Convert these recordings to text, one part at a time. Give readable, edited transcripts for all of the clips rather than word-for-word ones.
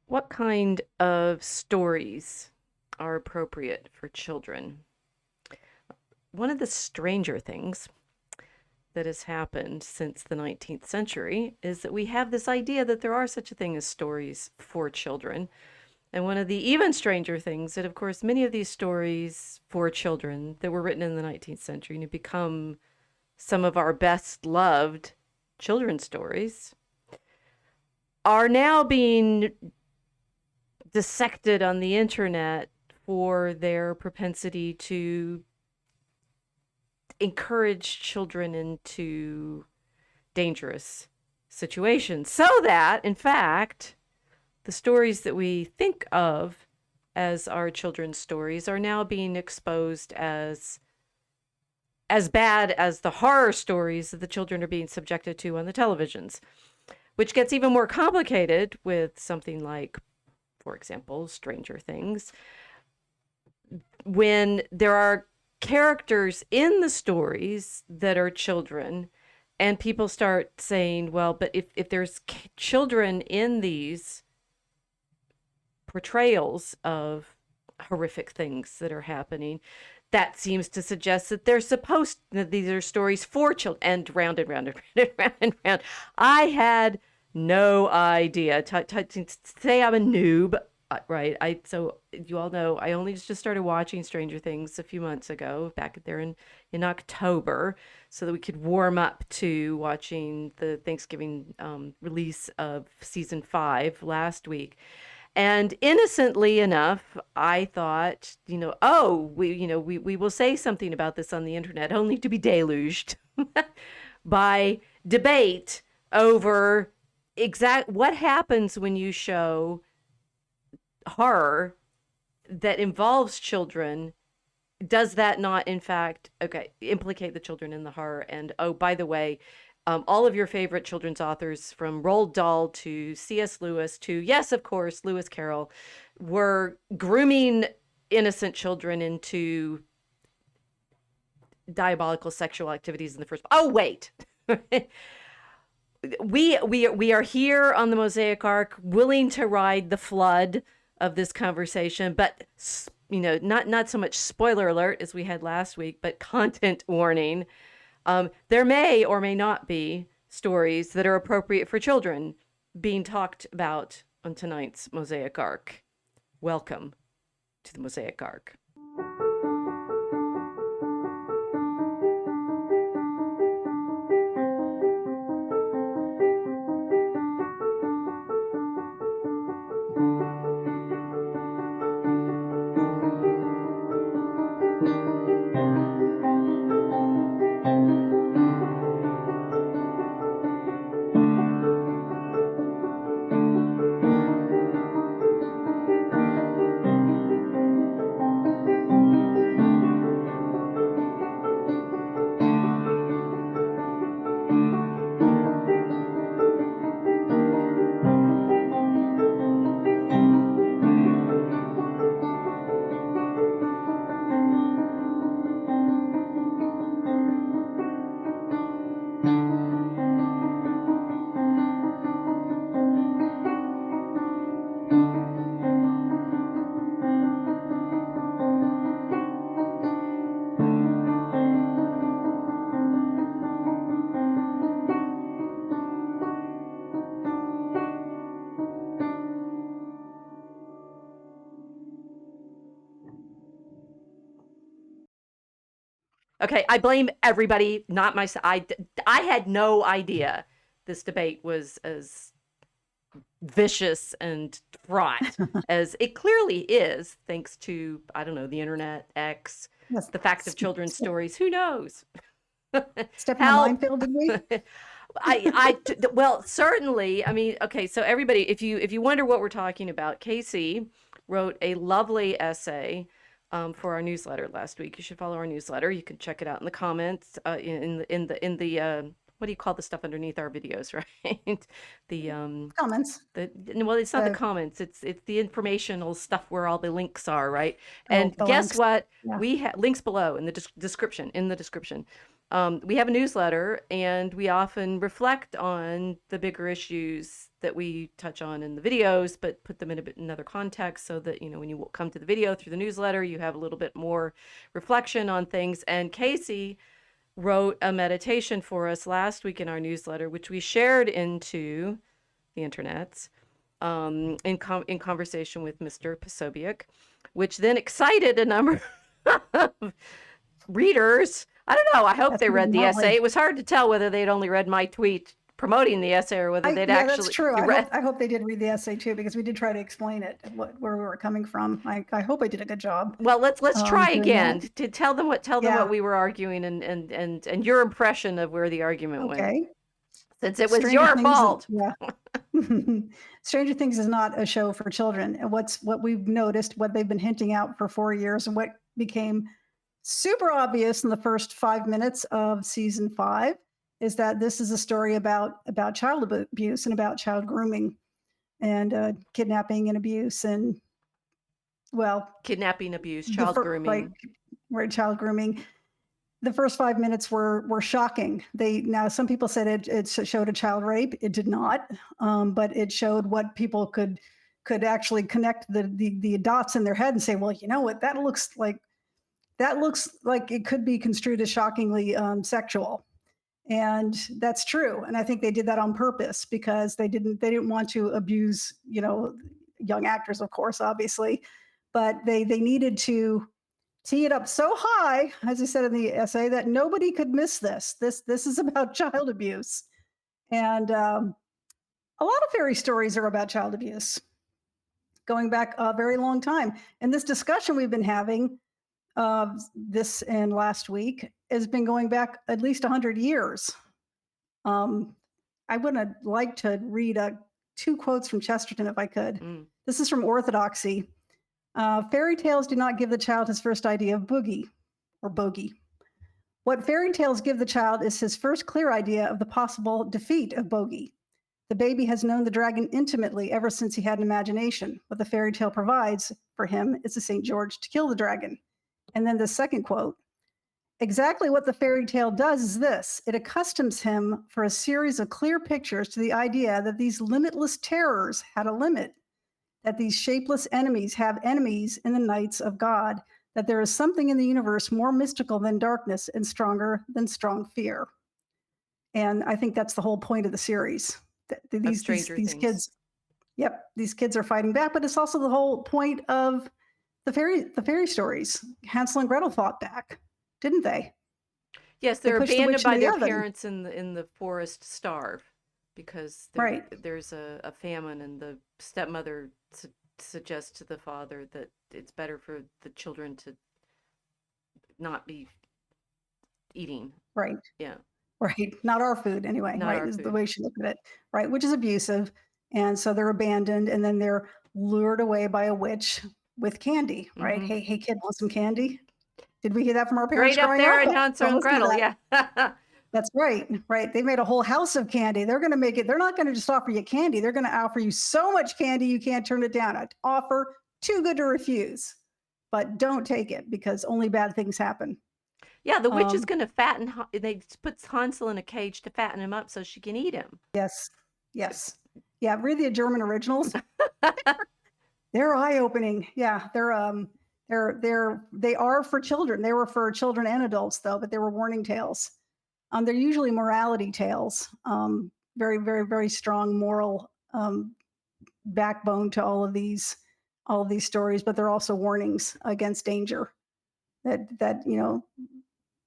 What kind of stories are appropriate for children? One of the stranger things that has happened since the 19th century is that we have this idea that there are such a thing as stories for children. And one of the even stranger things that, of course, many of these stories for children that were written in the 19th century have become some of our best loved children's stories are now being dissected on the internet for their propensity to encourage children into dangerous situations. So that, in fact, the stories that we think of as our children's stories are now being exposed as bad as the horror stories that the children are being subjected to on the televisions, which gets even more complicated with something like, for example, Stranger Things, when there are characters in the stories that are children, and people start saying, well, but if there's children in these portrayals of horrific things that are happening, that seems to suggest that these are stories for children, and round and round and round and round and round. I had no idea. Say I'm a noob, right? So you all know I only just started watching Stranger Things a few months ago, back there in October, so that we could warm up to watching the Thanksgiving release of season 5 last week. And innocently enough, I thought, we will say something about this on the internet, only to be deluged by debate over exact what happens when you show horror that involves children. Does that not, in fact, implicate the children in the horror? And oh, by the way, all of your favorite children's authors, from Roald Dahl to C.S. Lewis to, yes, of course, Lewis Carroll, were grooming innocent children into diabolical sexual activities in the first. Oh, wait. we are here on the Mosaic Ark, willing to ride the flood of this conversation, but not so much spoiler alert as we had last week, but content warning. There may or may not be stories that are appropriate for children being talked about on tonight's Mosaic Ark. Welcome to the Mosaic Ark. Okay, I blame everybody, not myself. I had no idea this debate was as vicious and fraught as it clearly is, thanks to, I don't know, the internet, X, Yes. the fact of children's stories. Who knows? Step in a minefield, did we? Well, certainly. I mean, okay, so everybody, if you wonder what we're talking about, Casey wrote a lovely essay for our newsletter last week. You should follow our newsletter. You can check it out in the comments, in the what do you call the stuff underneath our videos, right? The Comments. well, it's not the comments. It's the informational stuff where all the links are, right? And guess links. what? Yeah. We have links below in the description. In the description, We have a newsletter, and we often reflect on the bigger issues that we touch on in the videos, but put them in another context so that, when you come to the video through the newsletter, you have a little bit more reflection on things. And Casey wrote a meditation for us last week in our newsletter, which we shared into the internets in conversation with Mr. Posobiec, which then excited a number of readers. I don't know. I hope they read the essay. It was hard to tell whether they'd only read my tweet promoting the essay or whether they'd actually. That's true. I hope they did read the essay too, because we did try to explain it, where we were coming from. I hope I did a good job. Well, let's try again to tell them what we were arguing and your impression of where the argument went. Okay. Since it was your fault. Yeah. Stranger Things is not a show for children. And what we've noticed, what they've been hinting out for 4 years, and what became super obvious in the first 5 minutes of season 5, is that this is a story about child abuse and about child grooming and kidnapping and abuse and, well, kidnapping, abuse, child grooming. Right, child grooming. The first 5 minutes were shocking. Now some people said it showed a child rape. It did not, but it showed what people could actually connect the dots in their head and say, well, you know what, that looks like it could be construed as shockingly sexual. And that's true. And I think they did that on purpose because they didn't want to abuse, young actors, of course, obviously, but they needed to tee it up so high, as I said in the essay, that nobody could miss this. This is about child abuse. And a lot of fairy stories are about child abuse, going back a very long time. And this discussion we've been having this and last week has been going back at least 100 years. I would like to read 2 quotes from Chesterton if I could. This is from Orthodoxy. Fairy tales do not give the child his first idea of boogie or bogey. What fairy tales give the child is his first clear idea of the possible defeat of bogey. The baby has known the dragon intimately ever since he had an imagination. What the fairy tale provides for him is a St. George to kill the dragon. And then the second quote, exactly what the fairy tale does is this. It accustoms him for a series of clear pictures to the idea that these limitless terrors had a limit, that these shapeless enemies have enemies in the nights of God, that there is something in the universe more mystical than darkness and stronger than strong fear. And I think that's the whole point of the series. These kids, these kids are fighting back, but it's also the whole point of the fairy stories. Hansel and Gretel fought back, didn't they? Yes, they're abandoned by their parents in the forest, starve because there's a famine, and the stepmother suggests to the father that it's better for the children to not be eating. Right. Yeah. Right. Not our food anyway. Right. Is the way she looked at it. Right. Which is abusive. And so they're abandoned, and then they're lured away by a witch with candy. Right. Mm-hmm. Hey, kid, want some candy? Did we hear that from our parents? Right up there in Hansel and Gretel. Yeah. That's right. Right. They made a whole house of candy. They're going to make it. They're not going to just offer you candy. They're going to offer you so much candy you can't turn it down. An offer too good to refuse. But don't take it, because only bad things happen. Yeah, the witch is going to fatten. They put Hansel in a cage to fatten him up so she can eat him. Yes. Yes. Yeah. Read the German originals. They're eye-opening. Yeah. They are for children. They were for children and adults, though, but they were warning tales. They're usually morality tales. Very, very, very strong moral backbone to all of these stories, but they're also warnings against danger. That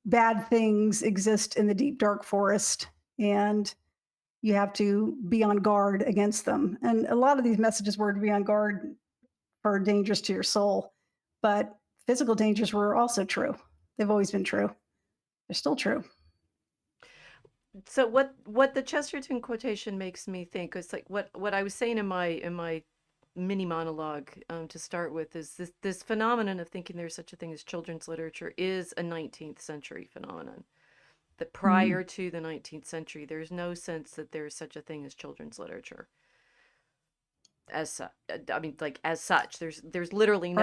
bad things exist in the deep, dark forest, and you have to be on guard against them. And a lot of these messages were to be on guard for dangers to your soul, but physical dangers were also true. They've always been true. They're still true. So what the Chesterton quotation makes me think is like what I was saying in my mini monologue to start with is this phenomenon of thinking there's such a thing as children's literature is a 19th century phenomenon. That prior to the 19th century, there's no sense that there's such a thing as children's literature. As such, there's literally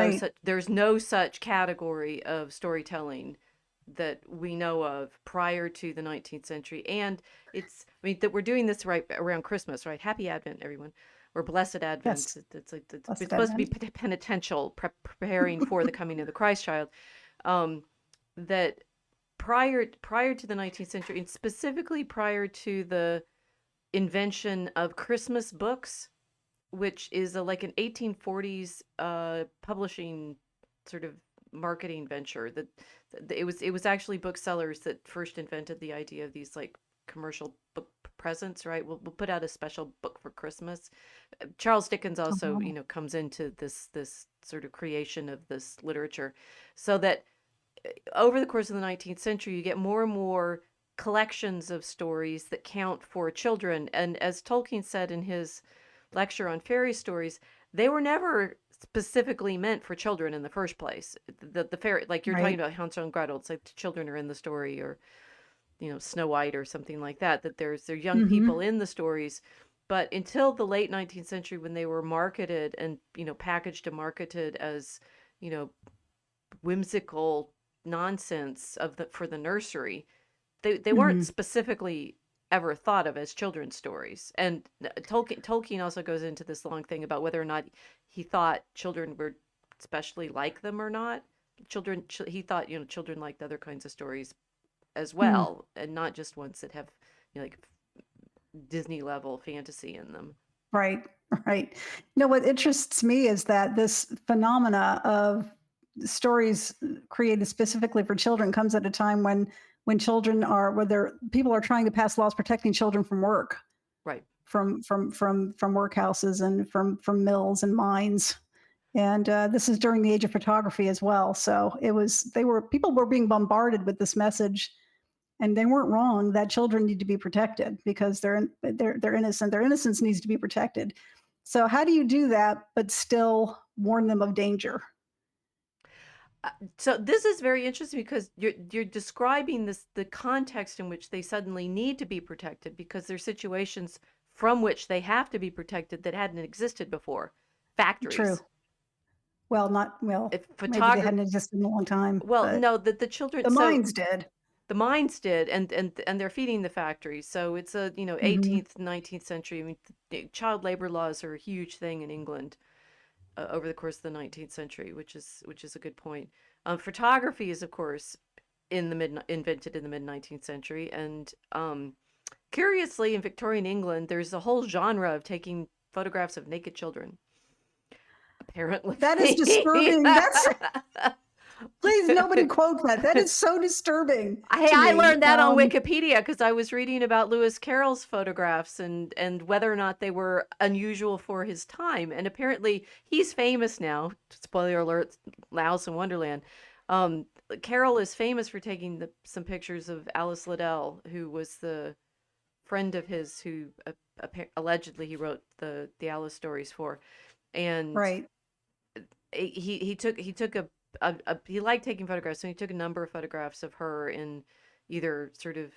no such category of storytelling that we know of prior to the 19th century. And that we're doing this right around Christmas, right? Happy Advent, everyone. Or Blessed Advent. Yes. It's Blessed supposed to be Advent. penitential, preparing for the coming of the Christ child. Um, that prior to the 19th century, and specifically prior to the invention of Christmas books, which is like an 1840s publishing sort of marketing venture. That it was actually booksellers that first invented the idea of these like commercial book presents, right? We'll put out a special book for Christmas. Charles Dickens also, Oh, comes into this sort of creation of this literature, so that over the course of the 19th century, you get more and more collections of stories that count for children. And as Tolkien said in his lecture on fairy stories, they were never specifically meant for children in the first place. The fairy, like you're talking right. about Hansel and Gretel, it's like the children are in the story, or Snow White or something like that. That they're young people Mm-hmm. in the stories. But until the late 19th century, when they were marketed and packaged and marketed as you know whimsical nonsense for the nursery, they weren't Mm-hmm. specifically ever thought of as children's stories. And Tolkien also goes into this long thing about whether or not he thought children were especially like them or not. He thought children liked other kinds of stories as Mm. well, and not just ones that have like Disney level fantasy in them. Right. Right. What interests me is that this phenomena of stories created specifically for children comes at a time when children are whether people are trying to pass laws protecting children from work, Right. from workhouses and from mills and mines. And this is during the age of photography as well. So people were being bombarded with this message, and they weren't wrong that children need to be protected because they're innocent. Their innocence needs to be protected. So how do you do that but still warn them of danger? So this is very interesting because you're describing the context in which they suddenly need to be protected, because there's situations from which they have to be protected that hadn't existed before. True. Factories, Well, not well. if Maybe they photography. hadn't existed in a long time, Well, but no, the children. the So mines did. the mines did, and they're feeding the factories. So it's a Hmm. 18th, 19th century. I mean, child labor laws are a huge thing in England over the course of the 19th century, which is a good point. Photography is, of course, invented in the mid 19th century, and curiously, in Victorian England, there's a whole genre of taking photographs of naked children. Apparently, That is disturbing. That's Please nobody quote that. That is so disturbing Hey, to I me. learned that on Wikipedia because I was reading about Lewis Carroll's photographs and whether or not they were unusual for his time. And apparently, he's famous now. Spoiler alert: Alice in Wonderland. Um, Carroll is famous for taking some pictures of Alice Liddell, who was the friend of his who allegedly he wrote the Alice stories for. And Right. he took he liked taking photographs, so he took a number of photographs of her in either sort of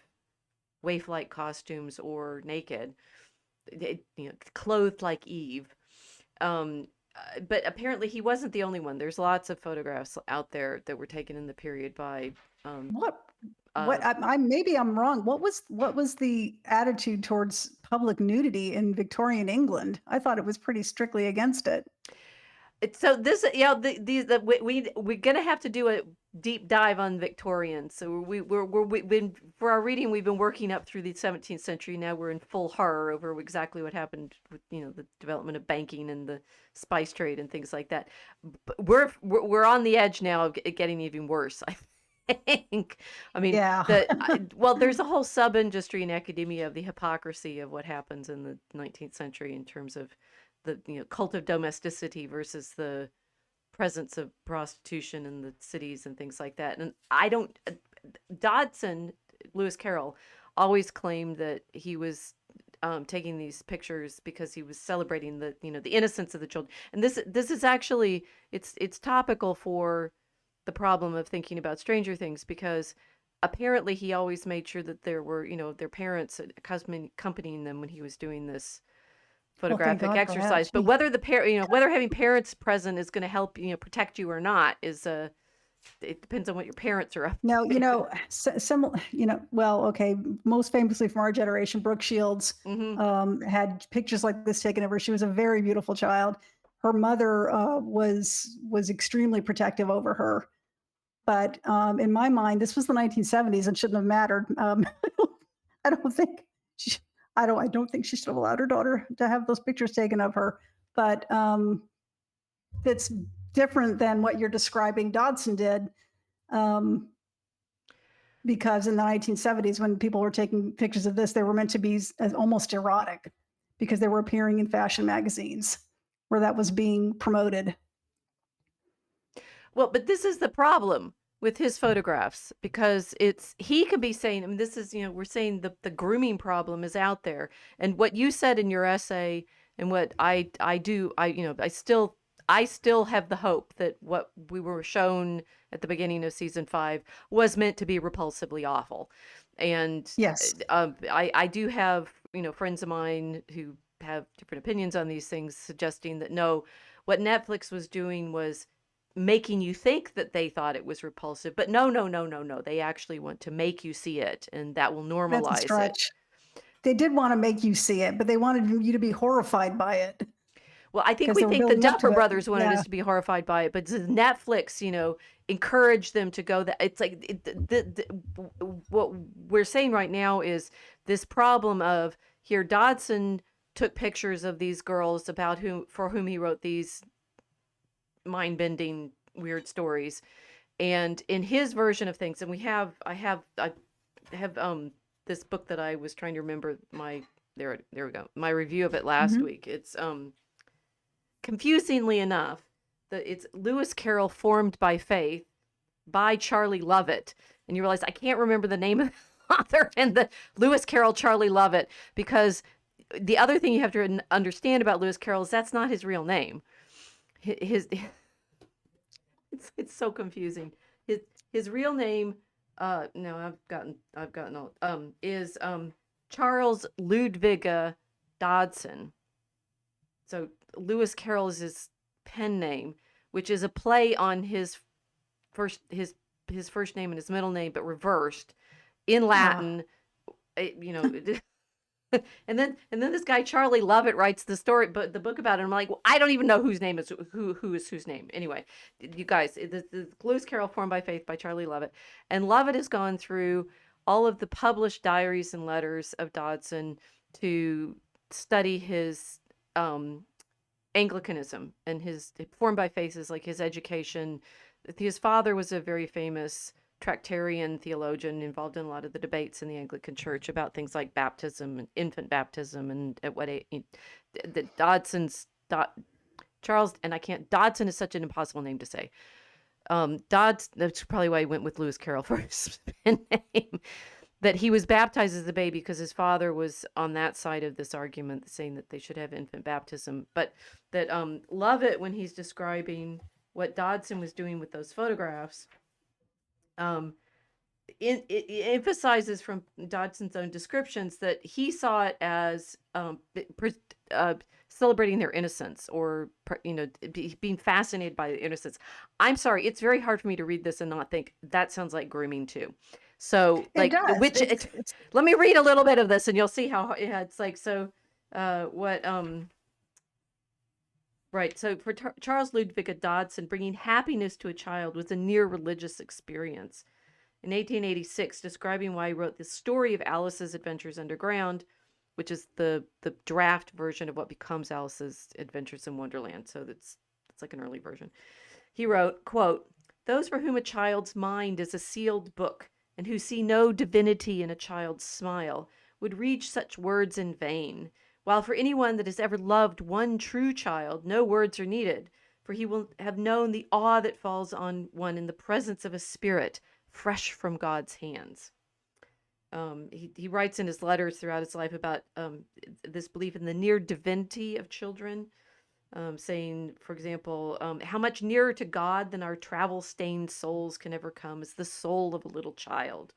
waif-like costumes or naked, clothed like Eve. But apparently he wasn't the only one. There's lots of photographs out there that were taken in the period by um, What uh, I maybe I'm wrong. What was the attitude towards public nudity in Victorian England? I thought it was pretty strictly against it. so this, we're gonna have to do a deep dive on Victorians. So we've been for our reading, we've been working up through the 17th century. Now we're in full horror over exactly what happened with the development of banking and the spice trade and things like that. But we're on the edge now of it getting even worse, I think. I mean, Yeah. well, there's a whole sub industry in academia of the hypocrisy of what happens in the 19th century in terms of the cult of domesticity versus the presence of prostitution in the cities and things like that. And I don't Dodgson, Lewis Carroll, always claimed that he was taking these pictures because he was celebrating the innocence of the children. And this is actually it's topical for the problem of thinking about Stranger Things, because apparently he always made sure that there were their parents accompanying them when he was doing this Well, thank photographic God for that. exercise. But Gee. whether whether having parents present is going to help protect you or not is it depends on what your parents are up No, to. some, well, okay, most famously from our generation, Brooke Shields Hmm. had pictures like this taken of her. She was a very beautiful child. Her mother was extremely protective over her. But in my mind, this was the 1970s and shouldn't have mattered. I don't think she, I don't think she should have allowed her daughter to have those pictures taken of her. But it's different than what you're describing Dodgson did. Um, because in the 1970s, when people were taking pictures of this, they were meant to be as almost erotic because they were appearing in fashion magazines where that was being promoted. Well, but this is the problem with his photographs, because he could be saying, I mean, this is, we're saying the grooming problem is out there. And what you said in your essay, and what I do, I still have the hope that what we were shown at the beginning of season 5 was meant to be repulsively awful. And Yes, I do have, friends of mine who have different opinions on these things, suggesting that no, what Netflix was doing was making you think that they thought it was repulsive, but no, no, no, no, no. They actually want to make you see it, and that will that's a normalize it. stretch. They did want to make you see it, but they wanted you to be horrified by it Well, I think because we they were think the building up Duffer to it. Brothers wanted Yeah. us to be horrified by it, but Netflix, encouraged them to go. That it's like what we're saying right now is this problem of here. Dodgson took pictures of these girls for whom he wrote these mind-bending weird stories, and in his version of things, and I have this book that I was trying to remember there we go, my review of it last Mhm. week. It's confusingly enough, it's Lewis Carroll, Formed by Faith, by Charlie Lovett. And you realize I can't remember the name of the author and the Lewis Carroll Charlie Lovett, because the other thing you have to understand about Lewis Carroll is that's not his real name. His it's so confusing. His his real name, no, I've gotten all, is Charles Ludwig Dodgson. So Lewis Carroll is his pen name, which is a play on first his his first name and his middle name, but reversed in Ah, Latin. You know, and then this guy Charlie Lovett writes the book about it. I'm like, well, I don't even know whose name is who is whose name. Anyway, you guys, the Lewis Carroll, Formed by Faith by Charlie Lovett, and Lovett has gone through all of the published diaries and letters of Dodgson to study his Anglicanism, and his Formed by Faith is like his education. His father was a very famous Tractarian theologian involved in a lot of the debates in the Anglican Church about things like baptism and infant baptism, and at what age. The Dodson's Charles, and I can't. Dodgson is such an impossible name to say. That's probably why he went with Lewis Carroll for his pen name. That he was baptized as a baby because his father was on that side of this argument, saying that they should have infant baptism. But that Lovett, when he's describing what Dodgson was doing with those photographs, um, it emphasizes from Dodson's own descriptions that he saw it as uh, celebrating their innocence, or being fascinated by the innocence. I'm sorry, it's very hard for me to read this and not think that sounds like grooming too. So, it like, does. It's let me read a little bit of this, and you'll see how it's like. So, what right. So for Charles Ludwig Dodgson, bringing happiness to a child was a near religious experience. In 1886, describing why he wrote the story of Alice's Adventures Underground, which is the draft version of what becomes Alice's Adventures in Wonderland. So that's like an early version. He wrote, quote, "Those for whom a child's mind is a sealed book, and who see no divinity in a child's smile, would read such words in vain, while for anyone that has ever loved one true child, no words are needed, for he will have known the awe that falls on one in the presence of a spirit fresh from God's hands." He writes in his letters throughout his life about this belief in the near divinity of children, saying, for example, how much nearer to God than our travel-stained souls can ever come is the soul of a little child.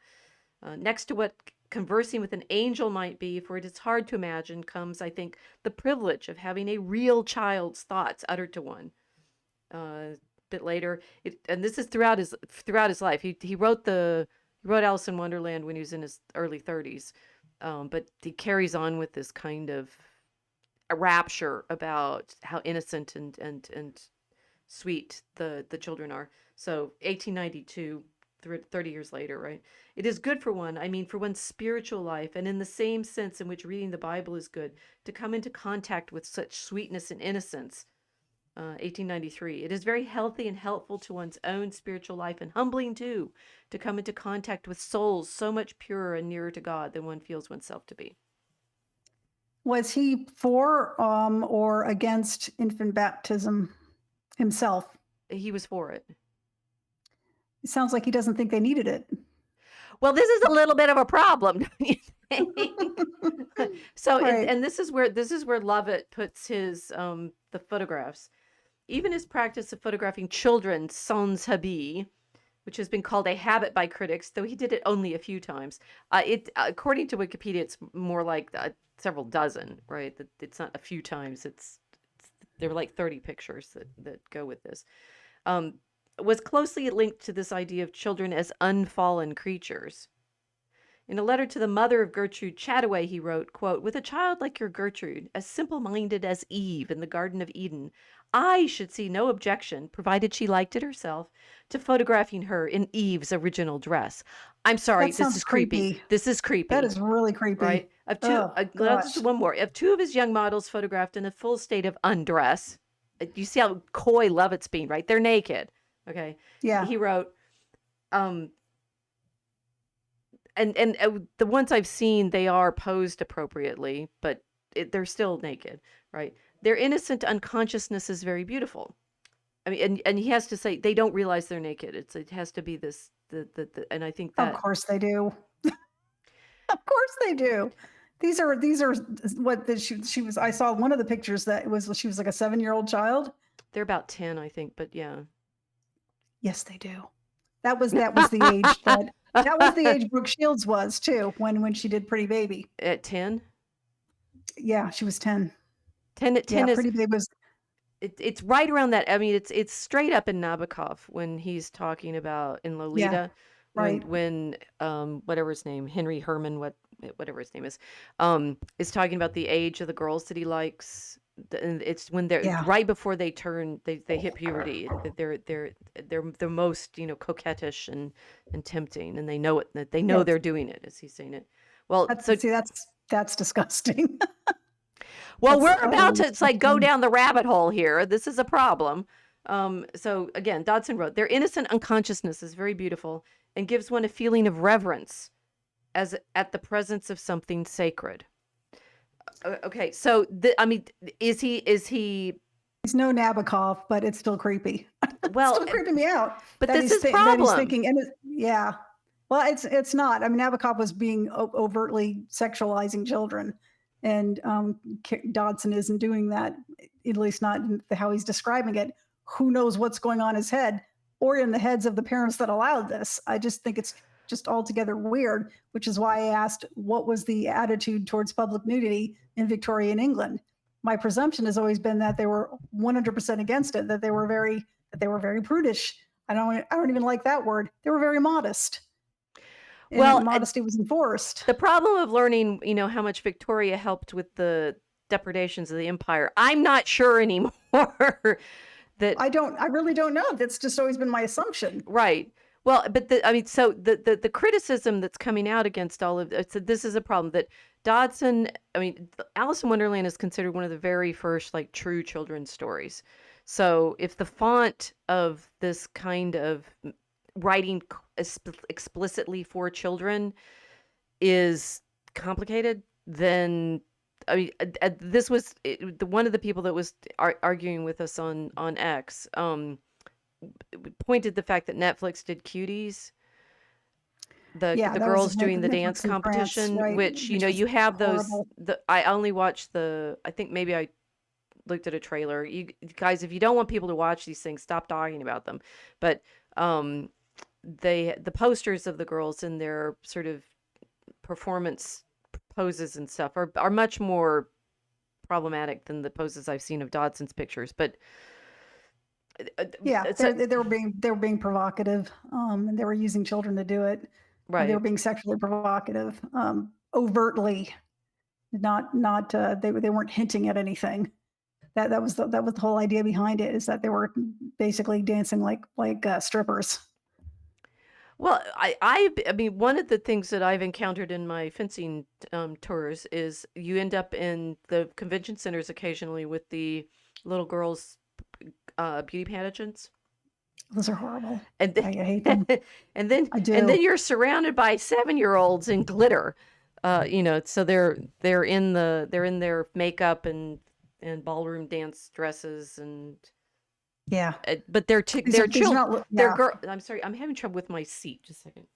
Next to what conversing with an angel might be, for it is hard to imagine, comes, I think, the privilege of having a real child's thoughts uttered to one. Uh, bit later. And this is throughout his life. He wrote Alice in Wonderland when he was in his early 30s, but he carries on with this kind of a rapture about how innocent and sweet the children are. So 1892, 30 years later, right? It is good for one, I mean, for one's spiritual life, and in the same sense in which reading the Bible is good, to come into contact with such sweetness and innocence. 1893. It is very healthy and helpful to one's own spiritual life, and humbling too, to come into contact with souls so much purer and nearer to God than one feels oneself to be. Was he for or against infant baptism himself? He was for it. It sounds like he doesn't think they needed it. Well, this is a little bit of a problem, don't you think? So, Right. and this is where Lovett puts his the photographs. Even his practice of photographing children, sans habit, which has been called a habit by critics, though he did it only a few times. According to Wikipedia, it's more like several dozen, right? It's not a few times. There were like 30 pictures that go with this. Was closely linked to this idea of children as unfallen creatures. In a letter to the mother of Gertrude Chataway, he wrote, quote, "With a child like your Gertrude, as simple-minded as Eve in the Garden of Eden, I should see no objection, provided she liked it herself, to photographing her in Eve's original dress." I'm sorry, That this sounds is creepy. creepy. This is creepy. That is really creepy. Right? Oh, gosh. Just one more. Of two of his young models photographed in a full state of undress. You see how coy Lovett's being, right? They're naked. Okay. Yeah. He wrote, and the ones I've seen, they are posed appropriately, but they're still naked, right? Their innocent unconsciousness is very beautiful. I mean, and he has to say they don't realize they're naked. It has to be this and I think Of that course they do. Of course they do. These are what she was. I saw one of the pictures that she was like a 7-year-old child. they're about 10, I think, but yeah. Yes, they do. That was the age that was the age Brooke Shields was too when she did Pretty Baby. At 10? Yeah, she was 10. 10 Yeah, is Pretty Baby was. it's right around that. I mean, it's straight up in Nabokov when he's talking about in Lolita, Yeah, right. when whatever his name, Henry Herman, whatever his name is talking about the age of the girls that he likes. And it's when they're Yeah. right before they hit puberty. They're the most, coquettish and tempting, and they know it. That they know Yes. they're doing it, as he's saying it. Well, that's disgusting. Well, That's we're about to disgusting. go down the rabbit hole here. This is a problem. So again, Dodgson wrote, "Their innocent unconsciousness is very beautiful and gives one a feeling of reverence as at the presence of something sacred." Okay, so I mean, is he? He's no Nabokov, but it's still creepy. Well, it's still creeping me out. But that this he's is problem. That he's thinking, yeah. Well, it's not. I mean, Nabokov was being overtly sexualizing children, and Dodgson isn't doing that. At least not how he's describing it. Who knows what's going on in his head or in the heads of the parents that allowed this? I just think it's just altogether weird, which is why I asked what was the attitude towards public nudity in Victorian England. My presumption has always been that they were 100% against it, that they were very prudish. I don't even like that word. They were very modest. And modesty was enforced. The problem of learning, how much Victoria helped with the depredations of the empire, I'm not sure anymore. I really don't know. That's just always been my assumption. Right. Well, but the criticism that's coming out against all of this is a problem that Dodgson, Alice in Wonderland is considered one of the very first true children's stories. So if the font of this kind of writing explicitly for children is complicated, then this was one of the people that was arguing with us on X. Pointed the fact that Netflix did Cuties, the girls doing the dance competition, France, right, which you have horrible. I only watched I think maybe I looked at a trailer. You guys, if you don't want people to watch these things, stop talking about them. But the posters of the girls in their sort of performance poses and stuff are much more problematic than the poses I've seen of Dodgson's pictures. But Yeah, so, they were being provocative, and they were using children to do it. They were right. being sexually provocative, overtly, not they weren't hinting at anything. That was the whole idea behind it, is that they were basically dancing like strippers. Well, I mean, one of the things that I've encountered in my fencing tours is you end up in the convention centers occasionally with the little girls' beauty pageants, Those are horrible. and I hate then, them. and then I and then do. you're surrounded by 7-year-olds in glitter, so they're in their makeup and ballroom dance dresses and Yeah. but they're they're These are children. not They're yeah. girl. I'm sorry, I'm having trouble with my seat. Just a second.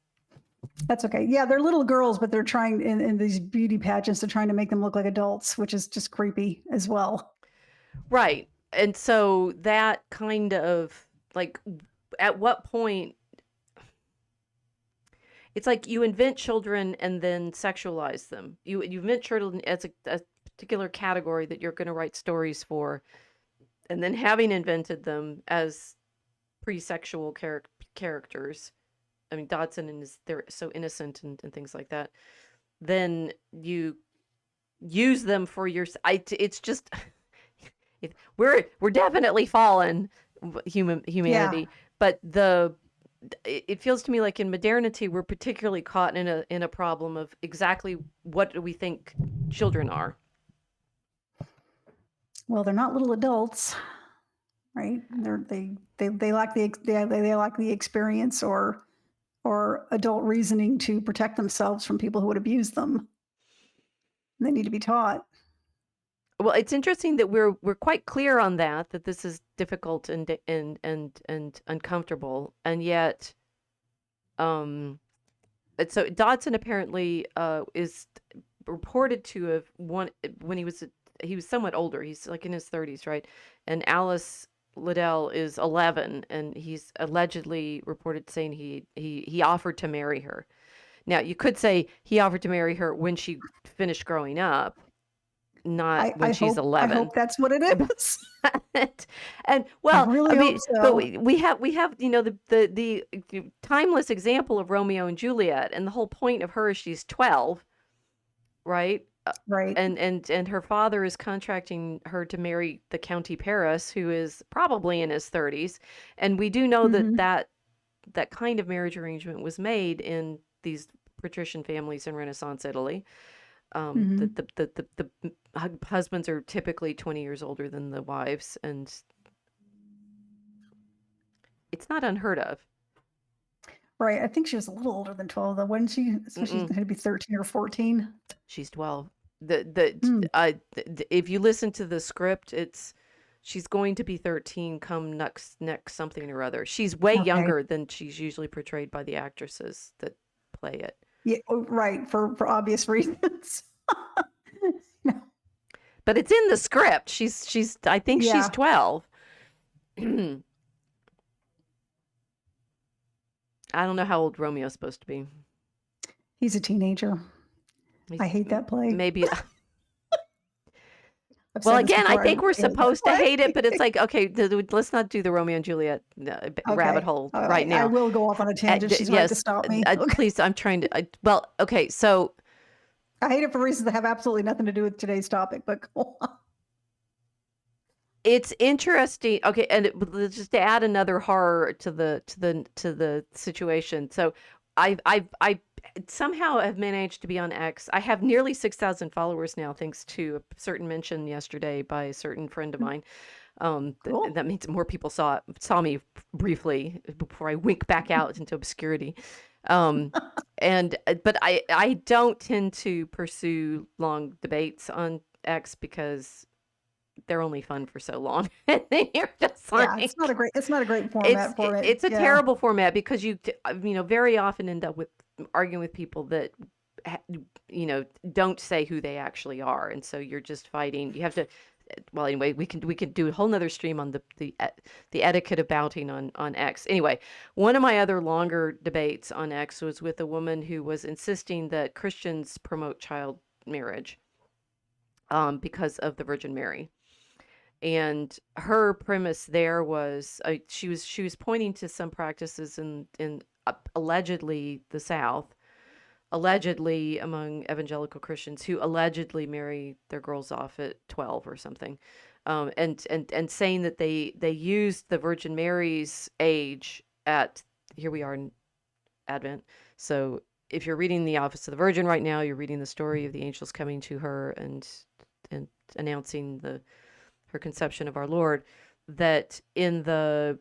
That's okay. Yeah, they're little girls, but they're trying in these beauty pageants, they're trying to make them look like adults, which is just creepy as well. Right. And so that kind of like, at what point, it's like you invent children and then sexualize them. You invent children as a particular category that you're going to write stories for, and then having invented them as pre-sexual characters. I mean, Dodgson and they're so innocent and things like that. Then you use them for your. It's just we're definitely fallen, Yeah. humanity, but it feels to me like in modernity we're particularly caught in a problem of exactly what do we think children are. Well, they're not little adults, right? They lack they lack the experience or adult reasoning to protect themselves from people who would abuse them. They need to be taught. Well, it's interesting that we're quite clear on that this is difficult and uncomfortable, and yet and so Dodson apparently is reported to have one when he was somewhat older. He's like in his 30s, right? And Alice Liddell is 11, and he's allegedly reported saying he offered to marry her. Now, you could say he offered to marry her when she finished growing up, not when she's I 11. hope that's what it is. And I well, I really hope mean, but so. we have the timeless example of Romeo and Juliet, and the whole point of her is she's 12, right? Right. And her father is contracting her to marry the County Paris, who is probably in his 30s, and we do know that Hmm. that kind of marriage arrangement was made in these patrician families in Renaissance Italy. Hmm. The husbands are typically 20 years older than the wives, and it's not unheard of. Right. I think she was a little older than 12, though, wasn't she? So she's Mm-mm. going to be 13 or 14. She's 12. Mm, If you listen to the script, she's going to be 13 come next something or other. She's way okay. younger than she's usually portrayed by the actresses that play it. Yeah. Oh, right. For obvious reasons. No, But it's in the script. She's I think she's yeah. 12. I don't know how old Romeo's supposed to be. He's a teenager. He's I hate that play. maybe. I've Well, said this again, I before. I think we're really hate that supposed to hate it, play. but it's like, okay, let's not do the Romeo and Juliet rabbit Okay. hole right I now. will go off on a tangent. She's right to Yes, stop me. Okay. please. I'm trying to. Well, okay, so I hate it for reasons that have absolutely nothing to do with today's topic, but go on. it's interesting. Okay, and just to add another horror to the situation. So, I somehow have managed to be on X. I have nearly 6,000 followers now, thanks to a certain mention yesterday by a certain friend of mine. Cool. That means more people saw me briefly before I wink back out into obscurity. Um, and but I don't tend to pursue long debates on X because they're only fun for so long. And then you're just Yeah, like, it's not a great format for it. it's a Yeah. terrible format because very often end up with arguing with people that don't say who they actually are, and so you're just fighting. You have to. Well, anyway, we can do a whole nother stream on the etiquette of bouting on X. Anyway, one of my other longer debates on X was with a woman who was insisting that Christians promote child marriage because of the Virgin Mary. And her premise there was she was pointing to some practices in allegedly the South, allegedly among evangelical Christians who allegedly marry their girls off at 12 or something, and saying that they used the Virgin Mary's age at, here we are in Advent. So if you're reading the Office of the Virgin right now, you're reading the story of the angels coming to her and announcing her conception of our Lord. That in the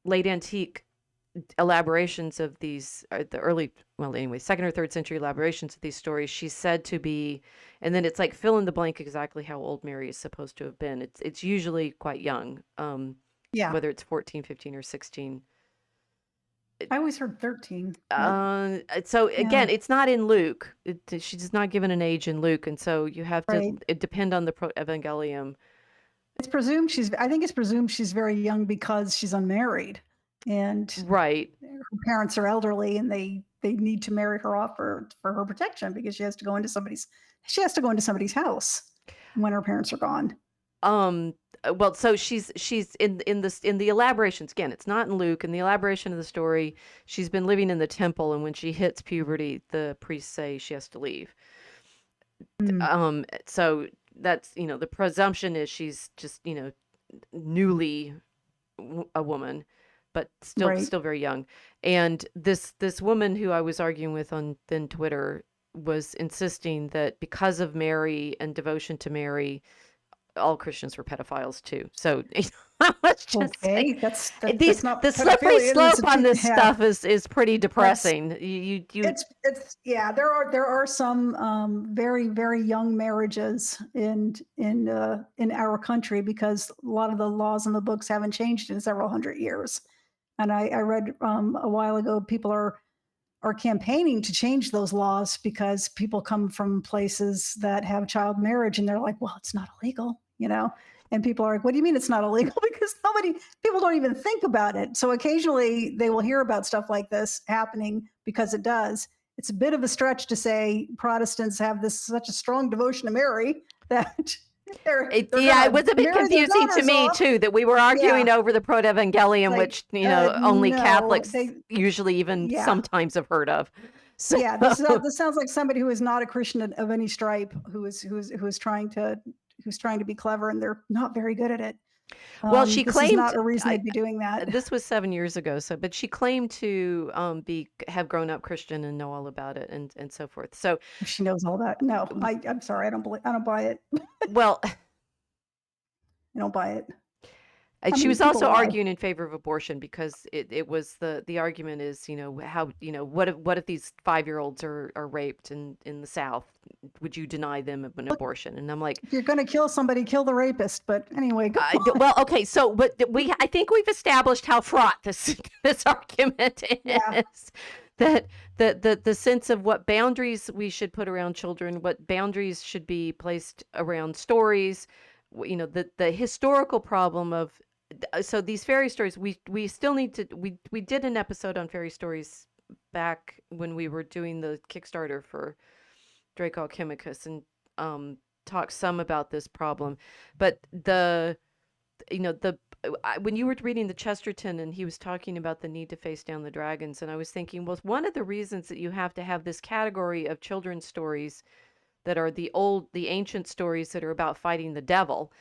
late antique elaborations of these, the early, well, anyway, second or third century elaborations of these stories, she's said to be, and then it's like fill in the blank exactly how old Mary is supposed to have been. It's usually quite young, Yeah. whether it's 14, 15, or 16. I always heard 13. But So yeah, again, it's not in Luke. She's not given an age in Luke, and so you have to right. depend on the Evangelium. It's presumed I think it's presumed she's very young because she's unmarried and Right. her parents are elderly and they need to marry her off for her protection because she has to go into somebody's house when her parents are gone. Well, so she's in the elaborations, again, it's not in Luke. In the elaboration of the story, she's been living in the temple, and when she hits puberty, the priests say she has to leave. So that's, the presumption is she's just, newly a woman, but still Right. still very young. And this woman who I was arguing with on then Twitter was insisting that because of Mary and devotion to Mary, all Christians were pedophiles too. So let's just say Okay, that's these not the slippery pedophilia, slope on this yeah. stuff is pretty depressing. You It's yeah. There are some very very young marriages in our country because a lot of the laws in the books haven't changed in several hundred years. And I read a while ago people are campaigning to change those laws because people come from places that have child marriage and they're like, well, it's not illegal, And people are like, what do you mean it's not illegal? Because people don't even think about it. So occasionally they will hear about stuff like this happening because it does. It's a bit of a stretch to say Protestants have such a strong devotion to Mary that it was a bit confusing to me too that we were arguing over the Proto-Evangelium, which only Catholics usually even sometimes have heard of. So yeah, this sounds like somebody who is not a Christian of any stripe who is trying to be clever, and they're not very good at it. Well, she this claimed is not a reason they'd be doing that. This was 7 years ago, but she claimed to have grown up Christian and know all about it and so forth. So she knows all that. No, I'm sorry, I don't buy it. Well, I don't buy it. She was also arguing in favor of abortion because it was the argument is, how, what if these 5-year-olds are raped in the South? Would you deny them an abortion? And I'm like, if you're going to kill somebody, kill the rapist. But anyway, well, okay. So, but I think we've established how fraught this argument is. Yeah. That the sense of what boundaries we should put around children, what boundaries should be placed around stories, the historical problem of. So these fairy stories, we still need to, we did an episode on fairy stories back when we were doing the Kickstarter for Draco Alchemicus, and talked some about this problem. But when you were reading the Chesterton and he was talking about the need to face down the dragons, and I was thinking, well, one of the reasons that you have to have this category of children's stories that are the ancient stories that are about fighting the devil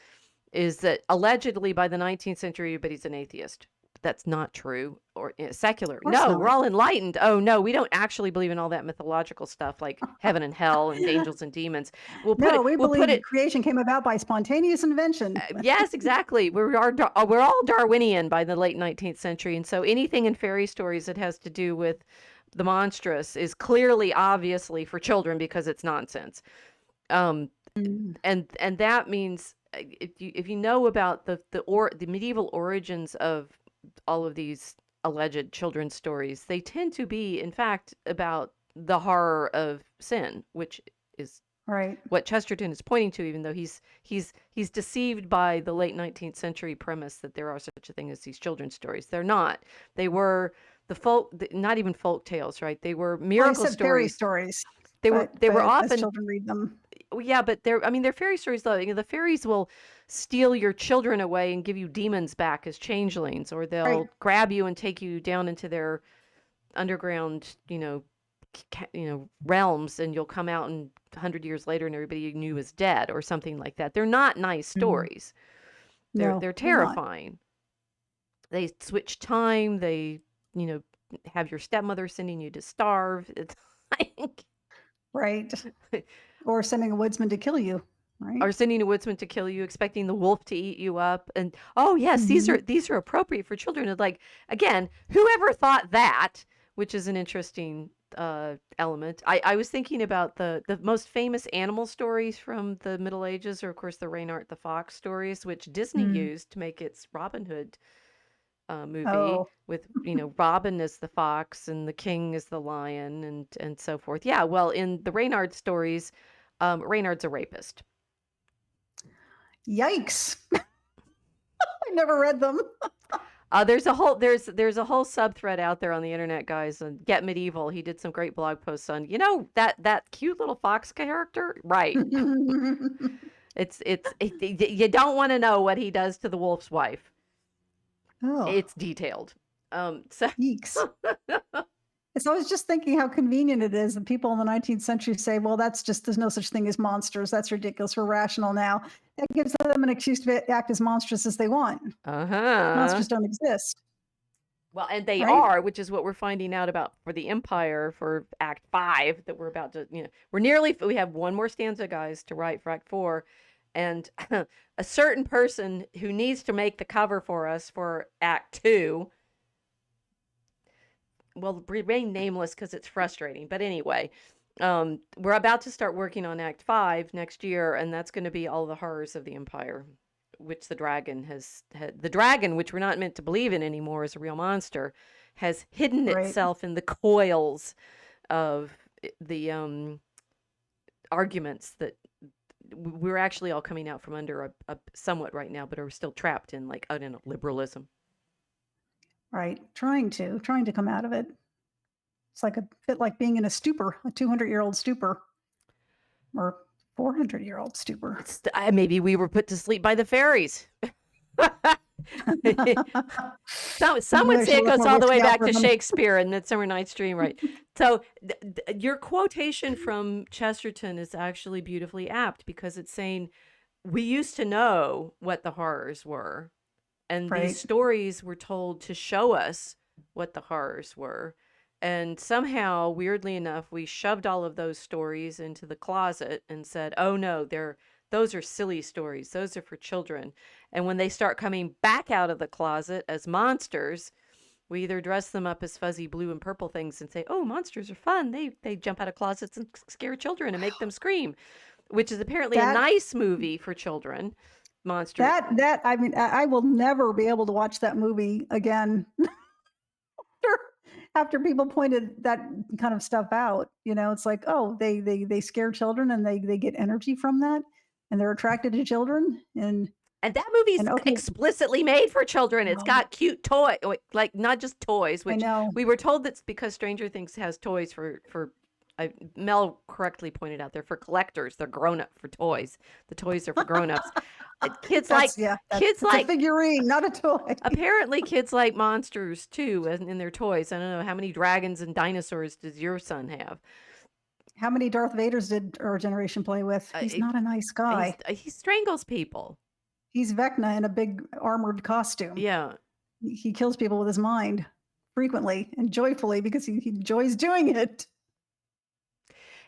is that allegedly by the 19th century, everybody's an atheist. That's not true, or secular. No, we're all enlightened. Oh no, we don't actually believe in all that mythological stuff like heaven and hell and angels and demons. We believe creation came about by spontaneous invention. Yes, exactly. We're all Darwinian by the late 19th century, and so anything in fairy stories that has to do with the monstrous is clearly, obviously, for children because it's nonsense. And that means. If you know about the medieval origins of all of these alleged children's stories, they tend to be, in fact, about the horror of sin, which is right what Chesterton is pointing to. Even though he's deceived by the late 19th century premise that there are such a thing as these children's stories. They're not. They were not even folk tales, right? They were miracle stories. Fairy stories. They were often children read them. yeah, but they're fairy stories though. The fairies will steal your children away and give you demons back as changelings, or Right. they'll grab you and take you down into their underground, realms, and you'll come out and 100 years later and everybody you knew is dead or something like that. They're not nice Mhm. stories. No, They're they're not. terrifying. They switch time. They, you know, have your stepmother sending you to starve. It's like, Right. Or sending a woodsman to kill you. or Right. sending a woodsman to kill you, expecting the wolf to eat you up. And oh yes, Hmm. these are appropriate for children. And like again, whoever thought that, which is an interesting element. I was thinking about the most famous animal stories from the Middle Ages are of course the Reynard the Fox stories, which Disney Mm. used to make its Robin Hood movie Oh, with Robin as the fox and the king as the lion and so forth. Yeah, well, in the Reynard stories, Reynard's a rapist. yikes. I never read them. There's a whole subthread out there on the internet, guys. And Get Medieval, he did some great blog posts on that cute little fox character, right? You don't want to know what he does to the wolf's wife. Oh, It's detailed. So yeeks. So I was just thinking how convenient it is that people in the 19th century say, well, there's no such thing as monsters. That's ridiculous. We're rational now. That gives them an excuse to act as monstrous as they want. uh-huh. Monsters don't exist, Well, and they right? are, which is what we're finding out about for the Empire for Act 5 that we're about to, we have one more stanza, guys, to write for Act 4. And a certain person who needs to make the cover for us for Act 2 will remain nameless because it's frustrating. But anyway, we're about to start working on Act 5 next year, and that's going to be all the horrors of the Empire, which the dragon the dragon, which we're not meant to believe in anymore as a real monster, has hidden Right. itself in the coils of the arguments that we're actually all coming out from under a somewhat right now, but are still trapped in, like, I don't know, liberalism. Right. Trying to come out of it. It's like a bit like being in a stupor, a 200-year-old stupor or 400-year-old stupor. Maybe we were put to sleep by the fairies. Some Maybe would I say should it look goes more all the way risky out back for to them. Shakespeare and Midsummer Night's Dream, right? So your quotation from Chesterton is actually beautifully apt because it's saying we used to know what the horrors were, and these Right. stories were told to show us what the horrors were. And somehow, weirdly enough, we shoved all of those stories into the closet and said, "Oh no, those are silly stories. Those are for children." And when they start coming back out of the closet as monsters, we either dress them up as fuzzy blue and purple things and say, "Oh, monsters are fun. They jump out of closets and scare children and make them scream," which is apparently a That nice movie for children. Monster. that I mean, I will never be able to watch that movie again after people pointed that kind of stuff out. It's like, oh, they scare children and they get energy from that, and they're attracted to children, And that movie's and okay, explicitly made for children. It's oh, got cute like not just toys, I which know we were told that's because Stranger Things has toys for Mel correctly pointed out they're for collectors. They're grown up for toys. The toys are for grown-ups. Kids like that's yeah, that's kids it's a like figurine, not a toy. apparently kids like monsters too in their toys. I don't know how many dragons and dinosaurs does your son have? How many Darth Vaders did our generation play with? He's It, not a nice guy. he strangles people. He's Vecna in a big armored costume. Yeah. He kills people with his mind frequently and joyfully because he enjoys doing it.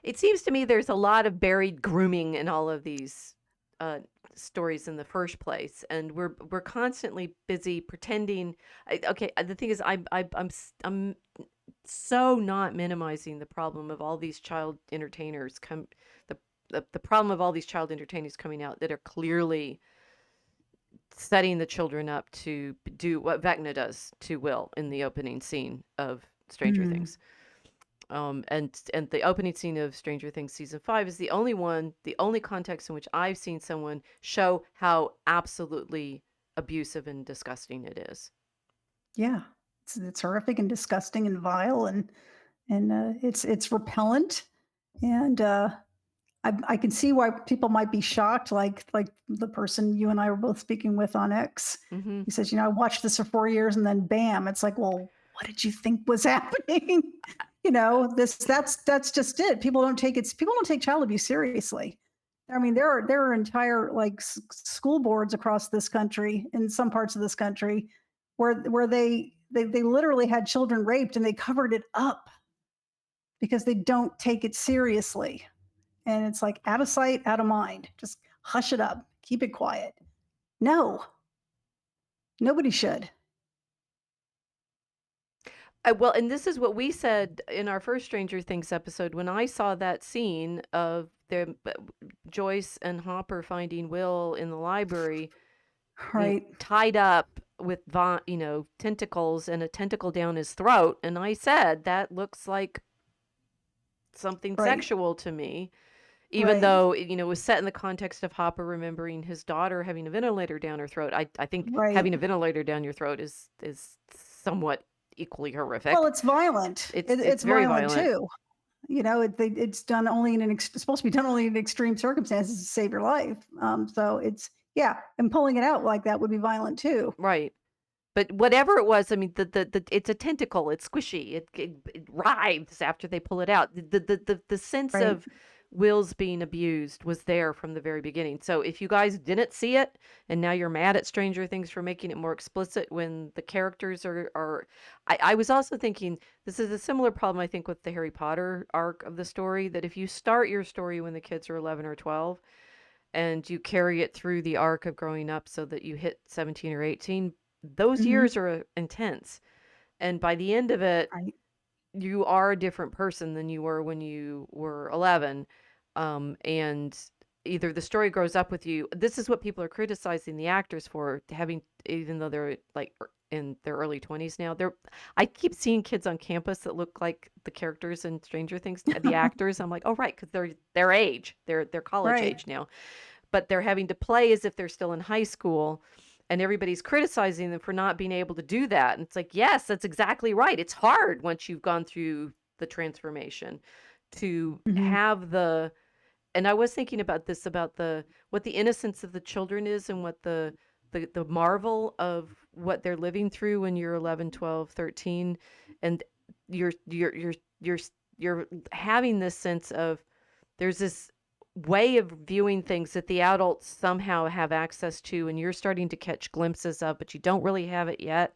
It seems to me there's a lot of buried grooming in all of these uh, stories in the first place, and we're constantly busy pretending. Okay, the thing is, I'm so not minimizing the problem of all these child entertainers the problem of all these child entertainers coming out that are clearly setting the children up to do what Vecna does to Will in the opening scene of Stranger Mm. Things. And the opening scene of Stranger Things season 5 is the only context in which I've seen someone show how absolutely abusive and disgusting it is. Yeah, it's horrific and disgusting and vile, and it's repellent, and I can see why people might be shocked, like the person you and I were both speaking with on X. Hmm. He says, "You know, I watched this for 4 years and then bam." It's like, "Well, what did you think was happening?" You know, that's just it. People don't take child abuse seriously. I mean, there are entire like school boards across this country, in some parts of this country, where they literally had children raped and they covered it up because they don't take it seriously. And it's like out of sight, out of mind. Just hush it up, keep it quiet. No, nobody should. Well, and this is what we said in our first Stranger Things episode when I saw that scene of Joyce and Hopper finding Will in the library, Right, tied up with tentacles and a tentacle down his throat, and I said that looks like something right, sexual to me, even right, though it was set in the context of Hopper remembering his daughter having a ventilator down her throat. I think right. having a ventilator down your throat is somewhat equally Well, horrific. it's violent. It's It's very violent violent. too. You know, it's done only it's supposed to be done only in extreme circumstances to save your life. So it's yeah, and pulling it out like that would be violent too. Right. But whatever it was, I mean, the it's a tentacle. It's squishy. It writhes after they pull it out. The sense Right. of Will's being abused was there from the very beginning. So if you guys didn't see it, and now you're mad at Stranger Things for making it more explicit when the characters are I was also thinking this is a similar problem I think with the Harry Potter arc of the story, that if you start your story when the kids are 11 or 12 and you carry it through the arc of growing up so that you hit 17 or 18, those Hmm. years are intense. And by the end of it, Right. you are a different person than you were when you were 11. And either the story grows up with you. This is what people are criticizing the actors for, having, even though they're like in their early 20s now. I keep seeing kids on campus that look like the characters in Stranger Things, the actors. I'm like, oh right, because they're their age, they're college Right. age now, but they're having to play as if they're still in high school, and everybody's criticizing them for not being able to do that. And it's like, yes, that's exactly right. It's hard once you've gone through the transformation to Hmm. have the, and I was thinking about this, about the what the innocence of the children is, and what the marvel of what they're living through when you're 11, 12, 13, and you're you're you're you're you're having this sense of, there's this way of viewing things that the adults somehow have access to, and you're starting to catch glimpses of, but you don't really have it yet.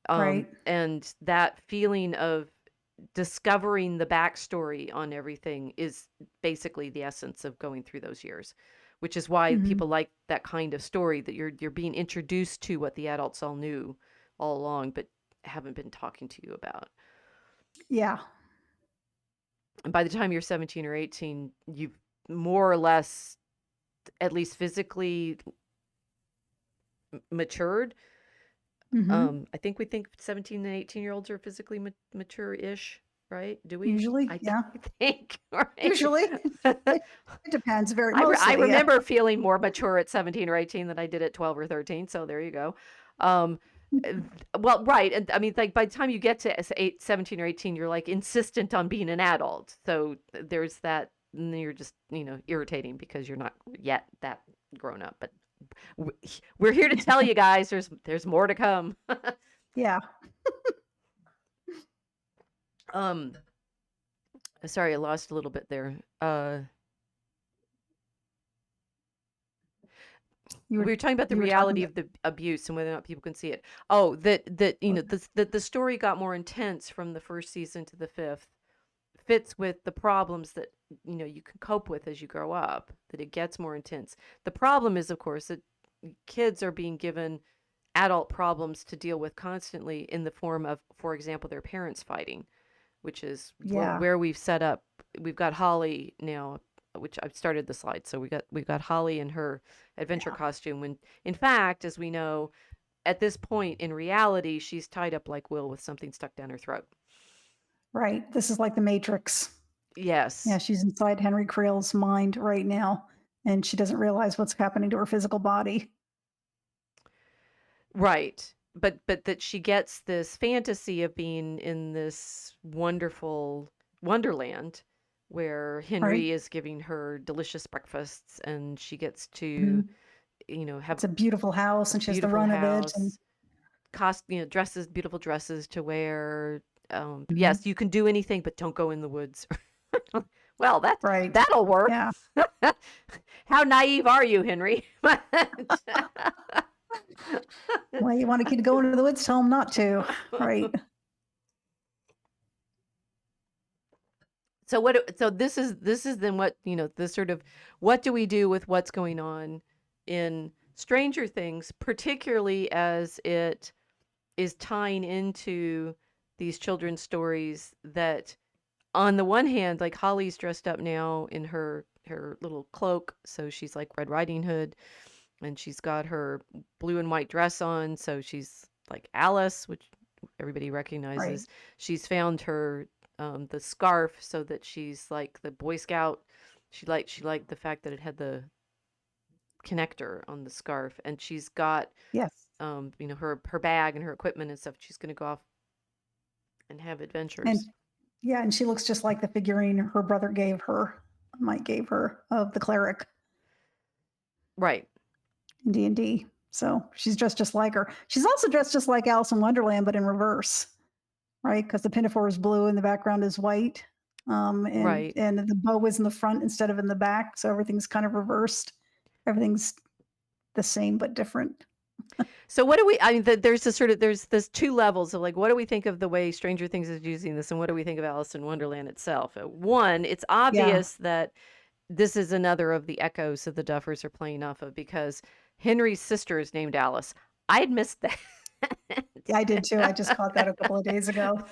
Right. And that feeling of discovering the backstory on everything is basically the essence of going through those years, which is why Hmm. people like that kind of story, that you're being introduced to what the adults all knew all along, but haven't been talking to you about. Yeah. And by the time you're 17 or 18, you've more or less, at least physically, matured. Hmm. I think we think 17 and 18-year-olds are physically mature-ish, right? Do we? Usually, I yeah. think, right? Usually, it depends. Very I mostly, yeah. remember feeling more mature at 17 or 18 than I did at 12 or 13, so there you go. Um, uh, well, right, and I mean, like by the time you get to 17 or 18, you're like insistent on being an adult. So there's that, and then you're just, irritating because you're not yet that grown up. But we're here to tell you guys, there's more to come. Yeah. Um, sorry, I lost a little bit there. You We were were talking about the you were talking reality about of the abuse and whether or not people can see it. Oh, that the story got more intense from the first season to the fifth. Fits with the problems that you can cope with as you grow up. That it gets more intense. The problem is, of course, that kids are being given adult problems to deal with constantly in the form of, for example, their parents fighting, which is yeah. where we've set up. We've got Holly now, which I've started the slide. So we've got Holly in her adventure Yeah. costume. When in fact, as we know, at this point in reality, she's tied up like Will with something stuck down her throat. Right. This is like the Matrix. Yeah, Yes, she's inside Henry Creel's mind right now, and she doesn't realize what's happening to her physical body. right. But that she gets this fantasy of being in this wonderful Wonderland where Right. Henry is giving her delicious breakfasts and she gets to, Mhm. have It's a beautiful house, a and she has the beautiful run of it, and house, dresses, beautiful dresses to wear. Mhm. Yes, you can do anything, but don't go in the woods. Well, Right. that'll work. Yeah. How naive are you, Henry? Well, you want a kid to go into the woods, tell him not to. Right. So this is then what, this sort of, what do we do with what's going on in Stranger Things, particularly as it is tying into these children's stories that, on the one hand, like Holly's dressed up now in her little cloak, so she's like Red Riding Hood, and she's got her blue and white dress on, so she's like Alice, which everybody Right. recognizes. She's found her the scarf so that she's like the Boy Scout. She liked the fact that it had the connector on the scarf, and she's got Yes. her bag and her equipment and stuff. She's going to go off and have And adventures. yeah, and she looks just like the figurine her brother gave her, Mike gave her, of the cleric Right. in D&D. So she's dressed just like her. She's also dressed just like Alice in Wonderland, but in reverse, right? Because the pinafore is blue and the background is white. And Right. and the bow is in the front instead of in the back. So everything's kind of reversed. Everything's the same but different. So what do we? I mean, there's this sort of there's this two levels of like, what do we think of the way Stranger Things is using this, and what do we think of Alice in Wonderland itself? One, it's Yeah. obvious that this is another of the echoes that the Duffers are playing off of, because Henry's sister is named Alice. I'd missed that. Yeah, I did too. I just caught that a couple of days ago.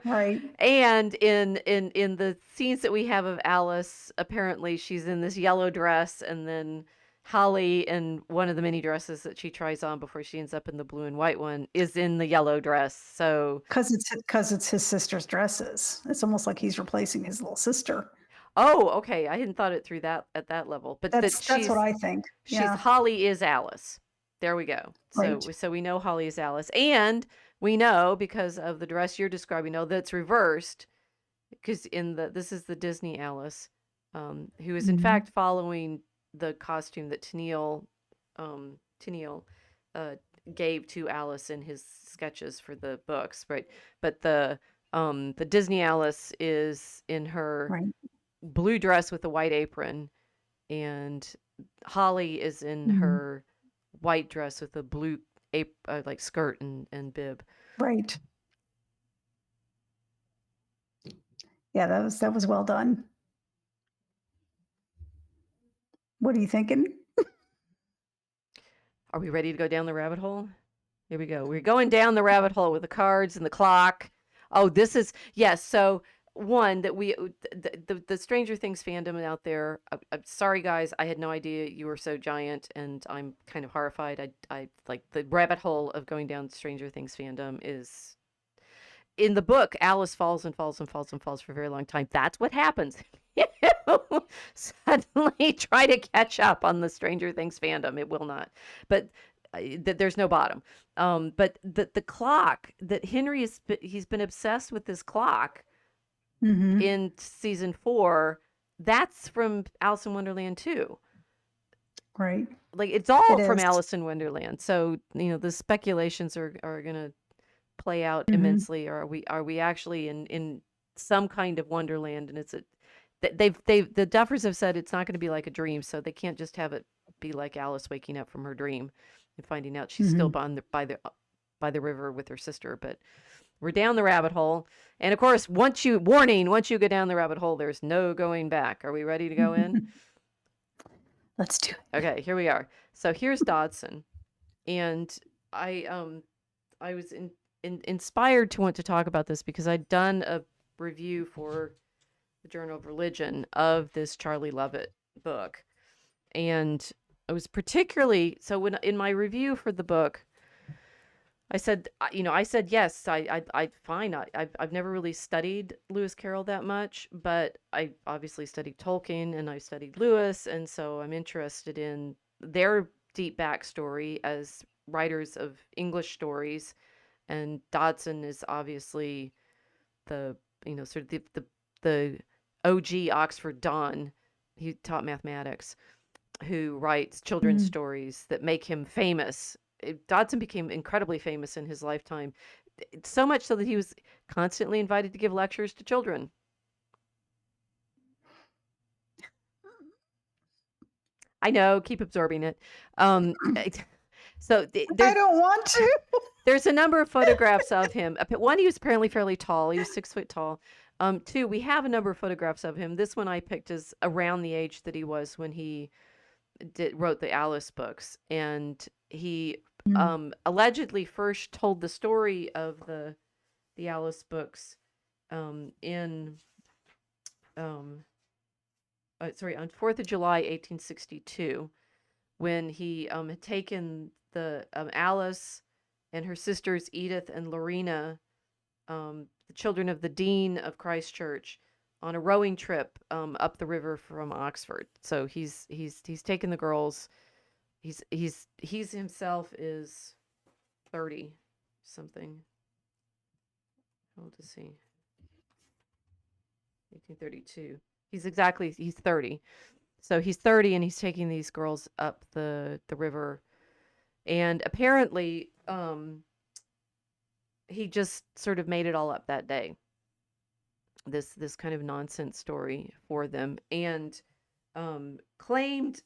Right. And in the scenes that we have of Alice, apparently she's in this yellow dress, and then Holly, in one of the mini dresses that she tries on before she ends up in the blue and white one, is in the yellow dress. So, Because it's his sister's dresses. It's almost like he's replacing his little sister. oh, okay, I hadn't thought it through that at that level, but that That's what I think. she's Yeah. Holly is Alice. There we go. So Right. so we know Holly is Alice, and we know, because of the dress you're describing, that's reversed, because this is the Disney Alice, who is in Mhm. fact following the costume that Tennille uh, gave to Alice in his sketches for the books, right? But the Disney Alice is in her Right. blue dress with a white apron, and Holly is in Mhm. her white dress with a blue like skirt and bib. Right. Yeah, that was well done. What are you thinking? Are we ready to go down the rabbit hole? Here we go. We're going down the rabbit hole with the cards and the clock. Oh, this is, yes. So one that the Stranger Things fandom out there. I'm sorry, guys. I had no idea you were so giant, and I'm kind of horrified. I like the rabbit hole of going down Stranger Things fandom is, in the book, Alice falls and falls and falls and falls for a very long time. That's what happens. Suddenly try to catch up on the Stranger Things fandom. It will not. But there's no bottom. But the clock that Henry he's been obsessed with this clock Mhm. in season 4. That's from Alice in Wonderland too. Right. Like, it's It all from is. Alice in Wonderland. So the speculations are gonna play out Mhm. immensely, or are we actually in some kind of wonderland, and they've the Duffers have said it's not going to be like a dream, so they can't just have it be like Alice waking up from her dream and finding out she's still Mhm. by the river with her sister. But we're down the rabbit hole, and of course, once you go down the rabbit hole, there's no going back. Are we ready to go in? Let's do it. Okay, here we are. So here's Dodgson, and I was inspired to want to talk about this because I'd done a review for the Journal of Religion of this Charlie Lovett book. And I was particularly, so when in my review for the book, I said yes, I fine. I've never really studied Lewis Carroll that much, but I obviously studied Tolkien and I studied Lewis, and so I'm interested in their deep backstory as writers of English stories. And Dodgson is obviously the sort of the OG Oxford Don, he taught mathematics, who writes children's stories that make him famous. Dodgson became incredibly famous in his lifetime, so much so that he was constantly invited to give lectures to children. I know, keep absorbing it. So I don't want to. there's a number of photographs of him. One, he was apparently fairly tall. He was 6 foot tall. Two, we have a number of photographs of him. This one I picked is around the age that he was when he wrote the Alice books, and he allegedly first told the story of the Alice books in on 4th of July 1862, when he had taken the Alice and her sisters Edith and Lorena, the children of the dean of Christ Church, on a rowing trip up the river from Oxford. So he's taken the girls. He's himself is 30 something. How old is he? 1832. He's 30. So he's 30 and he's taking these girls up the river. And apparently he just sort of made it all up that day. This kind of nonsense story for them, and claimed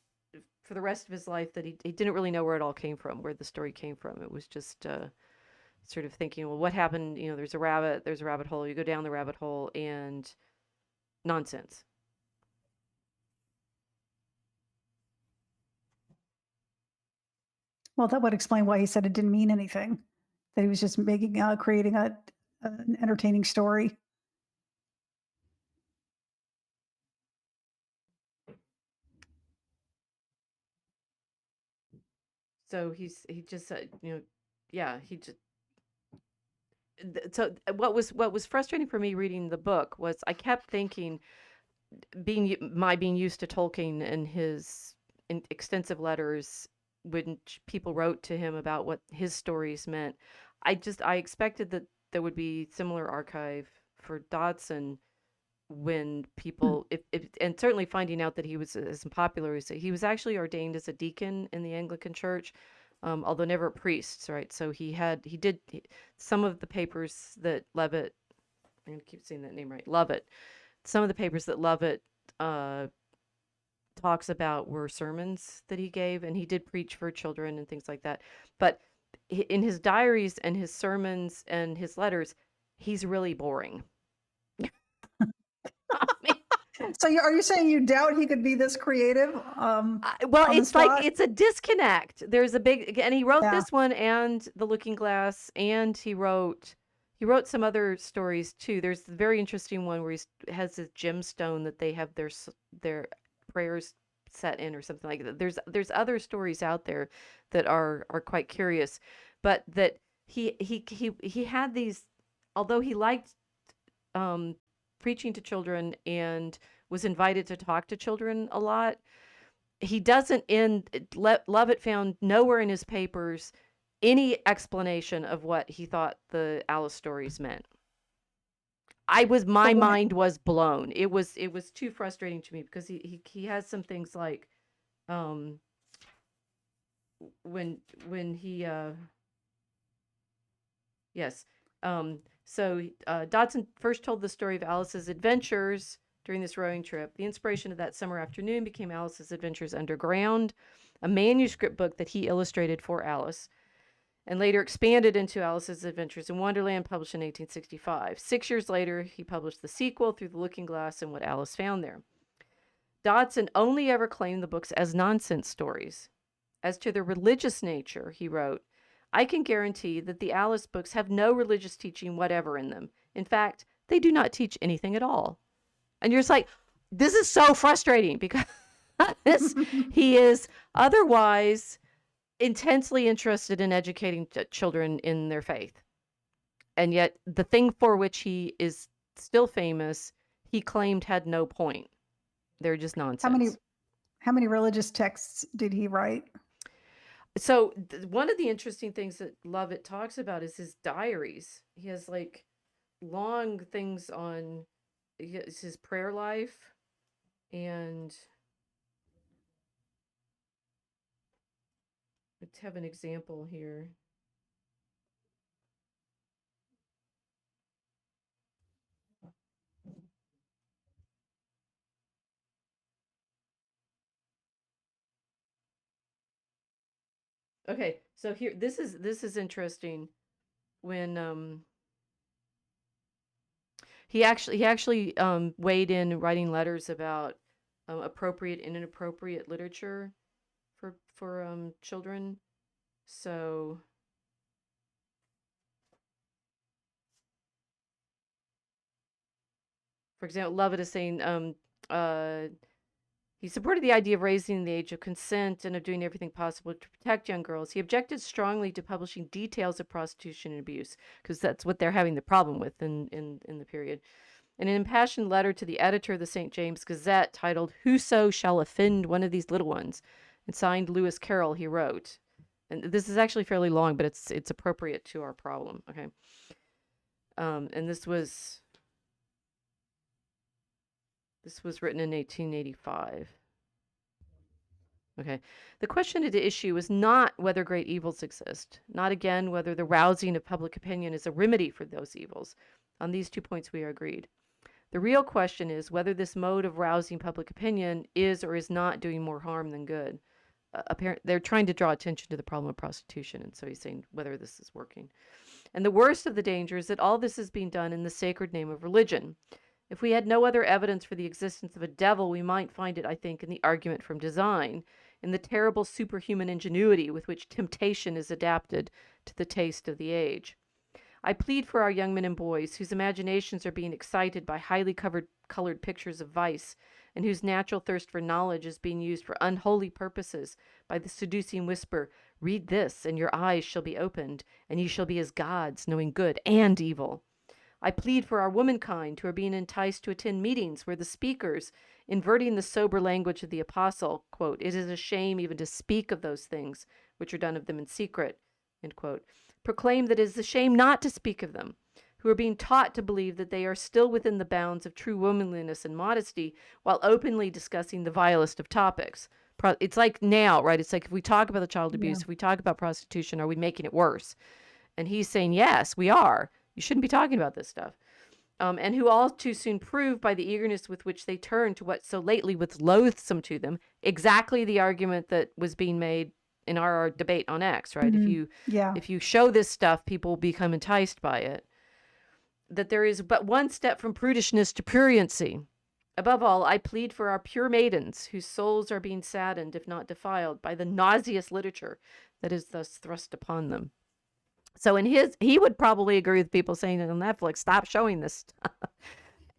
for the rest of his life that he didn't really know where it all came from, where the story came from. It was just sort of thinking, well, what happened? There's a rabbit hole. You go down the rabbit hole, and nonsense. Well, that would explain why he said it didn't mean anything. That he was just creating an entertaining story. So he just said, yeah, he just. So what was frustrating for me reading the book was I kept thinking, being used to Tolkien and his extensive letters when people wrote to him about what his stories meant, I expected that there would be similar archive for Dodgson when people, if and certainly finding out that he was as popular as he was actually ordained as a deacon in the Anglican Church, although never a priest, right? So some of the papers that Levitt, I'm gonna keep saying that name right, Lovett, some of the papers that Lovett talks about were sermons that he gave, and he did preach for children and things like that. But in his diaries and his sermons and his letters, he's really boring. So are you saying you doubt he could be this creative? Well, it's like it's a disconnect. There's a big, and he wrote this one and The Looking Glass, and he wrote some other stories too. There's a very interesting one where he has this gemstone that they have their prayers set in or something like that. There's other stories out there that are quite curious, but that he had these, although he liked preaching to children and was invited to talk to children a lot, he doesn't Lovett found nowhere in his papers any explanation of what he thought the Alice stories meant. My mind was blown. It was too frustrating to me because he has some things like when he yes. So Dodgson first told the story of Alice's adventures during this rowing trip. The inspiration of that summer afternoon became Alice's Adventures Underground, a manuscript book that he illustrated for Alice, and later expanded into Alice's Adventures in Wonderland, published in 1865. 6 years later, he published the sequel, Through the Looking Glass and What Alice Found There. Dodgson only ever claimed the books as nonsense stories. As to their religious nature, he wrote, I can guarantee that the Alice books have no religious teaching whatever in them. In fact, they do not teach anything at all. And you're just like, this is so frustrating because he is otherwise intensely interested in educating children in their faith. And yet the thing for which he is still famous, he claimed had no point. They're just nonsense. How many religious texts did he write? So one of the interesting things that Lovett talks about is his diaries. He has like long things on it's his prayer life, and let's have an example here. Okay, so here this is interesting. When he actually weighed in writing letters about appropriate and inappropriate literature for children. So, for example, Lovett is saying he supported the idea of raising the age of consent and of doing everything possible to protect young girls. He objected strongly to publishing details of prostitution and abuse, because that's what they're having the problem with in the period. In an impassioned letter to the editor of the St. James Gazette titled "Whoso Shall Offend One of These Little Ones," and signed Lewis Carroll, he wrote, and this is actually fairly long, but it's appropriate to our problem. Okay. And this was written in 1885. Okay. The question at issue is not whether great evils exist, not again whether the rousing of public opinion is a remedy for those evils. On these 2 points we are agreed. The real question is whether this mode of rousing public opinion is or is not doing more harm than good. They're trying to draw attention to the problem of prostitution, and so he's saying whether this is working. And the worst of the danger is that all this is being done in the sacred name of religion. If we had no other evidence for the existence of a devil, we might find it, I think, in the argument from design, in the terrible superhuman ingenuity with which temptation is adapted to the taste of the age. I plead for our young men and boys whose imaginations are being excited by highly colored pictures of vice, and whose natural thirst for knowledge is being used for unholy purposes by the seducing whisper, "Read this, and your eyes shall be opened, and ye shall be as gods, knowing good and evil." I plead for our womankind who are being enticed to attend meetings where the speakers, inverting the sober language of the apostle, quote, "It is a shame even to speak of those things which are done of them in secret," end quote, proclaim that it is a shame not to speak of them, who are being taught to believe that they are still within the bounds of true womanliness and modesty while openly discussing the vilest of topics. It's like now, right? It's like if we talk about the child abuse, if we talk about prostitution, are we making it worse? And he's saying, yes, we are. You shouldn't be talking about this stuff. And who all too soon prove by the eagerness with which they turn to what so lately was loathsome to them, exactly the argument that was being made in our debate on X, right? Mm-hmm. If you show this stuff, people will become enticed by it. That there is but one step from prudishness to pruriency. Above all, I plead for our pure maidens, whose souls are being saddened, if not defiled, by the nauseous literature that is thus thrust upon them. So he would probably agree with people saying on Netflix, stop showing this stuff.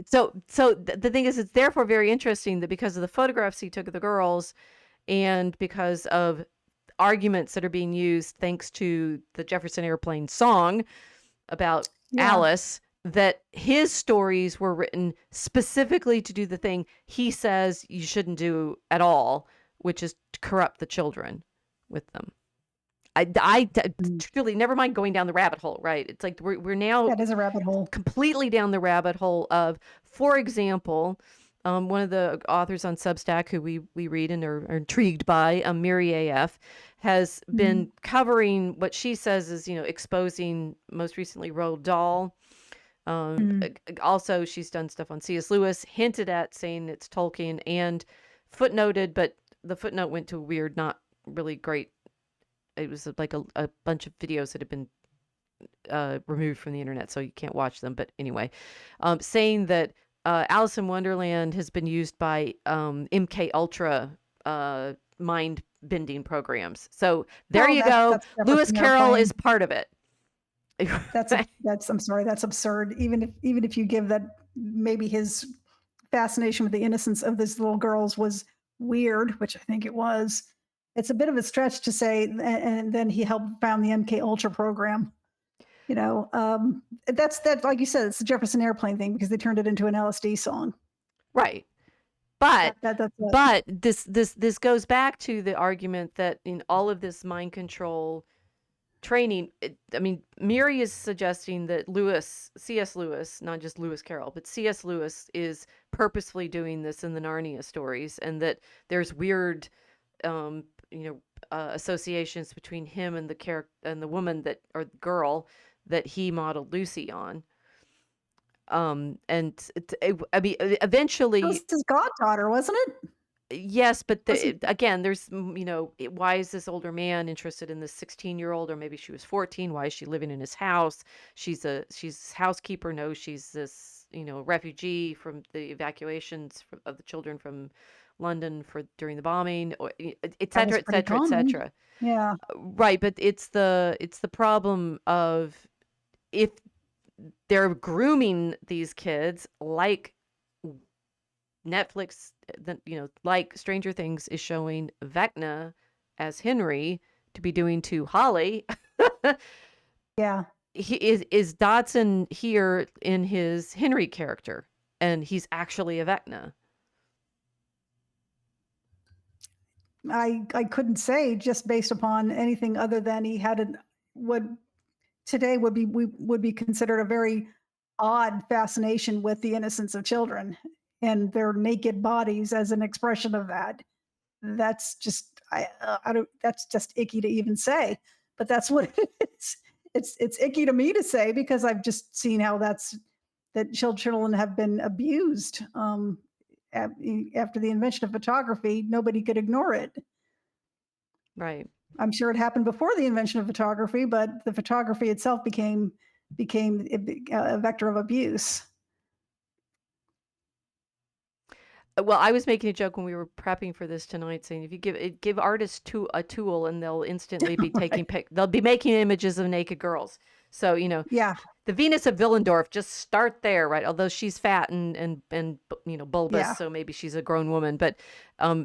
So the thing is, it's therefore very interesting that because of the photographs he took of the girls, and because of arguments that are being used thanks to the Jefferson Airplane song about Alice, that his stories were written specifically to do the thing he says you shouldn't do at all, which is to corrupt the children with them. I truly, never mind going down the rabbit hole, right? It's like we're now that is a rabbit hole, completely down the rabbit hole of, for example, one of the authors on Substack who we read and are intrigued by, Miri AF, has been covering what she says is, exposing most recently Roald Dahl. Also, she's done stuff on C.S. Lewis, hinted at saying it's Tolkien, and footnoted, but the footnote went to a weird, not really great. It was like a bunch of videos that have been removed from the internet, so you can't watch them. But anyway, saying that Alice in Wonderland has been used by MK Ultra mind bending programs. So there you go. Lewis Carroll is part of it. I'm sorry, that's absurd. Even if you give that, maybe his fascination with the innocence of these little girls was weird, which I think it was. It's a bit of a stretch to say, and then he helped found the MK Ultra program. That's like you said, it's the Jefferson Airplane thing because they turned it into an LSD song. Right. But this goes back to the argument that in all of this mind control training, Miri is suggesting that C.S. Lewis, not just Lewis Carroll, but C.S. Lewis is purposefully doing this in the Narnia stories, and that there's weird, um, associations between him and the character and the woman that, or the girl that he modeled Lucy on. That was Eventually, his goddaughter, wasn't it? yes, but Was he? again, there's, why is this older man interested in this 16-year-old, or maybe she was 14? Why is she living in his house? She's housekeeper. No, she's this, refugee from the evacuations of the children from London during the bombing, or et That was cetera, et pretty cetera, et common. cetera. Yeah. Right, but it's the problem of, if they're grooming these kids like Netflix, like Stranger Things is showing Vecna as Henry to be doing to Holly. Yeah. He is Dodgson here in his Henry character, and he's actually a Vecna. I couldn't say just based upon anything other than he had what today would be considered a very odd fascination with the innocence of children and their naked bodies as an expression of that. That's just I don't that's just icky to even say, but that's what it is. It's icky to me to say because I've just seen how that children have been abused. After the invention of photography, nobody could ignore it. Right. I'm sure it happened before the invention of photography, but the photography itself became a vector of abuse. Well, I was making a joke when we were prepping for this tonight, saying if you give artists a tool, and they'll instantly be Right. they'll be making images of naked girls. So Yeah. the Venus of Willendorf, just start there, right? Although she's fat and bulbous, Yeah. so maybe she's a grown woman. But all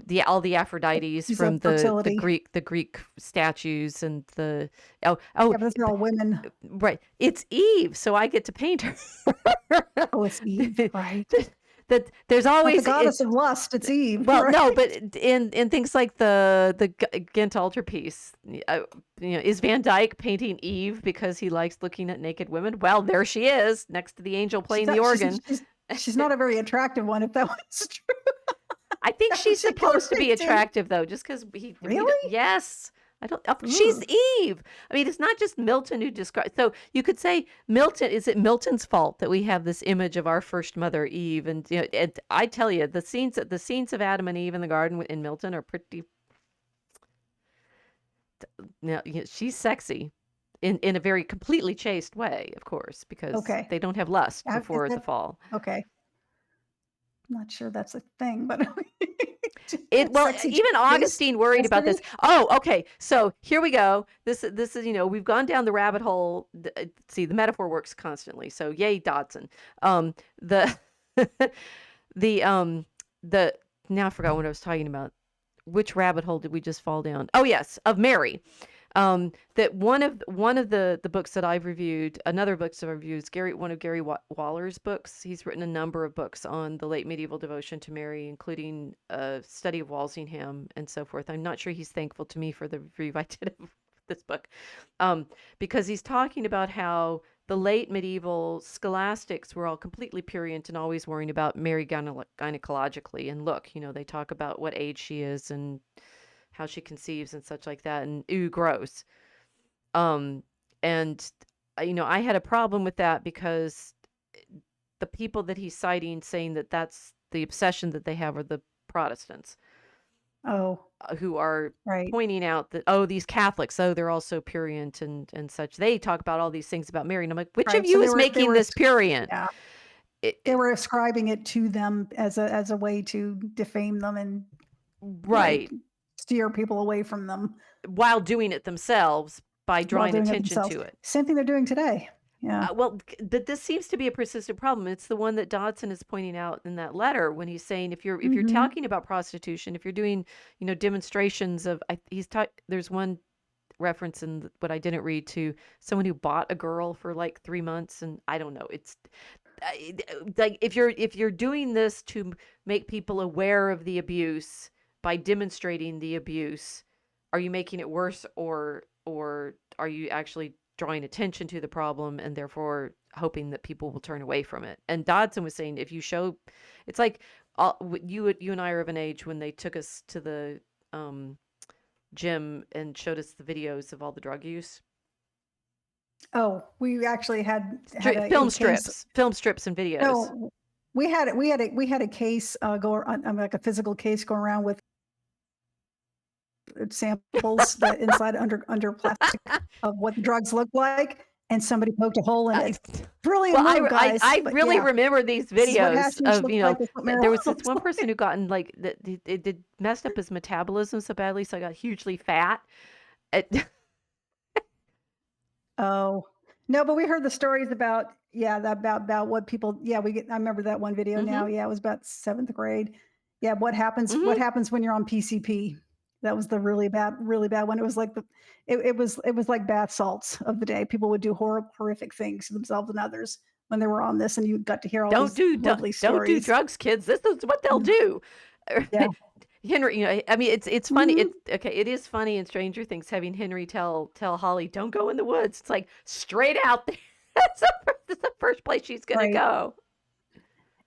the Aphrodites She's a from the fertility. Greek statues, and the Yeah, but those are all women. right, it's Eve, so I get to paint her. Oh, it's Eve, right? That there's Not the always goddess of lust. It's Eve, well, right? no, but in things like the Ghent altarpiece, is Van Dyck painting Eve because he likes looking at naked women? Well, there she is next to the angel She's playing the not. organ. She's not a very attractive one. If that was true, I think that she's particular supposed to be painting. attractive, though, just because Really? yes. I don't. She's Ooh. Eve. It's not just Milton who describes. So you could say Milton. Is it Milton's fault that we have this image of our first mother Eve? And and I tell you, the scenes of Adam and Eve in the garden in Milton are pretty. Now, she's sexy, in a very completely chaste way, of course, because Okay. they don't have lust Is before the that fall. okay? I'm not sure that's a thing, but Well, sexy even chaste Augustine worried about chastity. this. Oh, okay. So here we go. This is, we've gone down the rabbit hole. See, the metaphor works constantly. So yay, Dodson. The the now I forgot what I was talking about. Which rabbit hole did we just fall down? Oh yes, of Mary. That one of the books that I've reviewed, another books that I've reviewed is one of Gary Waller's books. He's written a number of books on the late medieval devotion to Mary, including a study of Walsingham and so forth. I'm not sure he's thankful to me for the review I did of this book, because he's talking about how the late medieval scholastics were all completely prurient and always worrying about Mary gynecologically. And look, they talk about what age she is and how she conceives and such like that, and ooh, gross. Um, and I had a problem with that because the people that he's citing saying that that's the obsession that they have are the Protestants, Oh, who are right. pointing out that, these Catholics, they're also prurient and such. They talk about all these things about Mary, and I'm like, which of Right. So you is they making were this prurient? yeah, It, they it- were ascribing it to them as a way to defame them and like right, steer people away from them while doing it themselves by while drawing doing it attention themselves. to it. Same thing they're doing today. Yeah. Well, but this seems to be a persistent problem. It's the one that Dodson is pointing out in that letter when he's saying if you're Hmm. talking about prostitution, if you're doing demonstrations of, there's one reference in what I didn't read to someone who bought a girl for like 3 months, and I don't know. It's like if you're doing this to make people aware of the abuse by demonstrating the abuse, are you making it worse, or are you actually drawing attention to the problem and therefore hoping that people will turn away from it? And Dodgson was saying, if you show, it's like you and I are of an age when they took us to the gym and showed us the videos of all the drug use. Oh, we actually had a film case. strips and videos. No, we had a case go on, like a physical case going around with samples that inside under plastic of what the drugs look like, and somebody poked a hole in it. Brilliant move, guys. I but really yeah, remember these this is what videos hashish of, looks you know, like, this is what there was marijuana this looks one like. person who gotten like it did messed up his metabolism so badly, so I got hugely fat. Oh no, but we heard the stories about about what people. Yeah, I remember that one video now. Mhm. Yeah, it was about 7th grade. Yeah, what happens Mhm. when you're on PCP? That was the really bad one. It was like it was like bath salts of the day. People would do horrific things to themselves and others when they were on this, and you got to hear all these lovely Don't do stories. drugs, kids. This is what they'll do. Yeah. Henry, you know, I mean, it's funny. Mhm. It's okay. It is funny in Stranger Things having Henry tell Holly, "Don't go in the woods." It's like straight out there. That's the first place she's gonna Right. go.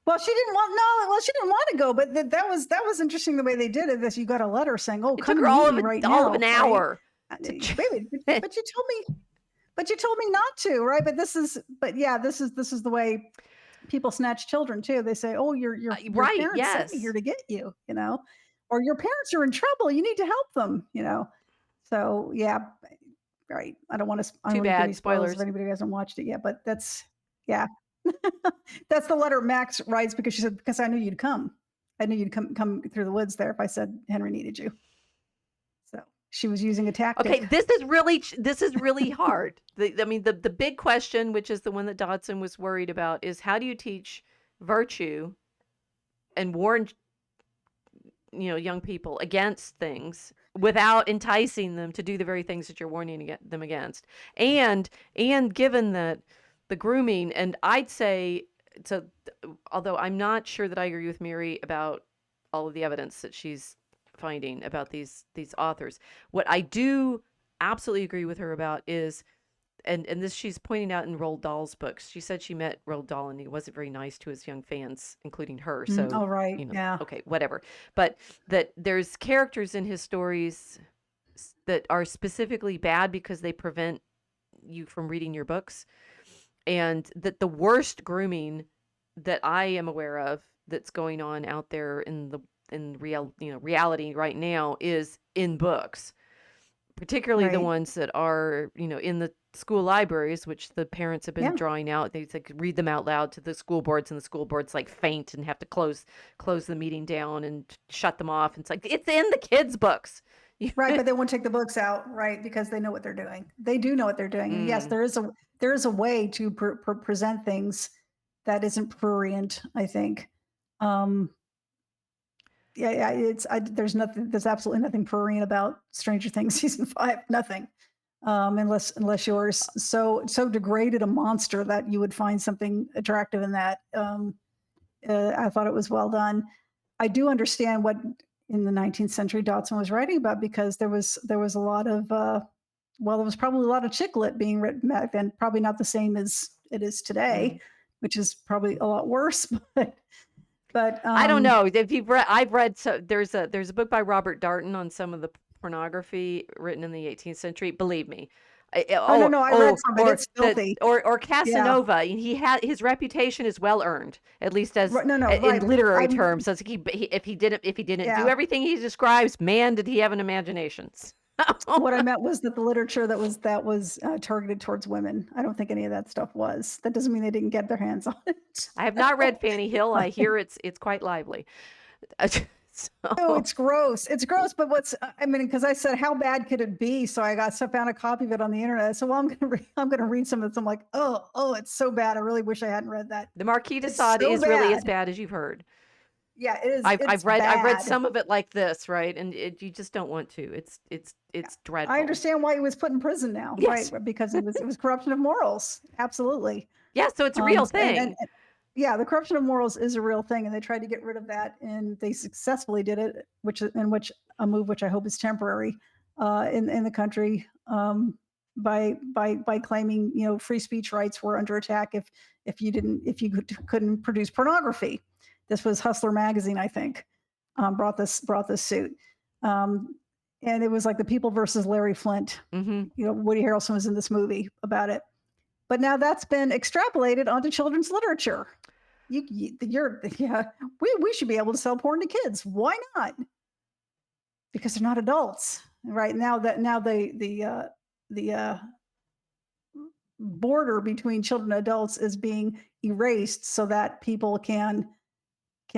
Well, she didn't want no. Well, she didn't want to go, but that was interesting the way they did it. This you got a letter saying, "Oh, It come took her and meet me right all of an now," right? hour to. Wait, but you told me not to, right? But yeah, this is the way people snatch children too. They say, "Oh, your Right? parents sent me Yes. here to get you," or your parents are in trouble. You need to help them. So yeah, right. I don't want to Too give any bad. spoilers if Spoilers. anybody hasn't watched it yet, but yeah. That's the letter Max writes because she said, "Because I knew you'd come. I knew you'd come through the woods there if I said Henry needed you." So she was using a Okay, tactic. this is really hard. I mean, the big question, which is the one that Dodgson was worried about, is how do you teach virtue and warn, you know, young people against things without enticing them to do the very things that you're warning them against? And given that the grooming, and I'd say, so although I'm not sure that I agree with Mary about all of the evidence that she's finding about these authors, what I do absolutely agree with her about is, and this she's pointing out in Roald Dahl's books. She said she met Roald Dahl and he wasn't very nice to his young fans, including her. So, All right. you know, Yeah. okay, whatever. But that there's characters in his stories that are specifically bad because they prevent you from reading your books, and that the worst grooming that I am aware of that's going on out there in reality right now is in books, particularly the Right. ones that are, you know, in the school libraries, which the parents have been Yeah. drawing out. They like read them out loud to the school boards, and the school boards like faint and have to close the meeting down and shut them off. It's like it's in the kids' books. Right, but they won't take the books out, right? Because they know what they're doing. They do know what they're doing, and yes, Mm. there is a way to present things that isn't prurient. I think. Um, yeah, there's absolutely nothing prurient about Stranger Things season 5. Nothing. Unless you're so degraded a monster that you would find something attractive in that. I thought it was well done. I do understand what in the 19th century Dodgson was writing about because there was a lot of there was probably a lot of chick lit being written back then. Probably not the same as it is today, Mm. which is probably a lot worse. But I don't know if you've read. I've read. So there's a book by Robert Darnton on some of the pornography written in the 18th century. Believe me. oh no, I read some of it. It's filthy. Or Yeah, Casanova. He had his reputation is well earned, at least as no, in right. literary I'm terms. So it's like if he didn't do yeah. everything he describes, man, did he have an imagination? What I meant was that the literature that was targeted towards women. I don't think any of that stuff was. That doesn't mean they didn't get their hands on it. I have not read Fanny Hill. I hear it's quite lively. No, So it's gross. It's gross. But I mean, because I said, how bad could it be? So found a copy of it on the internet. So well, I'm gonna read some of this. I'm like, oh, it's so bad. I really wish I hadn't read that. the Marquis de It's Sade so is really as bad. bad as you've heard. Yeah, it is. It's I've read bad. some of it like this, right? And you just don't want to. Yeah. It's dreadful. I understand why he was put in prison now, Yes. right? Because it was corruption of morals. Absolutely. Yeah, so it's a real thing. Yeah, the corruption of morals is a real thing, and they tried to get rid of that, and they successfully did it. Which a move which I hope is temporary in the country. by claiming, free speech rights were under attack if you couldn't produce pornography. This was Hustler magazine, I think, brought this suit. Um, and it was like the People versus Larry Flint. Mm-hmm. Woody Harrelson was in this movie about it. But now that's been extrapolated onto children's literature. We should be able to sell porn to kids. Why not? Because they're not adults, right? Now the border between children and adults is being erased so that people can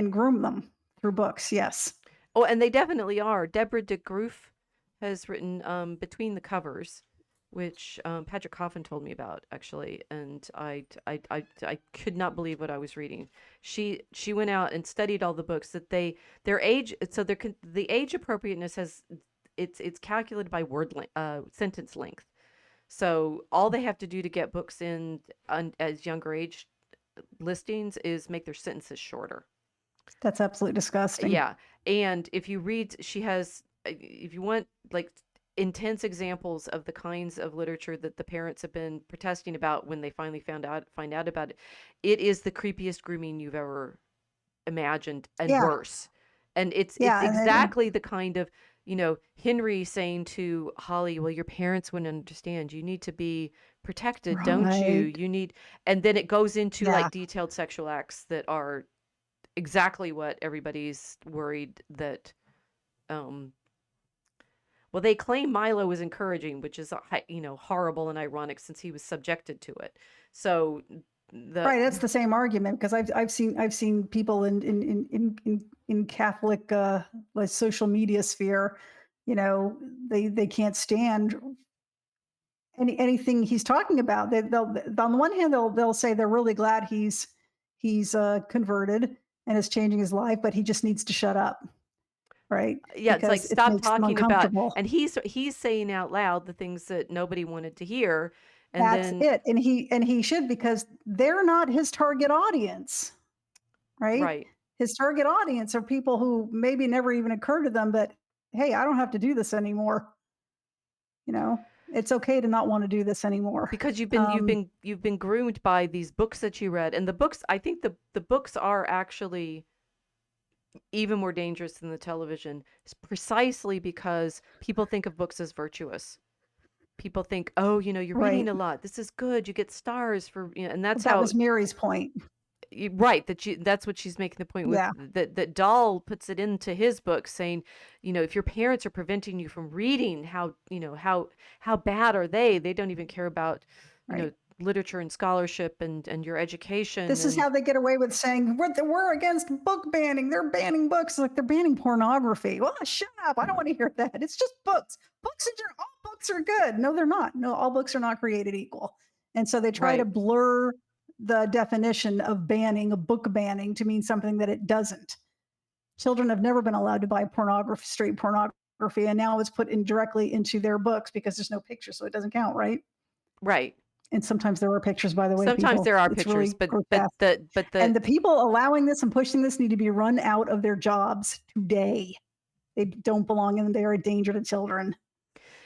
groom them through books. Yes. Oh, and they definitely are. Deborah DeGroof has written Between the Covers, which Patrick Coffin told me about, actually, and I could not believe what I was reading. She went out and studied all the books that their age, so the age appropriateness it's calculated by sentence length. So all they have to do to get books in as younger age listings is make their sentences shorter. That's absolutely disgusting. Yeah. And if you read, if you want like intense examples of the kinds of literature that the parents have been protesting about when they finally find out about it, it is the creepiest grooming you've ever imagined, and worse. And it's exactly the kind of, Henry saying to Holly, well, your parents wouldn't understand. You need to be protected, don't you? You need, and then it goes into like detailed sexual acts that are exactly what everybody's worried that, well, they claim Milo was encouraging, which is, horrible and ironic since he was subjected to it. So right, that's the same argument, because I've seen people in Catholic like social media sphere, they can't stand anything he's talking about. They'll on the one hand they'll say they're really glad he's converted and is changing his life, but he just needs to shut up. Right. Yeah, it's like, stop talking about, uncomfortable. and he's saying out loud the things that nobody wanted to hear. And That's then it. And he should, because they're not his target audience. Right. right. His target audience are people who maybe never even occurred to them, but hey, I don't have to do this anymore. It's okay to not want to do this anymore. Because you've been groomed by these books that you read. And the books, I think the books are actually even more dangerous than the television, precisely because people think of books as virtuous. People think, oh, you're reading a lot. This is good. You get stars for, and that's that was Mary's point. Right. That's what she's making the point with. That Dahl puts it into his book, saying, if your parents are preventing you from reading, how bad are they? They don't even care about, literature and scholarship and your education. This is how they get away with saying we're against book banning. They're banning books, like they're banning pornography. Well, shut up! I don't want to hear that. It's just books. All books are good. No, they're not. No, all books are not created equal. And so they try to blur the definition of book banning, to mean something that it doesn't. Children have never been allowed to buy straight pornography, and now it's put in directly into their books because there's no picture, so it doesn't count, right? Right. And sometimes there are pictures, by the way. Sometimes there are pictures, really and the people allowing this and pushing this need to be run out of their jobs today. They don't belong in. They are a danger to children.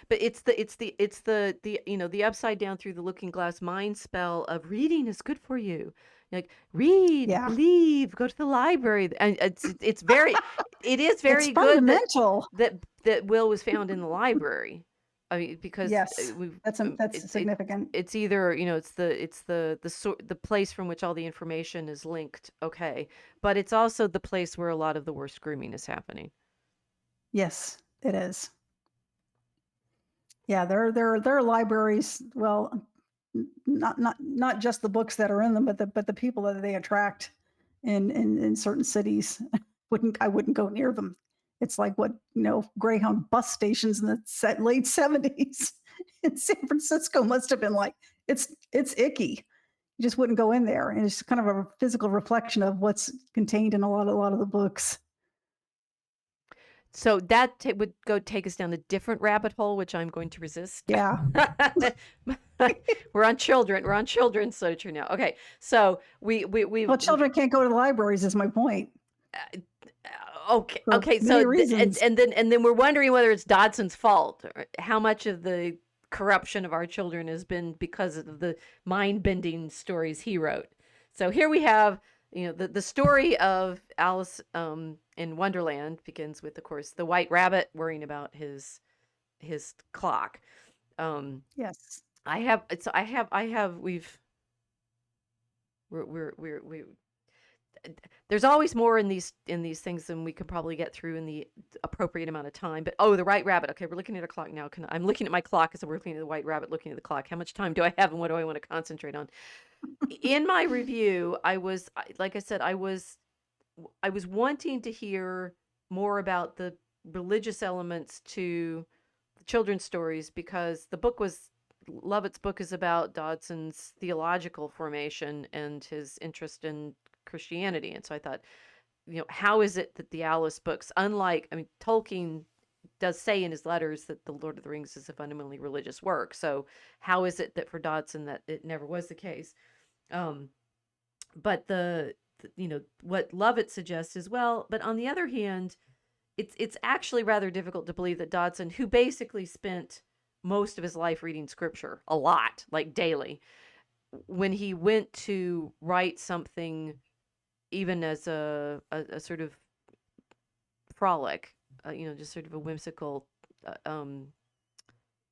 But it's the upside down through the looking glass mind spell of reading is good for you. Like, read, believe, go to the library, and it is very it's good fundamental that Will was found in the library. I mean, because yes, that's significant. It's either it's the place from which all the information is linked, okay, but it's also the place where a lot of the worst grooming is happening. Yes, it is. Yeah, there are libraries. Well, not just the books that are in them, but the people that they attract in certain cities. I wouldn't go near them. It's like what Greyhound bus stations in the late 70s in San Francisco must have been like. It's icky. You just wouldn't go in there, and it's kind of a physical reflection of what's contained in a lot of the books. So that would go take us down a different rabbit hole, which I'm going to resist. Yeah. We're on children's literature now. Okay, so well, children can't go to the libraries, is my point. Okay. So and then we're wondering whether it's Dodson's fault, or how much of the corruption of our children has been because of the mind-bending stories he wrote. So here we have, the story of Alice in Wonderland begins with, of course, the White Rabbit worrying about his clock. Yes. I have it's I have we there's always more in these things than we could probably get through in the appropriate amount of time. But the White Rabbit. Okay, we're looking at a clock now. I'm looking at my clock as we're looking at the White Rabbit, looking at the clock. How much time do I have, and what do I want to concentrate on? In my review, like I said, I was wanting to hear more about the religious elements to the children's stories, because Lovett's book is about Dodson's theological formation and his interest in Christianity. And so I thought, how is it that the Alice books, Tolkien does say in his letters that the Lord of the Rings is a fundamentally religious work. So how is it that for Dodson that it never was the case? But what Lovett suggests is, well, but on the other hand, it's actually rather difficult to believe that Dodson, who basically spent most of his life reading scripture a lot, like daily, when he went to write something, even as a sort of frolic, just sort of a whimsical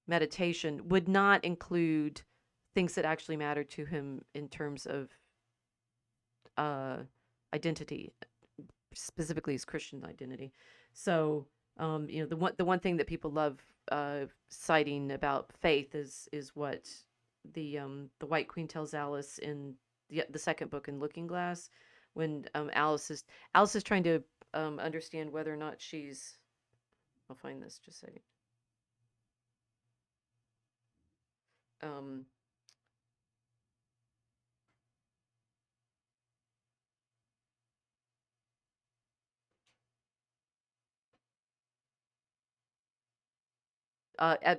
meditation, would not include things that actually mattered to him in terms of identity, specifically his Christian identity. So, the one thing that people love citing about faith is what the White Queen tells Alice in the second book in Looking Glass, when Alice is trying to understand whether or not she's. I'll find this just a second.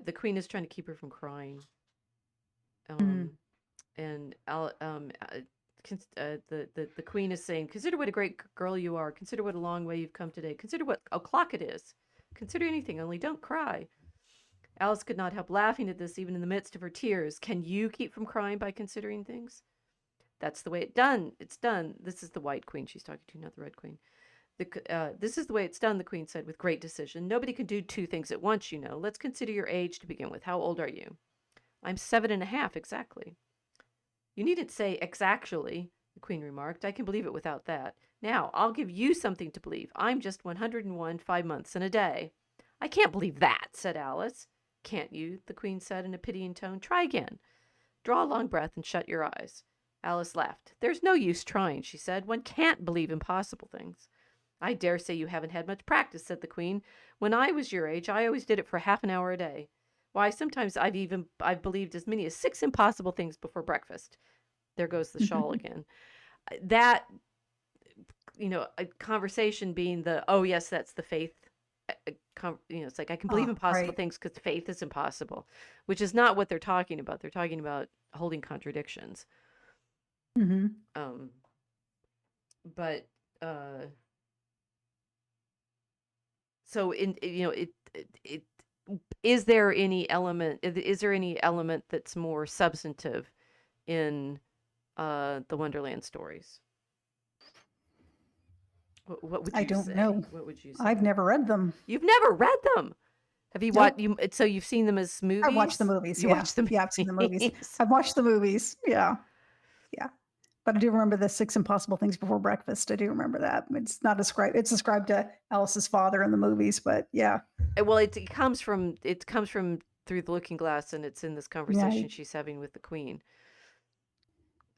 The Queen is trying to keep her from crying. And the Queen is saying, "Consider what a great girl you are. Consider what a long way you've come today. Consider what o'clock it is. Consider anything, only don't cry." Alice could not help laughing at this, even in the midst of her tears. "Can you keep from crying by considering things? That's the way it's done. This is the White Queen she's talking to, not the Red Queen. This is the way it's done," the Queen said with great decision. "Nobody can do two things at once, you know. Let's consider your age to begin with. How old are you?" "I'm 7.5, exactly." "You needn't say exactly," the Queen remarked. "I can believe it without that. Now, I'll give you something to believe. I'm just 101 5 months and a day." "I can't believe that," said Alice. "Can't you?" the Queen said in a pitying tone. "Try again. Draw a long breath and shut your eyes." Alice laughed. "There's no use trying," she said. "One can't believe impossible things." "I dare say you haven't had much practice," said the Queen. "When I was your age, I always did it for half an hour a day. Why, sometimes I've believed as many as 6 impossible things before breakfast." There goes the shawl again. That, a conversation being oh yes, that's the faith. It's like, I can believe impossible Right. things because faith is impossible, which is not what they're talking about. They're talking about holding contradictions. Mm-hmm. But so is there any element that's more substantive in the Wonderland stories? What would I you don't say? know. What would you say? I've never read them. You've never read them. Have you Nope. watched? So you've seen them as movies? I've watched the movies. You Yeah. watched the Yeah. I've seen the movies. movies. I've watched the movies. Yeah. Yeah. But I do remember the 6 impossible things before breakfast. I do remember that. It's not described. It's described to Alice's father in the movies, but yeah. Well, it comes from Through the Looking Glass, and it's in this conversation Right. she's having with the Queen.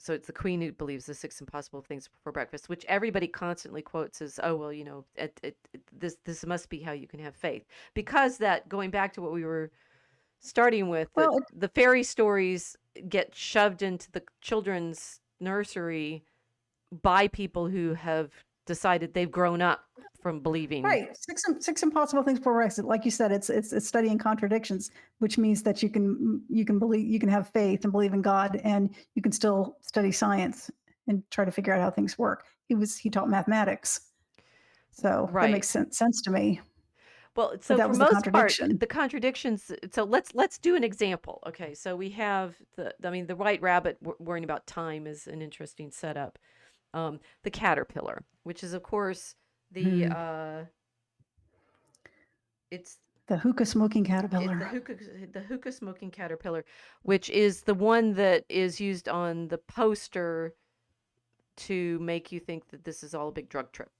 So it's the Queen who believes the 6 impossible things before breakfast, which everybody constantly quotes as, "Oh well, this must be how you can have faith," because that, going back to what we were starting with, that Well, the fairy stories get shoved into the children's nursery by people who have decided they've grown up from believing. right. Six impossible things before breakfast. Like you said, it's studying contradictions, which means that you can believe, you can have faith and believe in God, and you can still study science and try to figure out how things work. He taught mathematics, so that Right. makes sense to me. Well, But so that for was the most part, contradiction. the contradictions. So let's do an example. Okay, so we have the white rabbit worrying about time is an interesting setup. The caterpillar, which is of course the Hmm. it's The hookah smoking it's caterpillar. the hookah smoking caterpillar, which is the one that is used on the poster to make you think that this is all a big drug trip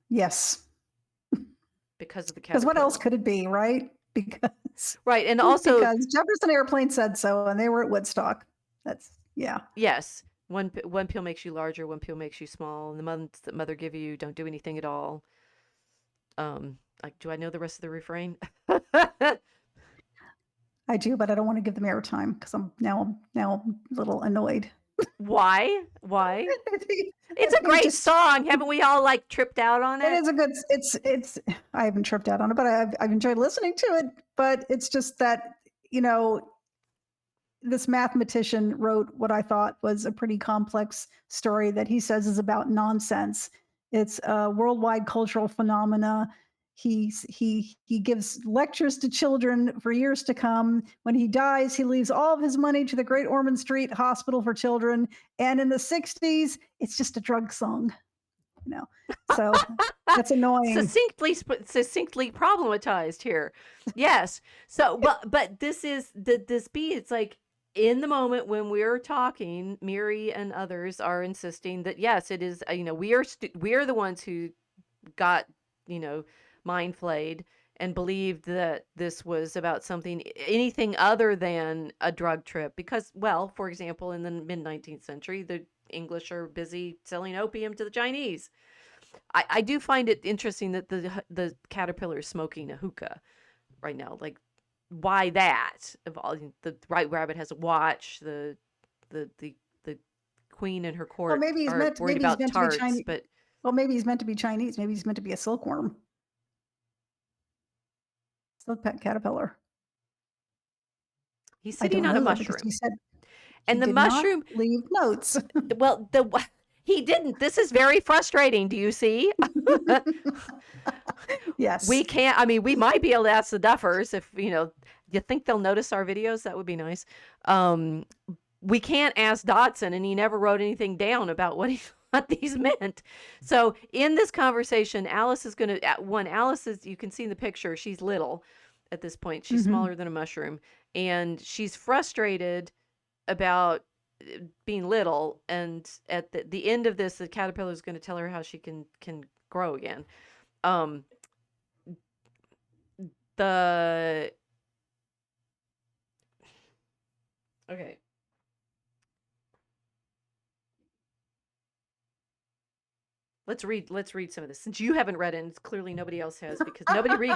Yes. because of the Because what else caterpillar. could it be, right? Because Right, and also because Jefferson Airplane said so, and they were at Woodstock. That's yeah. yes, one pill makes you larger, one pill makes you small, and the months that mother give you don't do anything at all. Like, do I know the rest of the refrain? I do, but I don't want to give them airtime because I'm now a little annoyed. Why? Why? I It's a think it great just song. Haven't we all like tripped out on it it? is a good it's I haven't tripped out on it, but I've enjoyed listening to it. But it's just that, you know, this mathematician wrote what I thought was a pretty complex story that he says is about nonsense. It's a worldwide cultural phenomena. He gives lectures to children for years to come. When he dies, he leaves all of his money to the Great Ormond Street Hospital for Children. And in the 60s, it's just a drug song, you know. So that's annoying. Succinctly problematized here. Yes. So, but this is this beat. It's like in the moment when we're talking, Miri and others are insisting that yes, it is. We are the ones who got mind flayed and believed that this was about anything other than a drug trip because, well, for example, in the mid 19th century, the English are busy selling opium to the Chinese. I do find it interesting that the caterpillar is smoking a hookah right now. Like, why that? Of all, the white rabbit has a watch. The the queen and her Well, court are worried maybe he's about meant to be tarts, Chinese. but Well, maybe he's meant to be Chinese. Maybe he's meant to be a silkworm. Silk caterpillar. he's I sitting don't on a know that because mushroom, he said he and the did not mushroom. leave notes. Well, he didn't. This is very frustrating. Do you see? Yes. We can't. I mean, we might be able to ask the Duffers if you think they'll notice our videos. That would be nice. We can't ask Dodgson, and he never wrote anything down about what these meant. So in this conversation, Alice is going to Alice is, you can see in the picture, she's little at this point. She's smaller than a mushroom, and she's frustrated about being little. And at the end of this, the caterpillar is going to tell her how she can grow again. The okay. Let's read some of this. Since you haven't read it, and clearly nobody else has because nobody I wish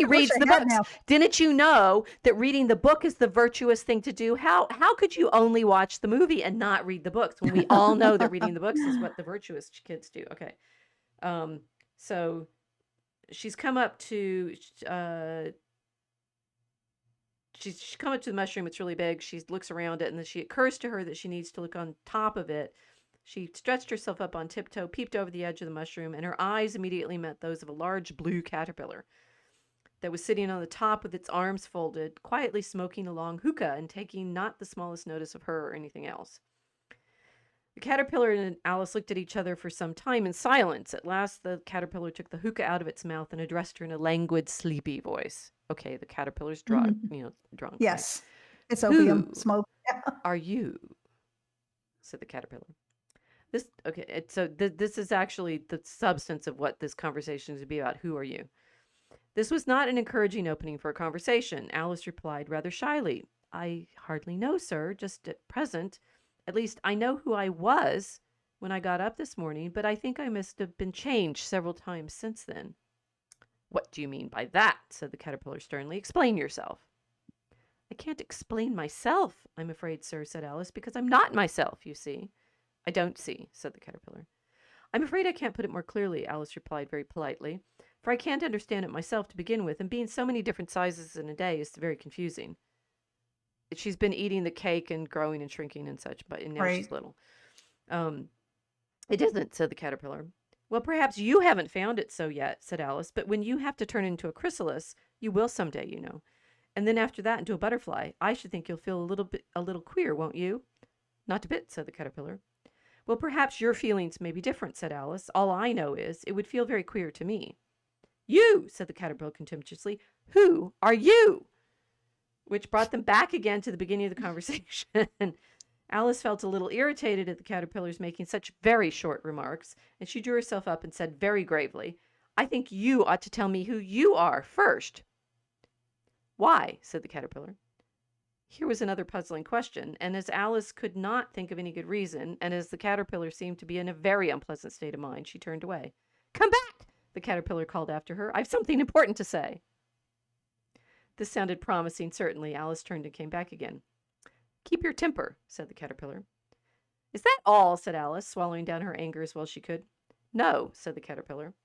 reads I the had books. now. Didn't you know that reading the book is the virtuous thing to do? How could you only watch the movie and not read the books when we all know that reading the books is what the virtuous kids do? Okay. So she's come up to she's come up to the mushroom. It's really big. She looks around it, and then it occurs to her that she needs to look on top of it. She stretched herself up on tiptoe, peeped over the edge of the mushroom, and her eyes immediately met those of a large blue caterpillar that was sitting on the top with its arms folded, quietly smoking a long hookah and taking not the smallest notice of her or anything else. The caterpillar and Alice looked at each other for some time in silence. At last, the caterpillar took the hookah out of its mouth and addressed her in a languid, sleepy voice. Okay, the caterpillar's drunk. Drunk. Yes. Right? It's Who opium smoke. are you? Said the caterpillar. This is actually the substance of what this conversation is to be about. Who are you? This was not an encouraging opening for a conversation. Alice replied rather shyly, I hardly know, sir, just at present. At least I know who I was when I got up this morning, but I think I must have been changed several times since then. What do you mean by that? Said the caterpillar sternly. Explain yourself. I can't explain myself, I'm afraid, sir, said Alice, because I'm not myself, you see. I don't see, said the caterpillar. I'm afraid I can't put it more clearly, Alice replied very politely, for I can't understand it myself to begin with, and being so many different sizes in a day is very confusing. She's been eating the cake and growing and shrinking and such, and now Right. she's little. It isn't, said the caterpillar. Well, perhaps you haven't found it so yet, said Alice, but when you have to turn into a chrysalis, you will someday, you know. And then after that into a butterfly, I should think you'll feel a little queer, won't you? Not a bit, said the caterpillar. Well, perhaps your feelings may be different, said Alice. All I know is it would feel very queer to me. You, said the caterpillar contemptuously. Who are you? Which brought them back again to the beginning of the conversation. Alice felt a little irritated at the caterpillars making such very short remarks, and she drew herself up and said very gravely, I think you ought to tell me who you are first. Why? Said the caterpillar. Here was another puzzling question, and as Alice could not think of any good reason, and as the caterpillar seemed to be in a very unpleasant state of mind, she turned away. Come back, the caterpillar called after her. I've something important to say. This sounded promising, certainly. Alice turned and came back again. Keep your temper, said the caterpillar. Is that all? Said Alice, swallowing down her anger as well as she could. No, said the caterpillar.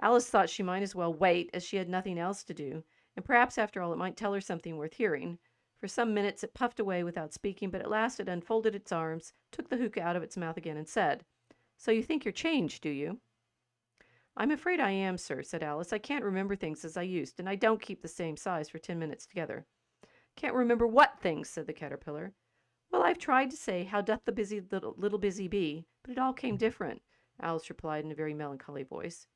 Alice thought she might as well wait, as she had nothing else to do, and perhaps after all it might tell her something worth hearing. For some minutes it puffed away without speaking, but at last it unfolded its arms, took the hookah out of its mouth again, and said, So you think you're changed, do you? I'm afraid I am, sir, said Alice. I can't remember things as I used, and I don't keep the same size for 10 minutes together. Can't remember what things, said the caterpillar. Well, I've tried to say, how doth the busy little busy bee, but it all came different, Alice replied in a very melancholy voice.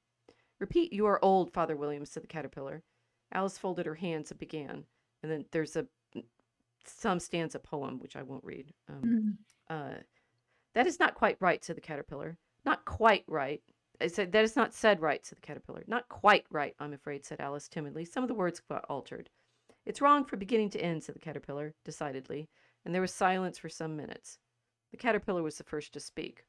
Repeat, you are old, Father William, said the caterpillar. Alice folded her hands and began, and then there's some stanza poem, which I won't read. That is not quite right, said the caterpillar. Not quite right. I said, that is not said right, said the caterpillar. Not quite right, I'm afraid, said Alice timidly. Some of the words got altered. It's wrong from beginning to end, said the caterpillar, decidedly, and there was silence for some minutes. The caterpillar was the first to speak.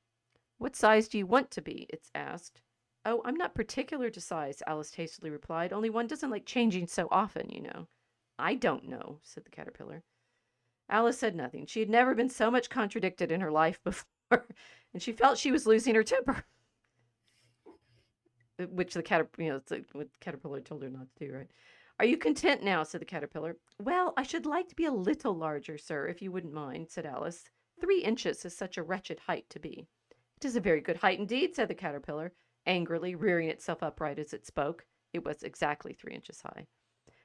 What size do you want to be? It asked. Oh, I'm not particular to size, Alice hastily replied, only one doesn't like changing so often, you know. I don't know, said the caterpillar. Alice said nothing. She had never been so much contradicted in her life before, and she felt she was losing her temper. Which the caterpillar, it's like what the caterpillar told her not to do, right? Are you content now? Said the caterpillar. Well, I should like to be a little larger, sir, if you wouldn't mind, said Alice. 3 inches is such a wretched height to be. It is a very good height indeed, said the caterpillar, angrily rearing itself upright as it spoke. It was exactly 3 inches high.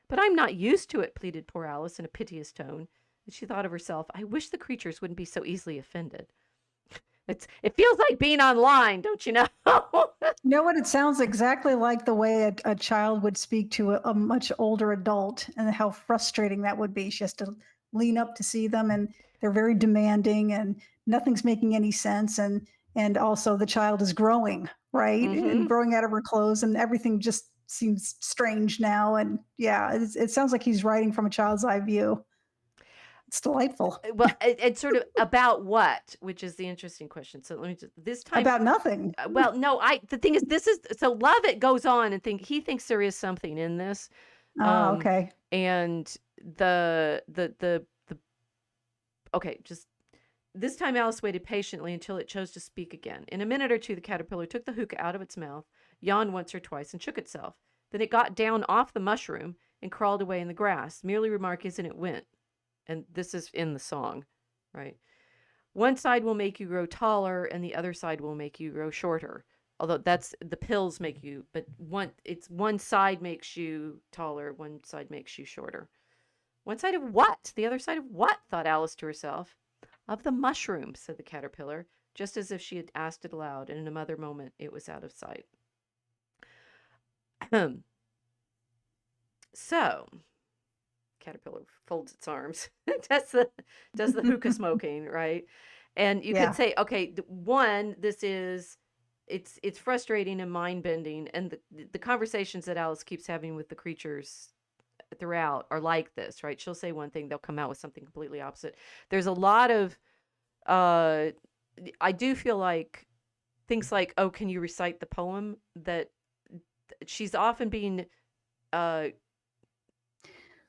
But I'm not used to it, pleaded poor Alice in a piteous tone. And she thought of herself, I wish the creatures wouldn't be so easily offended. It feels like being online, don't you know? You know what? It sounds exactly like the way a child would speak to a much older adult, and how frustrating that would be. She has to lean up to see them, and they're very demanding, and nothing's making any sense. And also the child is growing, right? And growing out of her clothes, and everything just seems strange now. And yeah, it sounds like he's writing from a child's eye view. It's delightful. Well, it's sort of about what, which is the interesting question. So let me just, this time. About nothing. Well, no, the thing is, so Lovett goes on and he thinks there is something in this. Okay. And okay, just this time Alice waited patiently until it chose to speak again. In a minute or two, the caterpillar took the hookah out of its mouth, yawned once or twice, and shook itself. Then it got down off the mushroom and crawled away in the grass, merely remarking as it went. And this is in the song, right? One side will make you grow taller and the other side will make you grow shorter. Although that's the pills make you, but one side makes you taller, one side makes you shorter. One side of what? The other side of what? Thought Alice to herself. Of the mushroom, said the caterpillar, just as if she had asked it aloud, and in another moment it was out of sight. So, caterpillar folds its arms, does the hookah smoking, right? And you could say, okay, it's frustrating and mind bending, and the conversations that Alice keeps having with the creatures throughout are like this, right? She'll say one thing, they'll come out with something completely opposite. There's a lot of, I do feel like things like, oh, can you recite the poem? That she's often being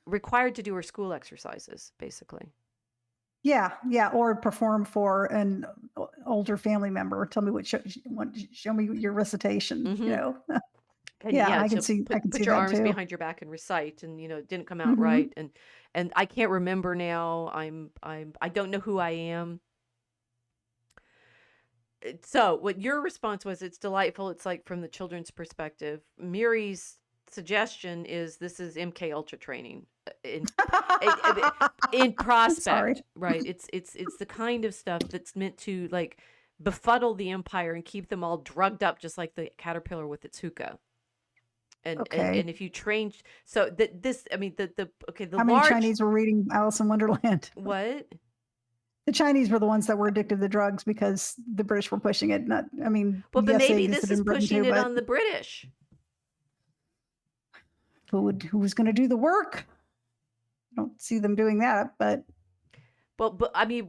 required to do her school exercises, basically. Yeah, or perform for an older family member. Tell me show me your recitation. You know. And I can see. Put see your that arms too. behind your back and recite, and it didn't come out right, and I can't remember now. I don't know who I am. So what your response was, it's delightful. It's like from the children's perspective. Miri's suggestion is this is MK Ultra training in in Sorry. prospect, right? It's the kind of stuff that's meant to like befuddle the Empire and keep them all drugged up, just like the caterpillar with its hookah. Okay. And if you train, so that this, I mean, the okay, the How many large Chinese were reading Alice in Wonderland? what? The Chinese were the ones that were addicted to drugs because the British were pushing it. Not, I mean, Well, but yes, they maybe existed this is in Britain pushing too, it but on the British. who was going to do the work? I don't see them doing that, but Well, but I mean,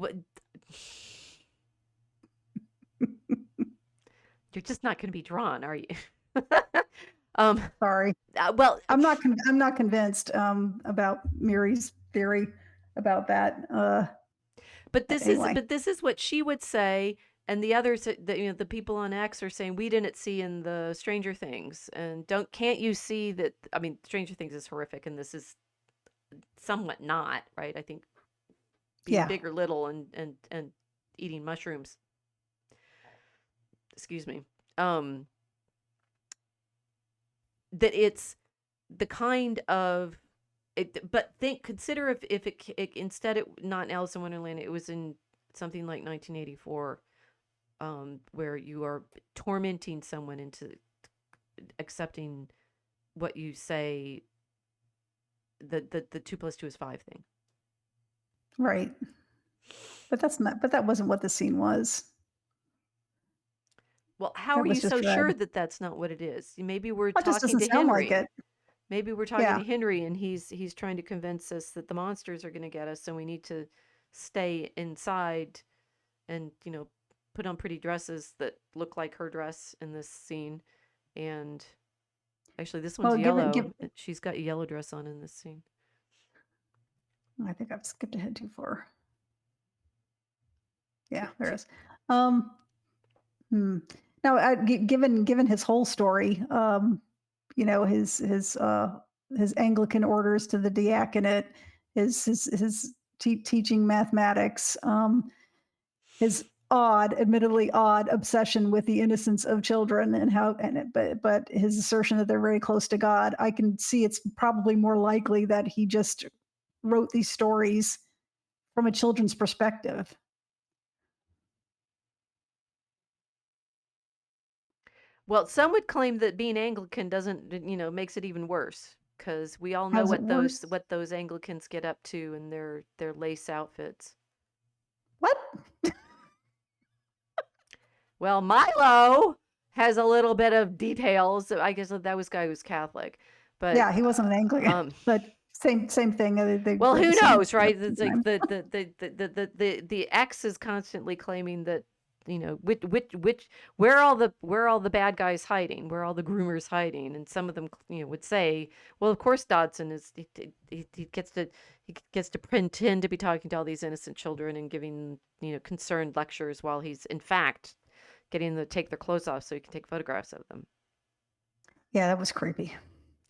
you're just not going to be drawn, are you? sorry. Well, I'm not convinced about Miri's theory about that. but this anyway. is what she would say, and the others, the people on X are saying we didn't see in the Stranger Things, and can't you see that? I mean, Stranger Things is horrific, and this is somewhat not, right? I think being big or little and eating mushrooms. Excuse me. That it's the kind of it, but consider if it instead it not in Alice in Wonderland, it was in something like 1984, where you are tormenting someone into accepting what you say, the 2 + 2 is 5 thing. Right. But that wasn't what the scene was. Well, how are you so sure that that's not what it is? Maybe we're talking to Henry. Like maybe we're talking to Henry, and he's trying to convince us that the monsters are going to get us, and we need to stay inside, and put on pretty dresses that look like her dress in this scene. And actually, this one's yellow. She's got a yellow dress on in this scene. I think I've skipped ahead too far. Yeah, there is. Now, given his whole story, his Anglican orders to the diaconate, his teaching mathematics, his admittedly odd obsession with the innocence of children but his assertion that they're very close to God, I can see it's probably more likely that he just wrote these stories from a children's perspective. Well, some would claim that being Anglican doesn't, makes it even worse, because we all know what those Anglicans get up to in their lace outfits. What? Well, Milo has a little bit of details. I guess that was guy who's Catholic, but yeah, he wasn't an Anglican. But same thing. Well, who knows, right? It's like the X is constantly claiming that where are all the bad guys hiding? Where are all the groomers hiding? And some of them, would say, well, of course Dodgson is he gets to pretend to be talking to all these innocent children and giving concerned lectures while he's in fact getting them to take their clothes off so he can take photographs of them. Yeah, that was creepy.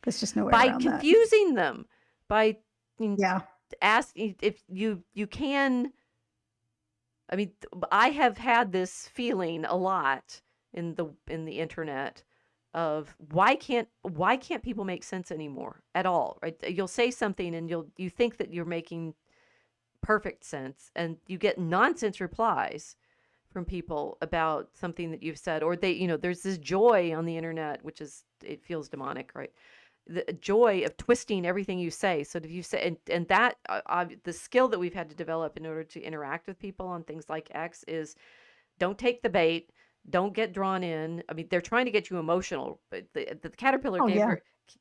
There's just no way around that. By confusing them, by asking if you can. I mean, I have had this feeling a lot in the internet of why can't people make sense anymore at all, right? You'll say something and you think that you're making perfect sense, and you get nonsense replies from people about something that you've said, or they, there's this joy on the internet, which it feels demonic, right? The joy of twisting everything you say. So if you say, and that the skill that we've had to develop in order to interact with people on things like X is don't take the bait, don't get drawn in. I mean, they're trying to get you emotional. But the caterpillar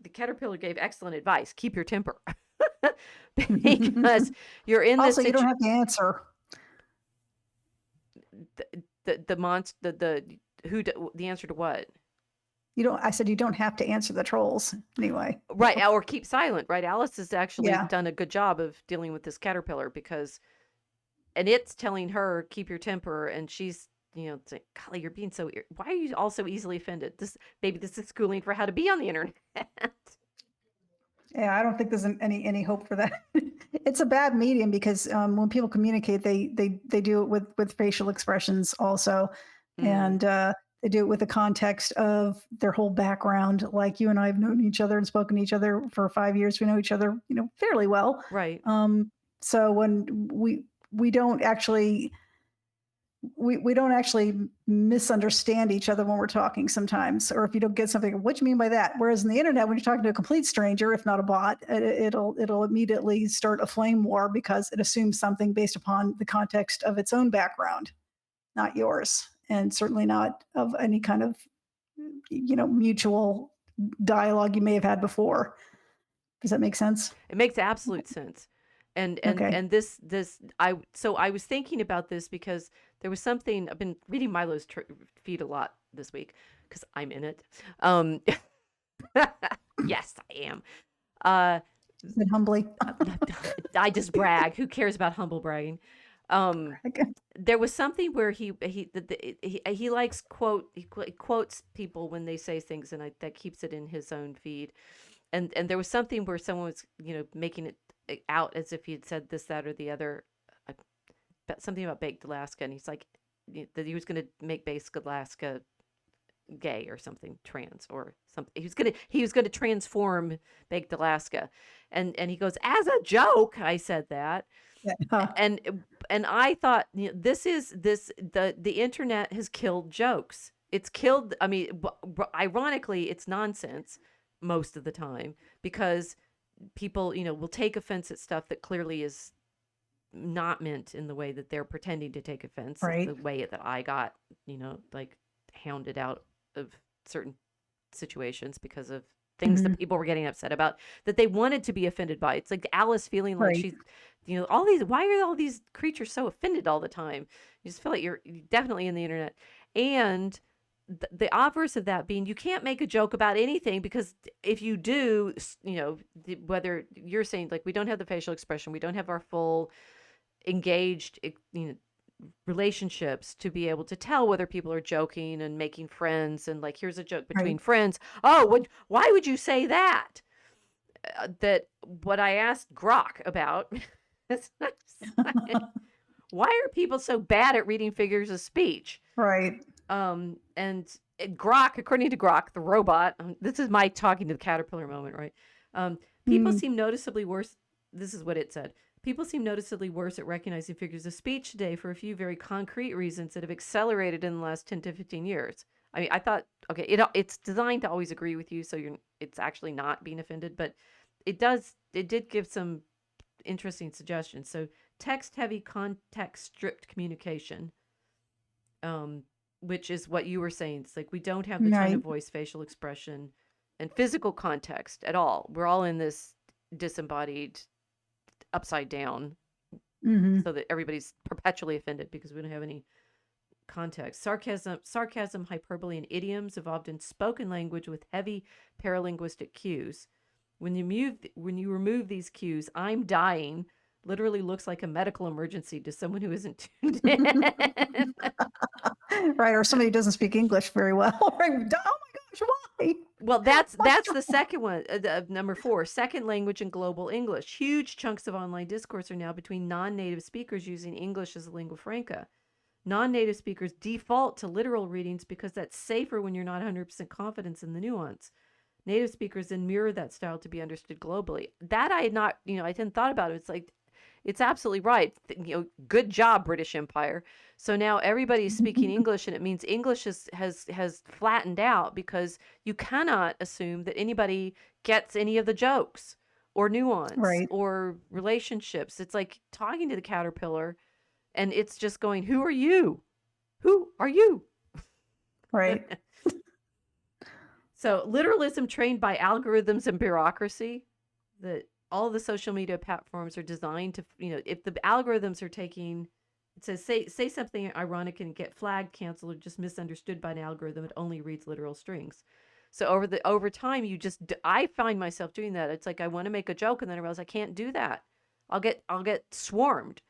the caterpillar gave excellent advice. Keep your temper. Because you're in this. Also, you don't have to answer. The monster, the answer to what? I said you don't have to answer the trolls anyway. Right, or keep silent, right? Alice has actually done a good job of dealing with this caterpillar and it's telling her, keep your temper, and she's, saying, golly, you're being so, why are you all so easily offended? This is schooling for how to be on the internet. Yeah, I don't think there's any hope for that. It's a bad medium because when people communicate, they do it with facial expressions also. Mm, And they do it with the context of their whole background. Like you and I have known each other and spoken to each other for 5 years. We know each other, fairly well. right. So when we don't actually we don't actually misunderstand each other when we're talking sometimes, or if you don't get something, what do you mean by that? Whereas in the internet, when you're talking to a complete stranger, if not a bot, it'll immediately start a flame war because it assumes something based upon the context of its own background, not yours, and certainly not of any kind of mutual dialogue you may have had before. Does that make sense? It makes absolute sense. Okay. And I was thinking about this because there was something. I've been reading Milo's feed a lot this week because I'm in it. Um, yes, I am. Uh, Said humbly. I just brag. Who cares about humble bragging? Okay. There was something where he likes he quotes people when they say things, and that keeps it in his own feed. And there was something where someone was making it out as if he had said this, that, or the other, uh, something about baked Alaska, and he's like that he was going to make baked Alaska gay or something, trans or something. He was gonna transform baked Alaska, and he goes, as a joke I said that. Yeah. Huh. And I thought, the internet has killed jokes. It's killed. I mean, ironically, it's nonsense most of the time because people, will take offense at stuff that clearly is not meant in the way that they're pretending to take offense. Right. The way that I got, like hounded out of certain situations because of things Mhm. that people were getting upset about that they wanted to be offended by. It's like Alice feeling like Right. she's, all these, why are all these creatures so offended all the time? You just feel like you're definitely in the internet. And the obverse of that being you can't make a joke about anything because if you do, whether you're saying like we don't have the facial expression, we don't have our full engaged, relationships to be able to tell whether people are joking and making friends and like here's a joke between Right. friends. Why would you say that? That what I asked Grok about is why are people so bad at reading figures of speech? Right. And Grok, according to Grok, the robot, this is my talking to the caterpillar moment, right? People Mm. seem noticeably worse. This is what it said. People seem noticeably worse at recognizing figures of speech today for a few very concrete reasons that have accelerated in the last 10 to 15 years. I mean, I thought, okay, it's designed to always agree with you, so it's actually not being offended, but it did give some interesting suggestions. So text-heavy, context-stripped communication, which is what you were saying. It's like we don't have the tone of Right. voice, facial expression, and physical context at all. We're all in this disembodied, upside down, Mhm. so that everybody's perpetually offended because we don't have any context. Sarcasm, hyperbole, and idioms evolved in spoken language with heavy paralinguistic cues. When you remove these cues, "I'm dying" literally looks like a medical emergency to someone who isn't tuned in. Right, or somebody who doesn't speak English very well. Right. Oh my gosh, why? Well, What's that's the second one, number 4, second language and global English. Huge chunks of online discourse are now between non-native speakers using English as a lingua franca. Non-native speakers default to literal readings because that's safer when you're not 100% confident in the nuance. Native speakers then mirror that style to be understood globally. That I had not, I hadn't thought about it. It's like, it's absolutely right. Good job, British Empire. So now everybody's speaking English, and it means English has flattened out because you cannot assume that anybody gets any of the jokes or nuance Right. or relationships. It's like talking to the caterpillar, and it's just going, "Who are you? Who are you?" Right. So literalism trained by algorithms and bureaucracy, that all the social media platforms are designed to, if the algorithms are taking, it says say something ironic and get flagged, canceled, or just misunderstood by an algorithm, it only reads literal strings. So over time, I find myself doing that. It's like I want to make a joke and then I realize I can't do that. I'll get swarmed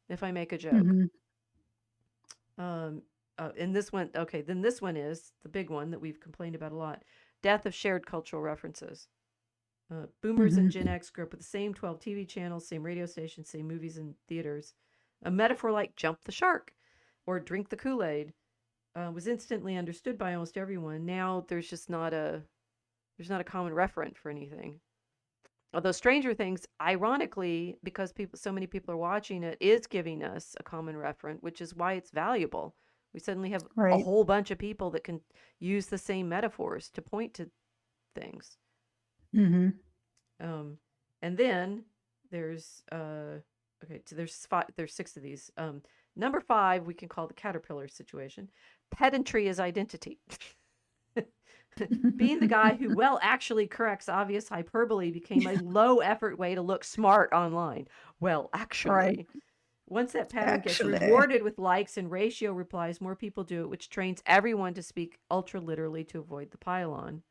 if I make a joke. Mhm. And this one, okay, then this one is the big one that we've complained about a lot: death of shared cultural references. Boomers and Gen Mhm. X grew up with the same 12 TV channels, same radio stations, same movies and theaters. A metaphor like jump the shark or drink the Kool-Aid was instantly understood by almost everyone. Now there's just not a common referent for anything. Although Stranger Things, ironically, because so many people are watching it, is giving us a common referent, which is why it's valuable. We suddenly have a Right. whole bunch of people that can use the same metaphors to point to things. Mm-hmm. And then there's okay, so there's 6 of these. Number 5 we can call the caterpillar situation. Pedantry is identity. Being the guy who actually corrects obvious hyperbole became a low effort way to look smart online. Well, actually. Right. Once that pattern gets Actually. rewarded with likes and ratio replies, more people do it, which trains everyone to speak ultra literally to avoid the pylon.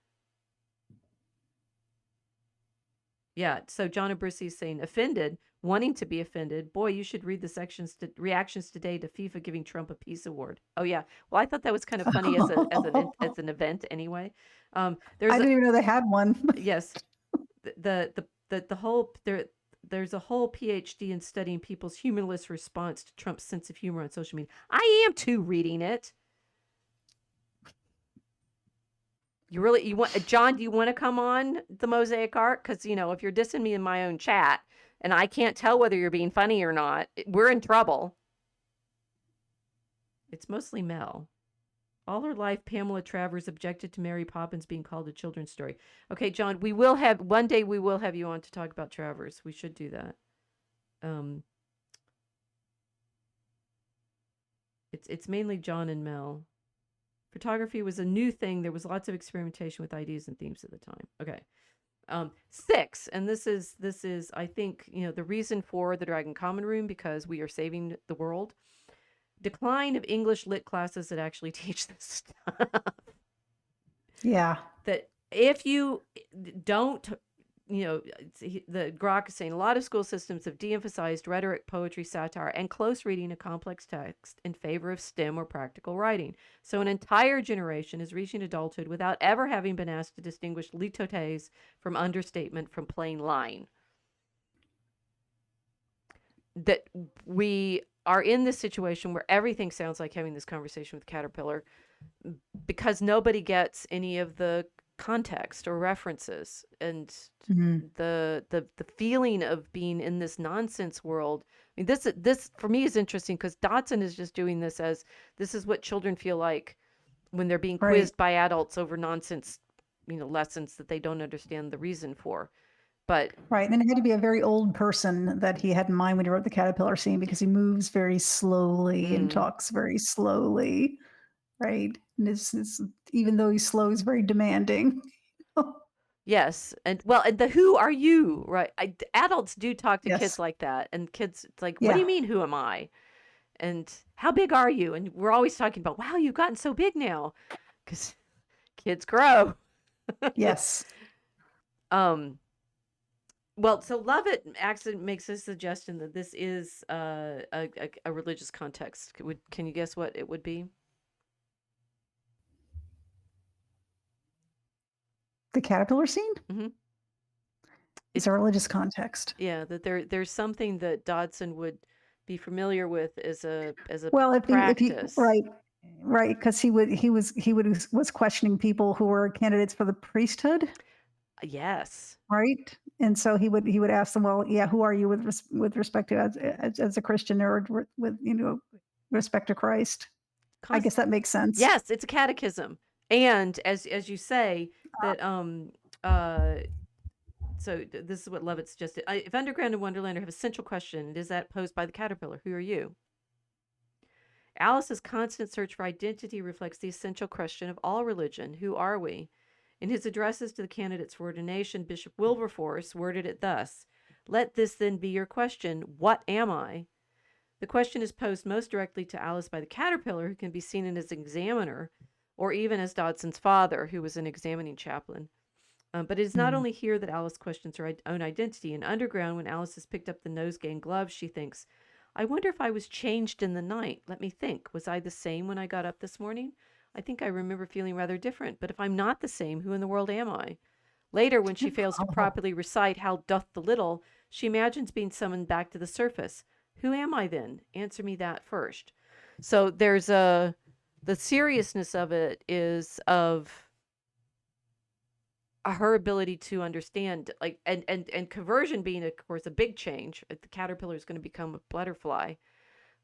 Yeah, so John Abrisi is saying offended, wanting to be offended. Boy, you should read the reactions today to FIFA giving Trump a peace award. Oh yeah, well I thought that was kind of funny as an event anyway. I didn't even know they had one. Yes, the whole there's a whole PhD in studying people's humorless response to Trump's sense of humor on social media. I am too reading it. You want John? Do you want to come on the Mosaic Ark? Because if you're dissing me in my own chat, and I can't tell whether you're being funny or not, we're in trouble. It's mostly Mel. All her life, Pamela Travers objected to Mary Poppins being called a children's story. Okay, John, one day we will have you on to talk about Travers. We should do that. It's mainly John and Mel. Photography was a new thing. There was lots of experimentation with ideas and themes at the time. Okay. 6, and this is I think the reason for the Dragon Common Room, because we are saving the world. Decline of English lit classes that actually teach this stuff. Yeah. That if you don't, the Grok is saying a lot of school systems have de-emphasized rhetoric, poetry, satire, and close reading of complex text in favor of STEM or practical writing. So an entire generation is reaching adulthood without ever having been asked to distinguish litotes from understatement from plain line. That we are in this situation where everything sounds like having this conversation with Caterpillar because nobody gets any of the context or references, and the feeling of being in this nonsense world. I mean, this for me is interesting because Dodgson is just doing this as this is what children feel like when they're being quizzed by adults over nonsense, lessons that they don't understand the reason for. But right, and then it had to be a very old person that he had in mind when he wrote the caterpillar scene, because he moves very slowly and talks very slowly, right? And it's even though he's slow, he's very demanding. yes, and the who are you, right? Adults do talk to Yes. kids like that, and kids, it's like, what do you mean, who am I? And how big are you? And we're always talking about, wow, you've gotten so big now, because kids grow. Yes. Well, so Lovett actually makes a suggestion that this is a religious context. Can you guess what it would be? The caterpillar scene? Mm-hmm. It's a religious context. Yeah, that there's something that Dodgson would be familiar with as a practice. If right, because he was questioning people who were candidates for the priesthood. Yes. Right, and so he would ask them, well, yeah, who are you with respect to as a Christian, or with respect to Christ? I guess that makes sense. Yes, it's a catechism, and as you say that so this is what Lovett suggested. If Underground and Wonderland have a central question, it is that posed by the caterpillar. Who are you? Alice's constant search for identity reflects the essential question of all religion. Who are we? In his addresses to the candidates for ordination, Bishop Wilberforce worded it thus: let this then be your question, what am I? The question is posed most directly to Alice by the caterpillar, who can be seen as an examiner, or even as Dodson's father, who was an examining chaplain. But it is not only here that Alice questions her own identity. In Underground, when Alice has picked up the nosegay and gloves, she thinks, I wonder if I was changed in the night. Let me think. Was I the same when I got up this morning? I think I remember feeling rather different. But if I'm not the same, who in the world am I? Later, when she fails to properly recite How doth the little, she imagines being summoned back to the surface. Who am I then? Answer me that first. So there's a the seriousness of it is of her ability to understand, like, and conversion being, of course, a big change. The caterpillar is going to become a butterfly.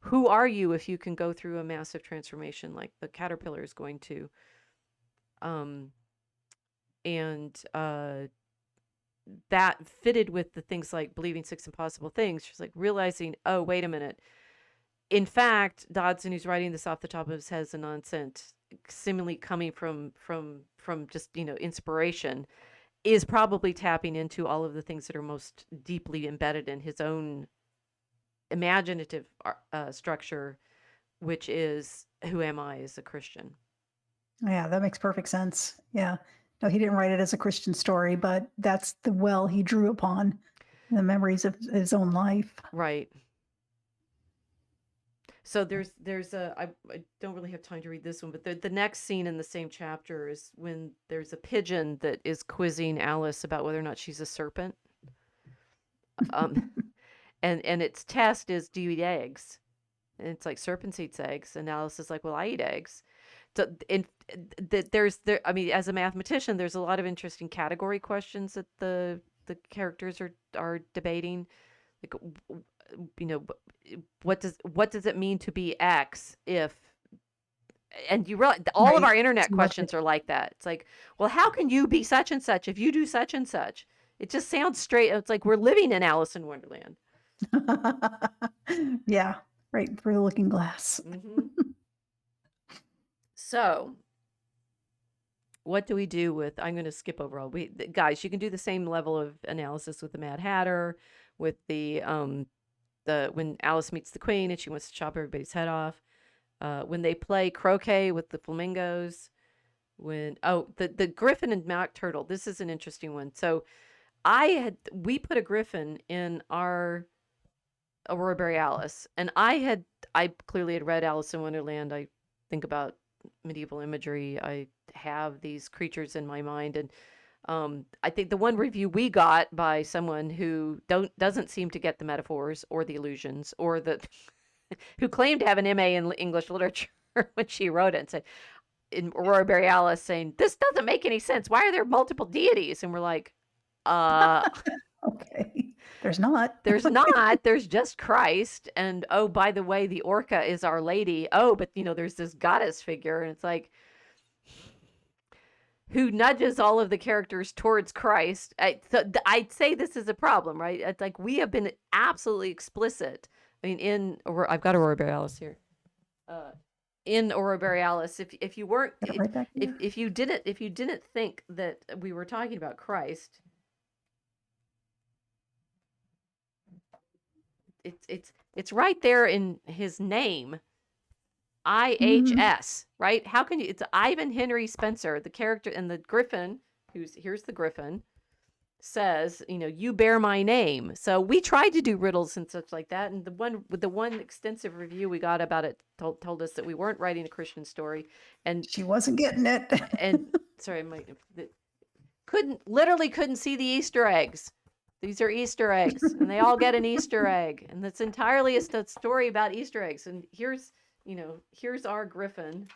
Who are you if you can go through a massive transformation like the caterpillar is going to? Um, and that fitted with the things like believing six impossible things. She's like realizing, oh, wait a minute. In fact, Dodgson, who's writing this off the top of his head as a nonsense, seemingly coming from just, inspiration, is probably tapping into all of the things that are most deeply embedded in his own imaginative structure, which is, who am I as a Christian? Yeah, that makes perfect sense. Yeah. No, he didn't write it as a Christian story, but that's the well he drew upon, the memories of his own life. Right. So there's I don't really have time to read this one, but the next scene in the same chapter is when there's a pigeon that is quizzing Alice about whether or not she's a serpent. And its test is, do you eat eggs? And it's like, serpents eats eggs, and Alice is like, well, I eat eggs. So I mean, as a mathematician, there's a lot of interesting category questions that the characters are debating, like, what does it mean to be X if, and you realize all of Right. our internet It's questions are like that. It's like, well, how can you be such and such if you do such and such? It just sounds straight. It's like we're living in Alice in Wonderland. Yeah, right through the looking glass. So what do we do with, I'm going to skip over all, guys, you can do the same level of analysis with the Mad Hatter, with the when Alice meets the Queen and she wants to chop everybody's head off, when they play croquet with the flamingos, the Griffin and Mock Turtle. This is an interesting one. So we put a Griffin in our Aurora Borealis, and I clearly had read Alice in Wonderland. I think about medieval imagery. I have these creatures in my mind, and I think the one review we got by someone who doesn't seem to get the metaphors or the illusions, or who claimed to have an MA in English literature when she wrote it, and said, in Aurora Borealis, saying, this doesn't make any sense. Why are there multiple deities? And we're like, okay, there's not. There's just Christ. And, oh, by the way, the orca is Our Lady. Oh, but there's this goddess figure, and it's like, who nudges all of the characters towards Christ. I'd say this is a problem, right? It's like, we have been absolutely explicit. I mean, I've got Aurora Borealis here. In Aurora Borealis, if you weren't, if you didn't think that we were talking about Christ, it's right there in his name, IHS, right? How can you? It's Ivan Henry Spencer, the character, and the Griffin. Here's the Griffin, says, you bear my name. So we tried to do riddles and such like that, and the one extensive review we got about it told us that we weren't writing a Christian story, and she wasn't getting it. And sorry, couldn't see the Easter eggs. These are Easter eggs, and they all get an Easter egg, and it's entirely a story about Easter eggs. And here's our Griffin,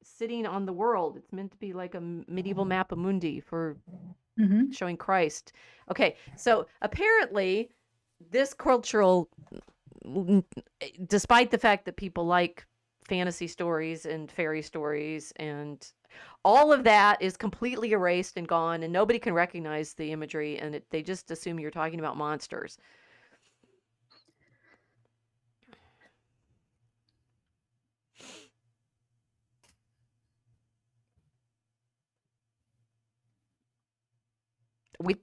sitting on the world. It's meant to be like a medieval mappa mundi for showing Christ. Okay, so apparently this cultural, despite the fact that people like fantasy stories and fairy stories, and all of that is completely erased and gone, and nobody can recognize the imagery, and they just assume you're talking about monsters.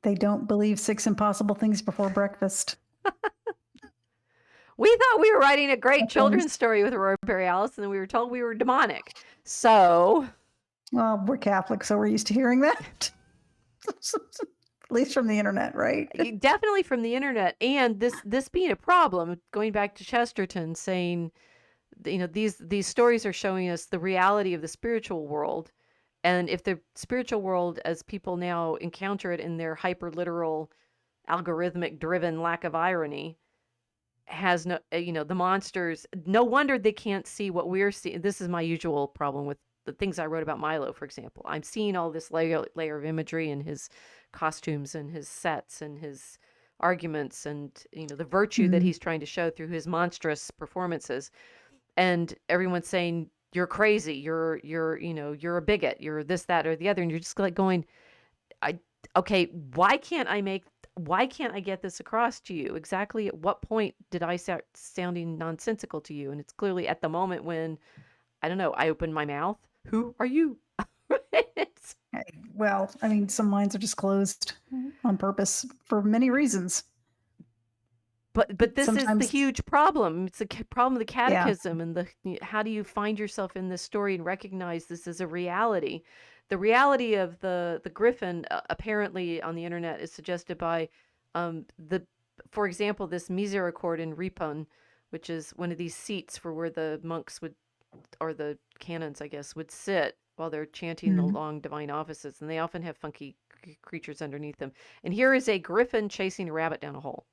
They don't believe six impossible things before breakfast. We thought we were writing a great children's story with Aurora Borealis, and then we were told we were demonic. So, well, we're Catholic, so we're used to hearing that. At least from the internet, right? Definitely from the internet. And this being a problem, going back to Chesterton saying, these stories are showing us the reality of the spiritual world. And if the spiritual world, as people now encounter it in their hyper literal, algorithmic driven lack of irony, has no, the monsters, no wonder they can't see what we're seeing. This is my usual problem with the things I wrote about Milo, for example. I'm seeing all this layer of imagery in his costumes and his sets and his arguments and, the virtue that Mhm. he's trying to show through his monstrous performances. And everyone's saying, you're crazy, you're a bigot, you're this, that, or the other. And you're just like going, I okay, why can't I get this across to you? Exactly at what point did I start sounding nonsensical to you? And it's clearly at the moment when, I don't know, I open my mouth. Who are you? It's- Well, I mean, some minds are just closed on purpose for many reasons. but this is the Sometimes, huge problem. It's the problem of the yeah, catechism and how do you find yourself in this story and recognize this as a reality? The reality of the griffin, apparently on the internet, is suggested by the for example, this misericord in Ripon, which is one of these seats for where the monks would, or the canons, I guess, would sit while they're chanting the Mhm. long divine offices, and they often have funky creatures underneath them. And here is a griffin chasing a rabbit down a hole.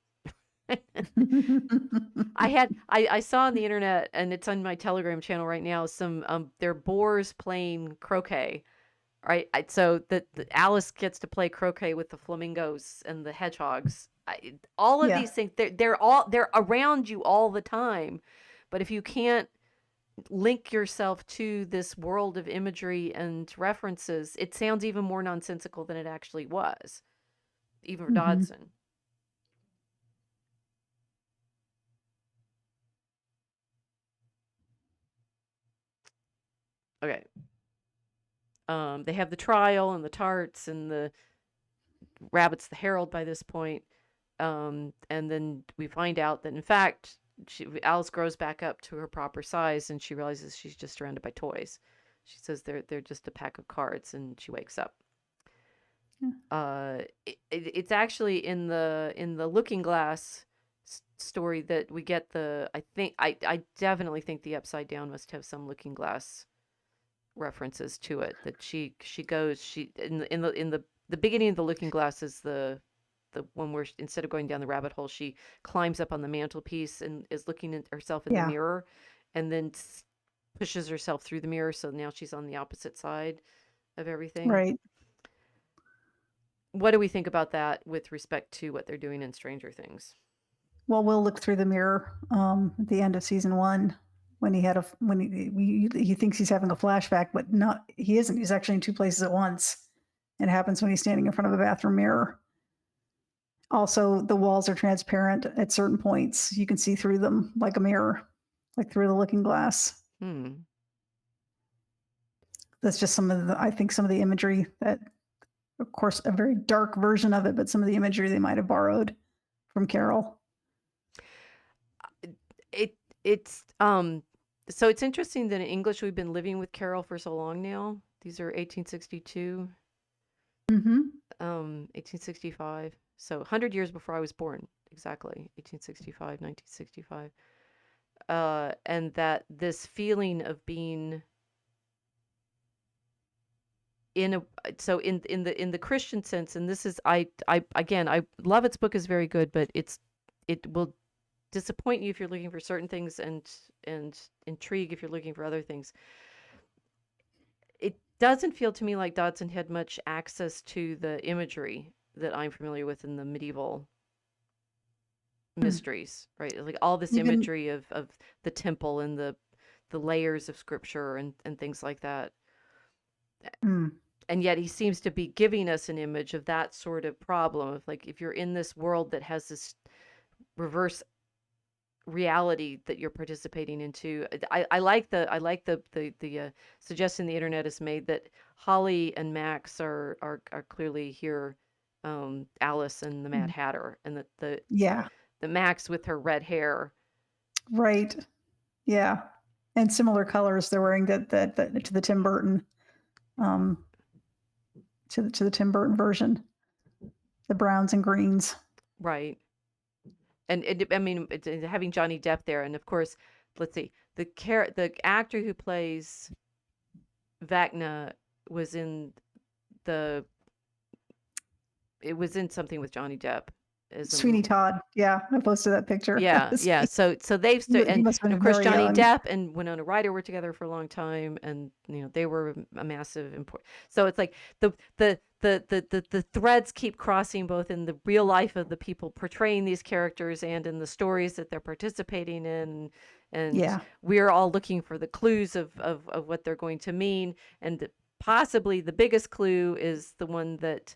I saw on the internet, and it's on my Telegram channel right now, some they're boars playing croquet. Right, so the Alice gets to play croquet with the flamingos and the hedgehogs. All of Yeah. these things, they're around you all the time, but if you can't link yourself to this world of imagery and references, it sounds even more nonsensical than it actually was, even for Mhm. Dodgson. Okay, they have the trial and the tarts and the rabbit's the herald by this point. And then we find out that in fact, Alice grows back up to her proper size, and she realizes she's just surrounded by toys. She says they're just a pack of cards, and she wakes up. Yeah. It's actually in the Looking Glass story that we get the. I definitely think the Upside Down must have some Looking Glass references to it. That she goes she in the beginning of the Looking Glass is the one where instead of going down the rabbit hole, she climbs up on the mantelpiece and is looking at herself in the Yeah. mirror, and then pushes herself through the mirror. So now she's on the opposite side of everything. Right. What do we think about that with respect to what they're doing in Stranger Things? Well, we'll look through the mirror at the end of season one when he thinks he's having a flashback, but not he isn't. He's actually in two places at once. It happens when he's standing in front of a bathroom mirror. Also, the walls are transparent at certain points. You can see through them like a mirror, like through the looking glass. Hmm. That's just I think some of the imagery that, of course, a very dark version of it, but some of the imagery they might have borrowed from Carroll. It it's so it's interesting that in English we've been living with Carol for so long now. These are 1862, Hmm. 1865. So 100 years before I was born, exactly. 1865, 1965. And that this feeling of being in a so in the Christian sense, and this is I again, I Lovett's book is very good, but it will disappoint you if you're looking for certain things and intrigue if you're looking for other things. It doesn't feel to me like Dodgson had much access to the imagery that I'm familiar with in the medieval mysteries, right? Like all this Even imagery of the temple and the layers of scripture and things like that. mm, And yet he seems to be giving us an image of that sort of problem of like if you're in this world that has this reverse reality that you're participating into. I like the suggestion the internet has made that Holly and Max are clearly here, Alice and the Mad mm, Hatter, and that yeah, the Max with her red hair. right, yeah, and similar colors they're wearing that to the Tim Burton um, to the Tim Burton version, the browns and greens. Right. And I mean, having Johnny Depp there, and of course, let's see, the actor who plays Vecna was in the it was in something with Johnny Depp. as Sweeney Todd. Yeah, I posted that picture. Yeah, yeah. So they've He and must have of been course very Johnny young. Depp and Winona Ryder were together for a long time, and they were a massive import. So it's like the threads keep crossing both in the real life of the people portraying these characters and in the stories that they're participating in, and Yeah. we're all looking for the clues of what they're going to mean, and possibly the biggest clue is the one that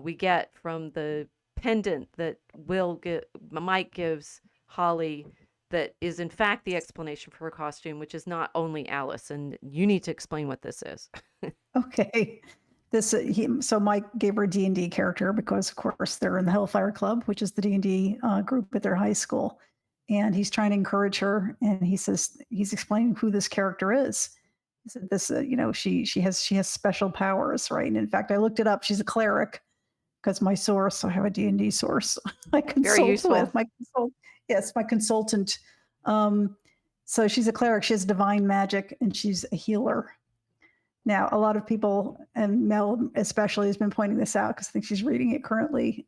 we get from the pendant that Mike gives Holly, that is in fact the explanation for her costume, which is not only Alice. And you need to explain what this is. Okay. So Mike gave her a D&D character because, of course, they're in the Hellfire Club, which is the D&D group at their high school. And he's trying to encourage her, and he says he's explaining who this character is. He said this, she has special powers, right? And in fact, I looked it up. She's a cleric because my source, I have a D&D source I Very consult useful. with. My consultant. So she's a cleric. She has divine magic, and she's a healer. Now, a lot of people, and Mel especially has been pointing this out because I think she's reading it currently,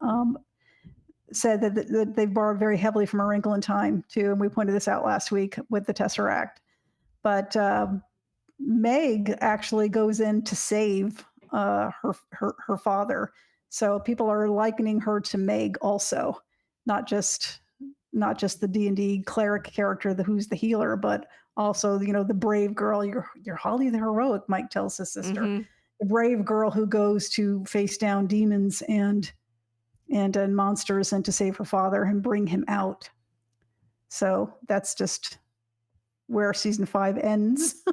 said that they've borrowed very heavily from A Wrinkle in Time, too. And we pointed this out last week with the Tesseract. But Meg actually goes in to save her father. So people are likening her to Meg also, not just the D&D cleric character, who's the healer, but also the brave girl. You're Holly the heroic, Mike tells his sister. Mm-hmm. The brave girl who goes to face down demons and monsters and to save her father and bring him out. So that's just where season 5 ends.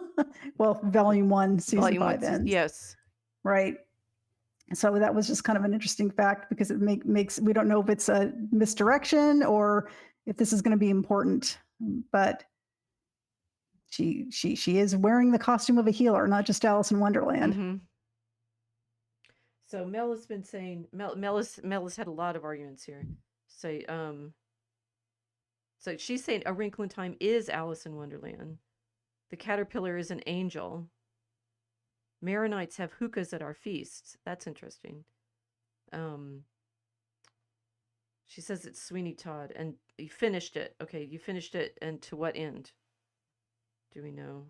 Well, volume 1, season 5 ends. Yes. Right. So that was just kind of an interesting fact because it makes we don't know if it's a misdirection or if this is going to be important, but she is wearing the costume of a healer, not just Alice in Wonderland. Mm-hmm. So Mel has been saying Mel has had a lot of arguments here. So she's saying A Wrinkle in Time is Alice in Wonderland. The caterpillar is an angel. Maronites have hookahs at our feasts. That's interesting. She says it's Sweeney Todd, and you finished it. Okay, you finished it, and to what end? Do we know?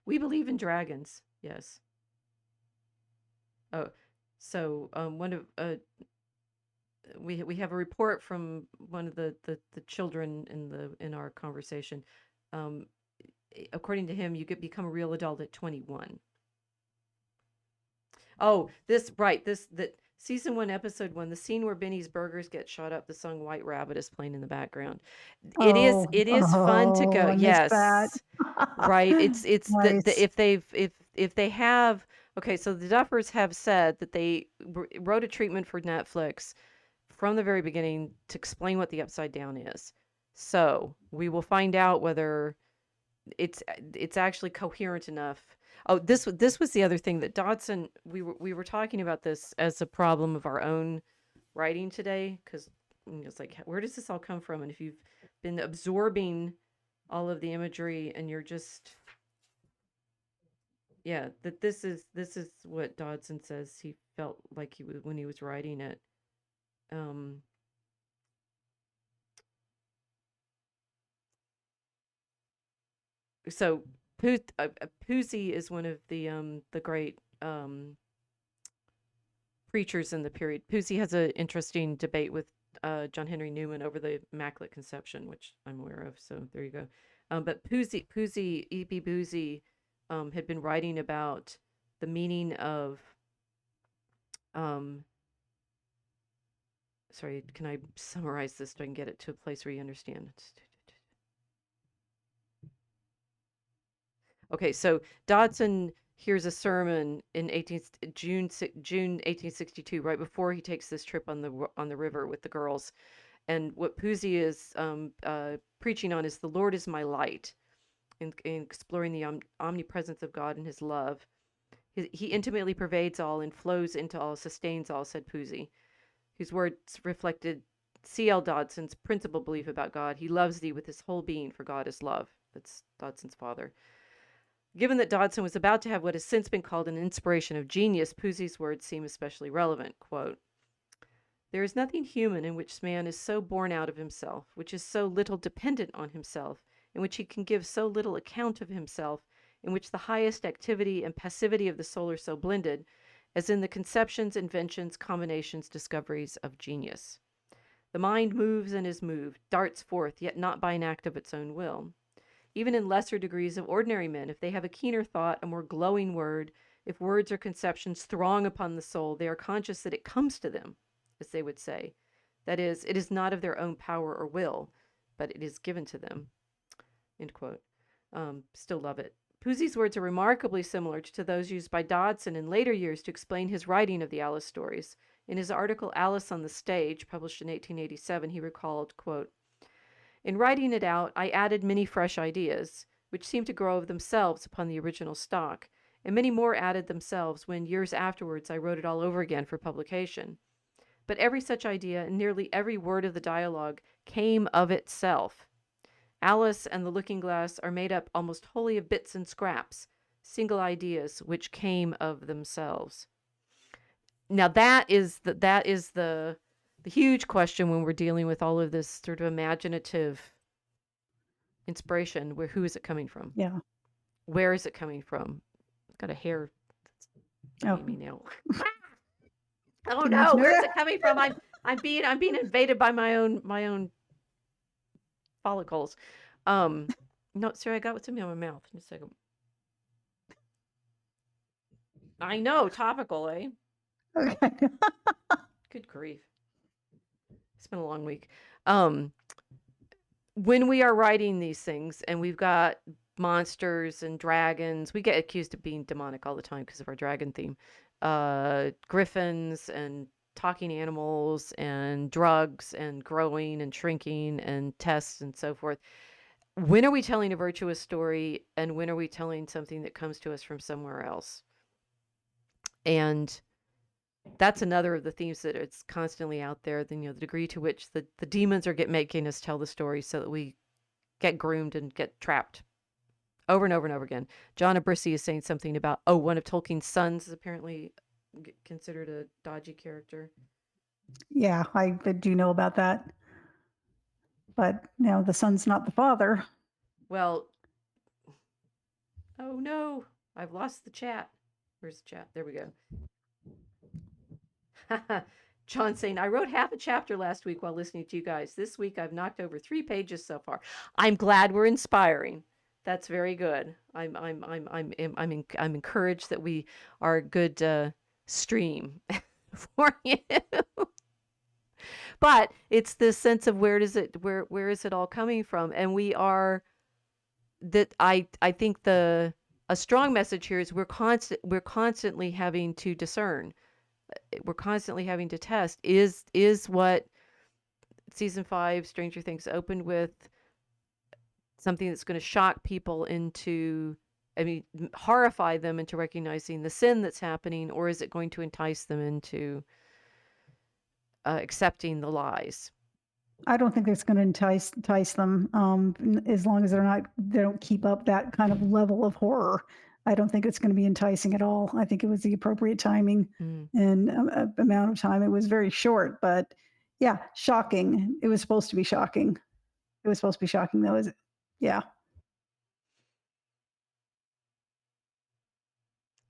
We believe in dragons. Yes. Oh, so one of we have a report from one of the children in our conversation. According to him, you become a real adult at 21. Oh, that season 1, episode 1, the scene where Benny's burgers get shot up, the song "White Rabbit" is playing in the background. It is fun to go. I Yes, that. Right. It's nice. if they have, okay. So the Duffers have said that they wrote a treatment for Netflix from the very beginning to explain what the Upside Down is. So we will find out whether it's actually coherent enough. Oh, this was the other thing that Dodgson, we were talking about this as a problem of our own writing today, because it's like, where does this all come from? And if you've been absorbing all of the imagery and you're just, yeah, that this is what Dodgson says he felt like he was when he was writing it. So Pusey is one of the great preachers in the period. Pusey has an interesting debate with John Henry Newman over the Immaculate Conception, which I'm aware of. So there you go. But Pusey, E.B. Boozy, had been writing about the meaning of. Sorry, can I summarize this so I can get it to a place where you understand? Okay, so Dodgson hears a sermon in June 1862, right before he takes this trip on the river with the girls, and what Pusey is preaching on is the Lord is my light, in exploring the omnipresence of God and His love. He intimately pervades all and flows into all, sustains all, said Pusey, whose words reflected C.L. Dodson's principal belief about God. He loves thee with his whole being, for God is love. That's Dodson's father. Given that Dodgson was about to have what has since been called an inspiration of genius, Pusey's words seem especially relevant. Quote, "There is nothing human in which man is so born out of himself, which is so little dependent on himself, in which he can give so little account of himself, in which the highest activity and passivity of the soul are so blended, as in the conceptions, inventions, combinations, discoveries of genius. The mind moves and is moved, darts forth, yet not by an act of its own will. Even in lesser degrees of ordinary men, if they have a keener thought, a more glowing word, if words or conceptions throng upon the soul, they are conscious that it comes to them, as they would say. That is, it is not of their own power or will, but it is given to them." End quote. Still love it. Pusey's words are remarkably similar to those used by Dodgson in later years to explain his writing of the Alice stories. In his article Alice on the Stage, published in 1887, he recalled, quote, "In writing it out, I added many fresh ideas, which seemed to grow of themselves upon the original stock, and many more added themselves when, years afterwards, I wrote it all over again for publication. But every such idea and nearly every word of the dialogue came of itself. Alice and the Looking-Glass are made up almost wholly of bits and scraps, single ideas which came of themselves." Now that is the huge question when we're dealing with all of this sort of imaginative inspiration. Who is it coming from? Yeah. Where is it coming from? I've got a hair that's me now. Oh no, where is it coming from? I'm being invaded by my own follicles. No, sorry, I got what's in my mouth. Just a second. I know, topical, eh? Okay. Good grief. It's been a long week. When we are writing these things and we've got monsters and dragons, we get accused of being demonic all the time because of our dragon theme. Griffins and talking animals and drugs and growing and shrinking and tests and so forth. When are we telling a virtuous story and when are we telling something that comes to us from somewhere else? And that's another of the themes that it's constantly out there. Then, the degree to which the demons are making us tell the story so that we get groomed and get trapped over and over and over again. John Abrisi is saying something about, one of Tolkien's sons is apparently considered a dodgy character. Yeah, I do know about that. But the son's not the father. Well, oh no, I've lost the chat. Where's the chat? There we go. John saying, "I wrote half a chapter last week while listening to you guys. This week I've knocked over 3 pages so far." I'm glad we're inspiring. That's very good. I'm encouraged that we are a good stream for you. But it's this sense of where is it all coming from? And we are that I think a strong message here is we're constantly having to discern. We're constantly having to test is what season 5 Stranger Things opened with something that's going to shock people into, horrify them into recognizing the sin that's happening, or is it going to entice them into accepting the lies? I don't think it's going to entice them as long as they don't keep up that kind of level of horror. I don't think it's going to be enticing at all. I think it was the appropriate timing and amount of time. It was very short, but yeah, shocking. It was supposed to be shocking. It was supposed to be shocking, though, is it? Yeah.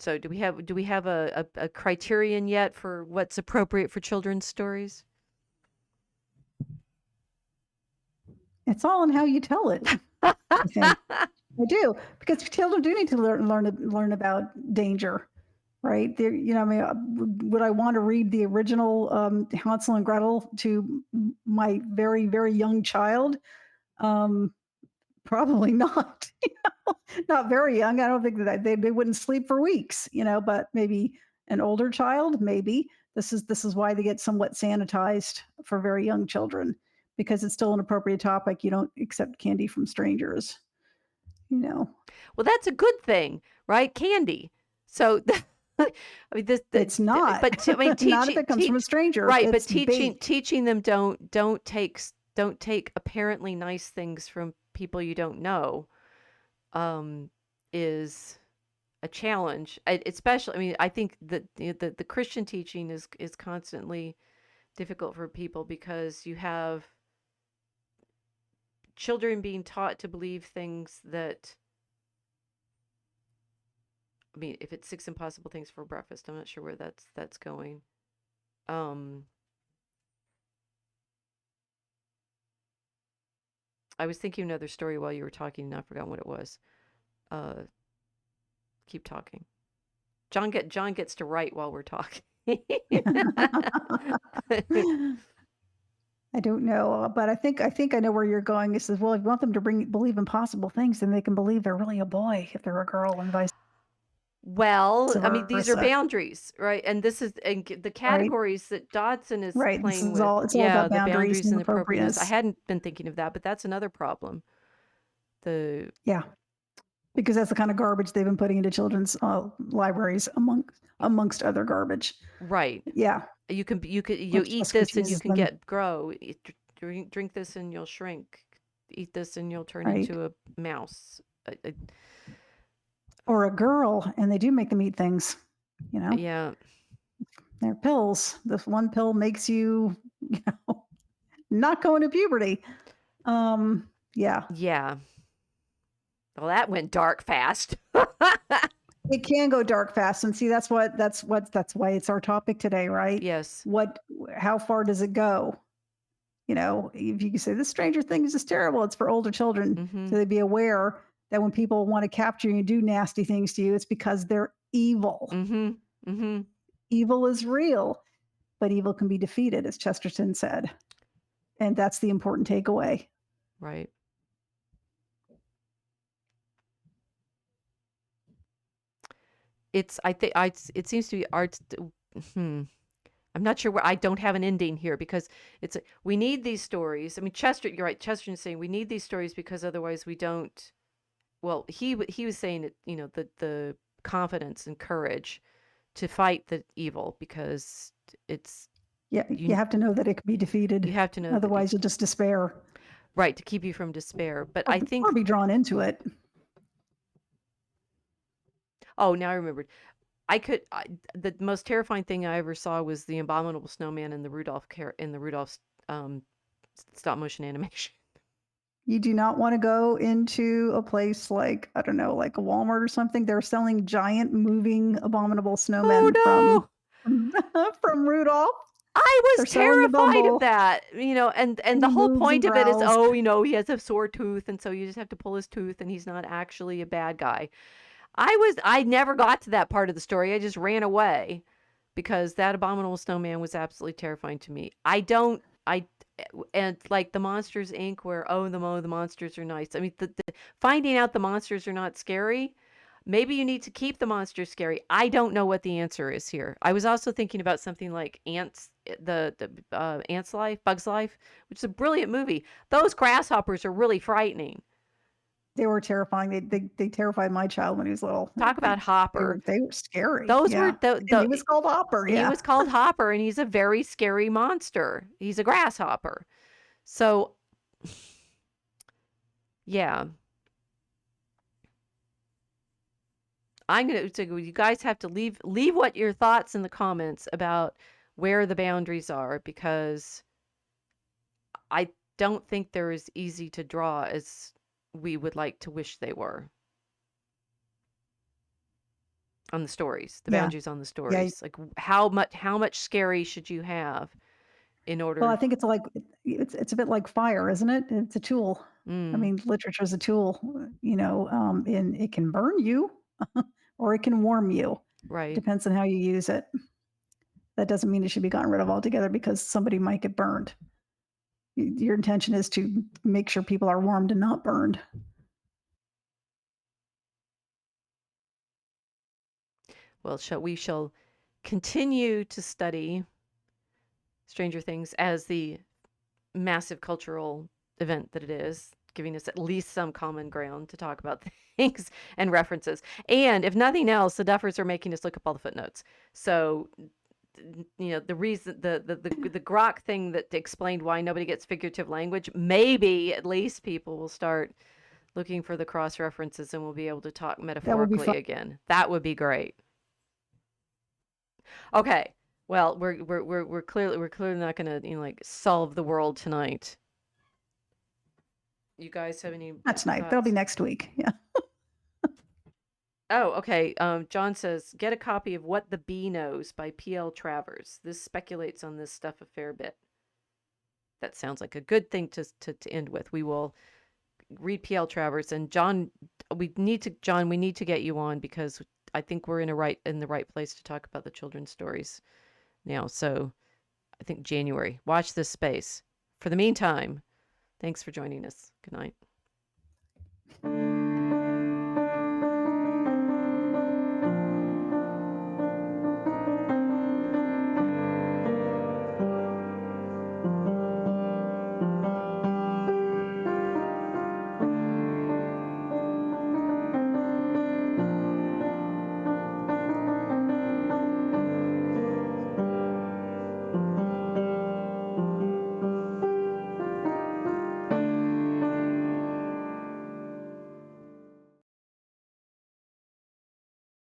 So do we have a criterion yet for what's appropriate for children's stories? It's all in how you tell it. I think. I do, because children do need to learn about danger, right? Would I want to read the original Hansel and Gretel to my very, very young child? Probably not. Not very young. I don't think that they wouldn't sleep for weeks. But maybe an older child. Maybe this is why they get somewhat sanitized for very young children, because it's still an appropriate topic. You don't accept candy from strangers. Well, that's a good thing, right? Candy. So, it's not. But teaching, not if it comes from a stranger, right? But teaching them don't take apparently nice things from people you don't know. is a challenge. Especially, I mean, I think that the Christian teaching is constantly difficult for people because you have children being taught to believe things that, I mean, if it's 6 impossible things for breakfast, I'm not sure where that's going. Um, I was thinking of another story while you were talking, and I forgot what it was. Uh, keep talking. John gets to write while we're talking. I don't know, but I think I know where you're going. It says, well, if you want them to believe impossible things, then they can believe they're really a boy if they're a girl, and vice Well, I mean, these are versa. boundaries, right? And this is and the Right, categories that Dodgson is right. This playing is with. all. It's all Yeah, about the boundaries boundaries and and appropriateness. I appropriateness. hadn't been thinking of that, but that's another problem. The Yeah, because that's the kind of garbage they've been putting into children's libraries amongst other garbage. right. Yeah, You which eat just this and you confuses can them. grow. Drink this and you'll shrink. Eat this and you'll turn Right, into a mouse. or a girl, and they do make them eat things. You know, Yeah. they're pills. This one pill makes you, you know, not go into puberty. Yeah, Yeah. Well, that went dark fast. it can go dark fast, and see that's why it's our topic today, right? Yes. What, how far does it go? You know, if you can say this Stranger Things is terrible, it's for older children. Mm-hmm. So they be aware that when people want to capture you and do nasty things to you, it's because they're evil. Mm-hmm. Mm-hmm. Evil is real, but evil can be defeated, as Chesterton said. And that's the important takeaway. Right. I think it seems to be arts. I'm not sure where I don't have an ending here because we need these stories. I mean, you're right. Chesterton's saying we need these stories because otherwise we don't. Well, he was saying it. You know, the confidence and courage to fight the evil because it's Yeah, you have to know that it can be defeated. you have to know that Otherwise, you'll just despair right to keep you from despair. But I think or be drawn into it. oh now I remembered. The most terrifying thing I ever saw was the abominable snowman in the Rudolph stop motion animation. You do not want to go into a place like, I don't know, like a Walmart or something. They're selling giant moving abominable snowmen Oh no! from Rudolph. I They're was selling the terrified of Bumble, that, and and the he whole moves and point of it is, growls. oh, he has a sore tooth, and so you just have to pull his tooth, and he's not actually a bad guy. I never got to that part of the story. I just ran away because that abominable snowman was absolutely terrifying to me. And like the Monsters Inc., where the monsters are nice. I mean, the finding out the monsters are not scary. Maybe you need to keep the monsters scary. I don't know what the answer is here. I was also thinking about something like Ants, Ants Life, Bugs Life, which is a brilliant movie. Those grasshoppers are really frightening. They were terrifying. They terrified my child when he was little. Talk about Hopper. They were scary. Those were Yeah, and he was called Hopper. he Yeah, was called Hopper, and he's a very scary monster. He's a grasshopper. So, yeah, I'm gonna. So you guys have to leave what your thoughts in the comments about where the boundaries are because I don't think they're as easy to draw as we would like to wish they were on the stories. The yeah, boundaries on the yeah. stories, like how much scary should you have in Well, I order? think it's like it's a bit like fire, isn't it? It's a tool. I Mm, mean, literature is a tool, and it can burn you or it can warm you. It right. depends on how you use it. That doesn't mean it should be gotten rid of altogether because somebody might get burned. Your intention is to make sure people are warmed and not burned. Well, we shall continue to study Stranger Things as the massive cultural event that it is, giving us at least some common ground to talk about things and references. And if nothing else, the Duffers are making us look up all the footnotes. So, the reason the grok thing that explained why nobody gets figurative language, maybe at least people will start looking for the cross references, and we'll be able to talk That would be metaphorically fun. again. That would be great. Okay. Well, we're clearly not going to like solve the world tonight. You guys have any That's nice. That'll thoughts? be next week. Yeah. Oh, okay. John says, get a copy of What the Bee Knows by P.L. Travers. This speculates on this stuff a fair bit. That sounds like a good thing to end with. We will read P.L. Travers, and John, we need to get you on, because I think we're in the right place to talk about the children's stories now. So I think January. Watch this space. For the meantime, thanks for joining us. Good night.